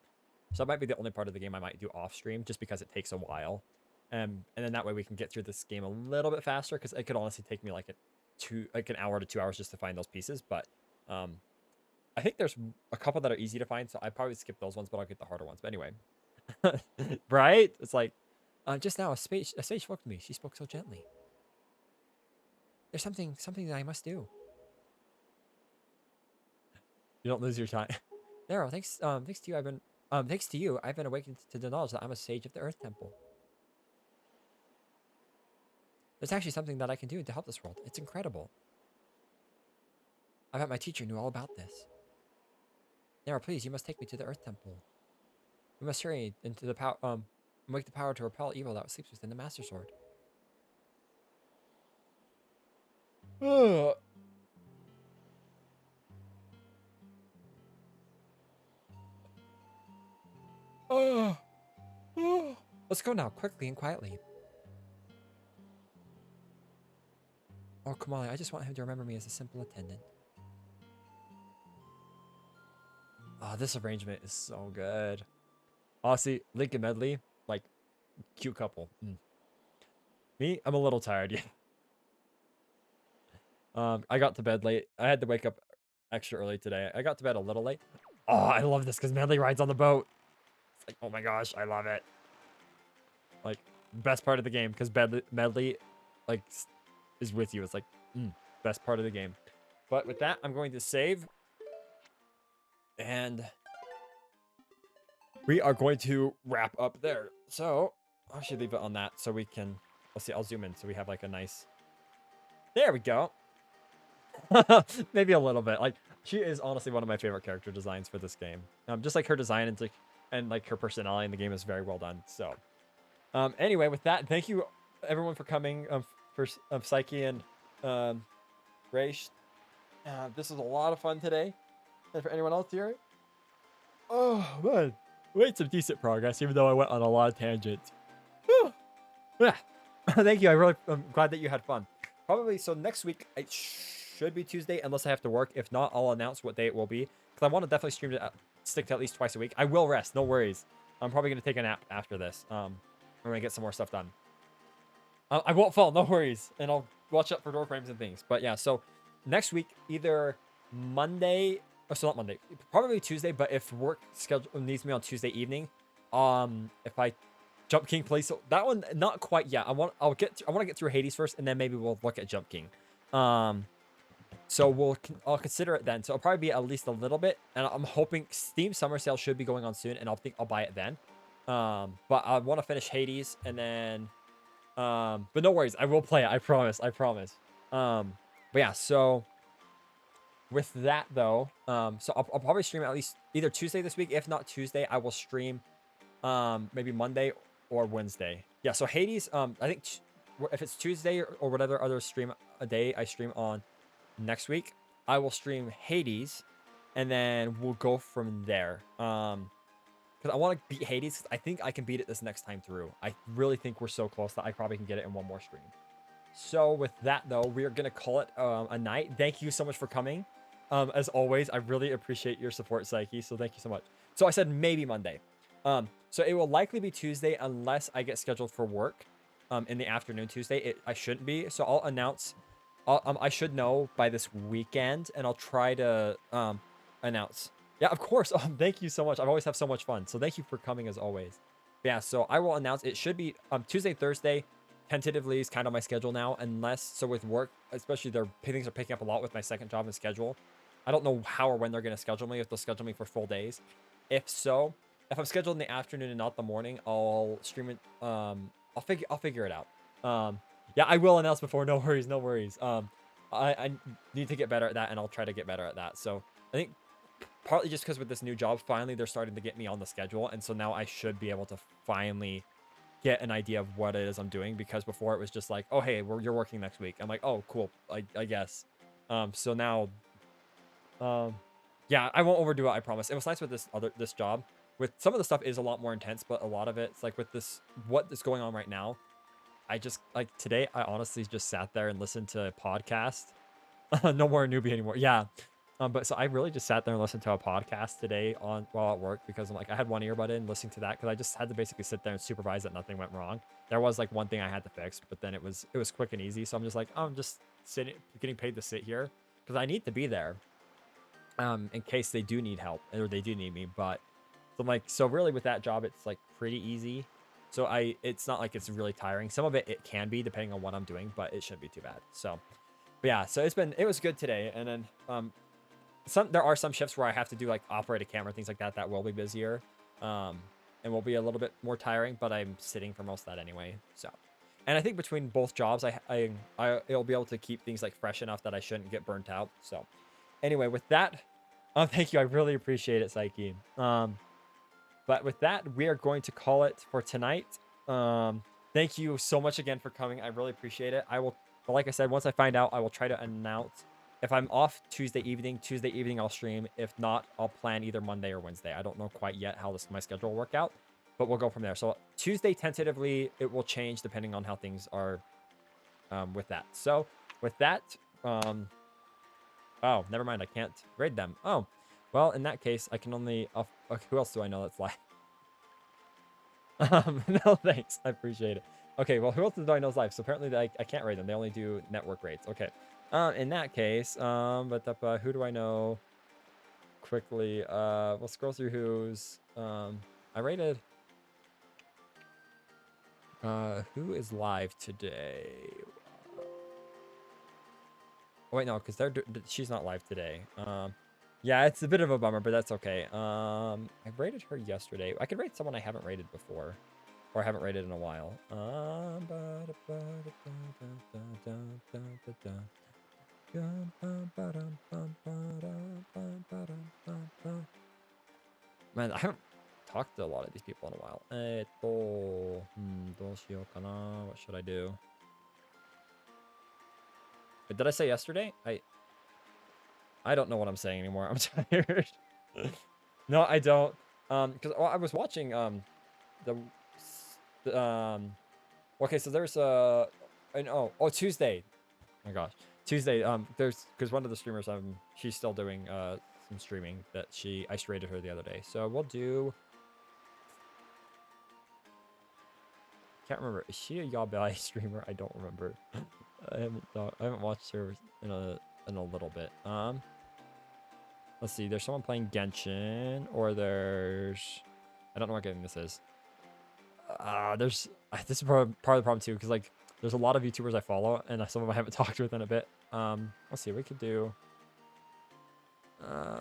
So that might be the only part of the game I might do off stream, just because it takes a while. And then that way we can get through this game a little bit faster, because it could honestly take me like an hour to 2 hours just to find those pieces. But I think there's a couple that are easy to find, so I probably skip those ones, but I'll get the harder ones. But anyway, right? It's like just now a sage spoke to me. She spoke so gently. There's something that I must do. You don't lose your time. Nero, thanks to you, I've been awakened to the knowledge that I'm a sage of the Earth Temple. There's actually something that I can do to help this world. It's incredible. I bet my teacher knew all about this. Nero, please, you must take me to the Earth Temple. We must hurry into the power make the power to repel evil that sleeps within the Master Sword. Let's go now, quickly and quietly. Oh, Kamali, I just want him to remember me as a simple attendant. Oh, this arrangement is so good. Honestly, Link and Medley, like, cute couple. Me, I'm a little tired, yeah. I got to bed late. I had to wake up extra early today. I got to bed a little late. Oh, I love this because Medley rides on the boat. It's like, oh my gosh, I love it. Like, best part of the game because Medley, like, is with you. It's like, best part of the game. But with that, I'm going to save. And we are going to wrap up there. So, I should leave it on that so we can, let's see, I'll zoom in so we have like a nice, there we go. Maybe a little bit. Like, she is honestly one of my favorite character designs for this game. Just like her design and like her personality in the game is very well done. So, anyway, with that, thank you everyone for coming. For Psyche and Raish. This was a lot of fun today. And for anyone else here, oh man, we made some decent progress, even though I went on a lot of tangents. Yeah. Thank you. I'm glad that you had fun. Probably so next week it should be Tuesday unless I have to work. If not, I'll announce what day it will be because I want to definitely stream to stick to at least twice a week. I will rest, no worries. I'm probably gonna take a nap after this. I'm gonna get some more stuff done. I won't fall, no worries, and I'll watch out for door frames and things. But yeah, so next week either Monday, so not Monday, probably Tuesday. But if work schedule needs me on Tuesday evening, if I Jump King plays, so that one not quite yet. I want to get through Hades first, and then maybe we'll look at Jump King. So I'll consider it then. So it'll probably be at least a little bit, and I'm hoping Steam Summer Sale should be going on soon, and I'll buy it then. But I want to finish Hades, and then but no worries, I will play it. I promise. But yeah, so with that though, so I'll probably stream at least either Tuesday this week. If not Tuesday, I will stream maybe Monday or Wednesday. Yeah, so Hades, I think if it's Tuesday or whatever other stream a day I stream on next week, I will stream Hades, and then we'll go from there. Because I want to beat Hades. I think I can beat it this next time through. I really think we're so close that I probably can get it in one more stream. So with that though, we are gonna call it a night. Thank you so much for coming. As always, I really appreciate your support, Psyche. So thank you so much. So I said maybe Monday. So it will likely be Tuesday unless I get scheduled for work in the afternoon Tuesday. I shouldn't be. So I'll announce. I should know by this weekend, and I'll try to announce. Yeah, of course. Thank you so much. I always have so much fun. So thank you for coming as always. But yeah, so I will announce. It should be Tuesday, Thursday. Tentatively is kind of my schedule now, unless so with work, especially things are picking up a lot with my second job and schedule. I don't know how or when they're going to schedule me, if they'll schedule me for full days. If so, if I'm scheduled in the afternoon and not the morning, I'll stream it. I'll figure it out. Yeah, I will announce before. No worries. I need to get better at that, and I'll try to get better at that. So I think partly just because with this new job, finally they're starting to get me on the schedule, and so now I should be able to finally get an idea of what it is I'm doing, because before it was just like, oh hey, you're working next week. I'm like, oh cool, I guess. So now yeah, I won't overdo it, I promise. It was nice with this job. With some of the stuff is a lot more intense, but a lot of it's like with what is going on right now, I just like today. I honestly just sat there and listened to a podcast. No more newbie anymore. Yeah. But so I really just sat there and listened to a podcast today on while at work because I'm like I had one earbud in listening to that because I just had to basically sit there and supervise that nothing went wrong. There was like one thing I had to fix, but then it was quick and easy. So I'm just like, oh, I'm just sitting, getting paid to sit here because I need to be there, in case they do need help or they do need me. But so I'm like, so really with that job, it's like pretty easy. So it's not like it's really tiring. Some of it can be depending on what I'm doing, but it shouldn't be too bad. So, but yeah, so it was good today. And then there are some shifts where I have to do like operate a camera, things like that. That will be busier, um, and will be a little bit more tiring. But I'm sitting for most of that anyway. So, and I think between both jobs, it'll be able to keep things like fresh enough that I shouldn't get burnt out. So, anyway, with that, thank you. I really appreciate it, Psyche. But with that, we are going to call it for tonight. Thank you so much again for coming. I really appreciate it. I will, but like I said, once I find out, I will try to announce. If I'm off Tuesday evening I'll stream. If not, I'll plan either Monday or Wednesday. I don't know quite yet how my schedule will work out, but we'll go from there. So Tuesday, tentatively, it will change depending on how things are with that. So with that, oh, never mind. I can't raid them. Oh, well, in that case, I can only... who else do I know that's live? No, thanks. I appreciate it. Okay, well, who else do I know is live? So apparently I can't raid them. They only do network raids. Okay. In that case, who do I know? Quickly, we'll scroll through who's... I rated... who is live today? Oh, wait, no, because she's not live today. Yeah, it's a bit of a bummer, but that's okay. I rated her yesterday. I could rate someone I haven't rated before, or I haven't rated in a while. Man, I haven't talked to a lot of these people in a while. どうしようかな? What should I do? Did I say yesterday? I don't know what I'm saying anymore. I'm tired. No, I don't. Because I was watching okay, so there's Tuesday. Oh my gosh, Tuesday. There's because one of the streamers she's still doing some streaming that I rated her the other day. So we'll do. Can't remember. Is she a Yabai streamer? I don't remember. I haven't watched her in a little bit. Let's see. There's someone playing Genshin, or there's... I don't know what game this is. This is part of the problem too, because like there's a lot of YouTubers I follow, and some of them I haven't talked with in a bit. Let's see. We could do... I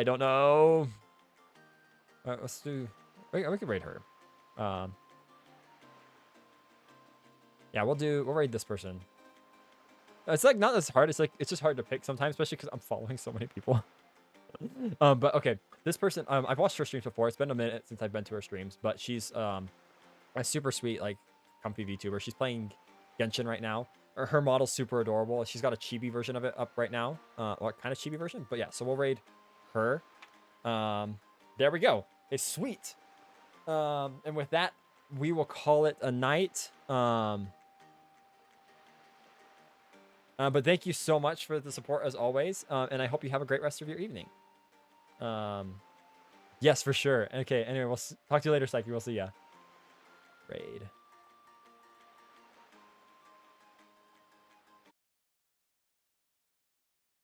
don't know. Let's do... We could raid her. Yeah, we'll raid this person. It's like not as hard. It's like it's just hard to pick sometimes, especially because I'm following so many people. But okay, this person, I've watched her streams before. It's been a minute since I've been to her streams, but she's a super sweet, like, comfy VTuber. She's playing Genshin right now. Her model's super adorable. She's got a chibi version of it up right now. What kind of chibi version? But yeah, so we'll raid her. There we go. It's sweet. And with that, we will call it a night. But thank you so much for the support as always. And I hope you have a great rest of your evening. Yes, for sure. Okay, anyway, we'll talk to you later, Psyche. We'll see ya. Raid.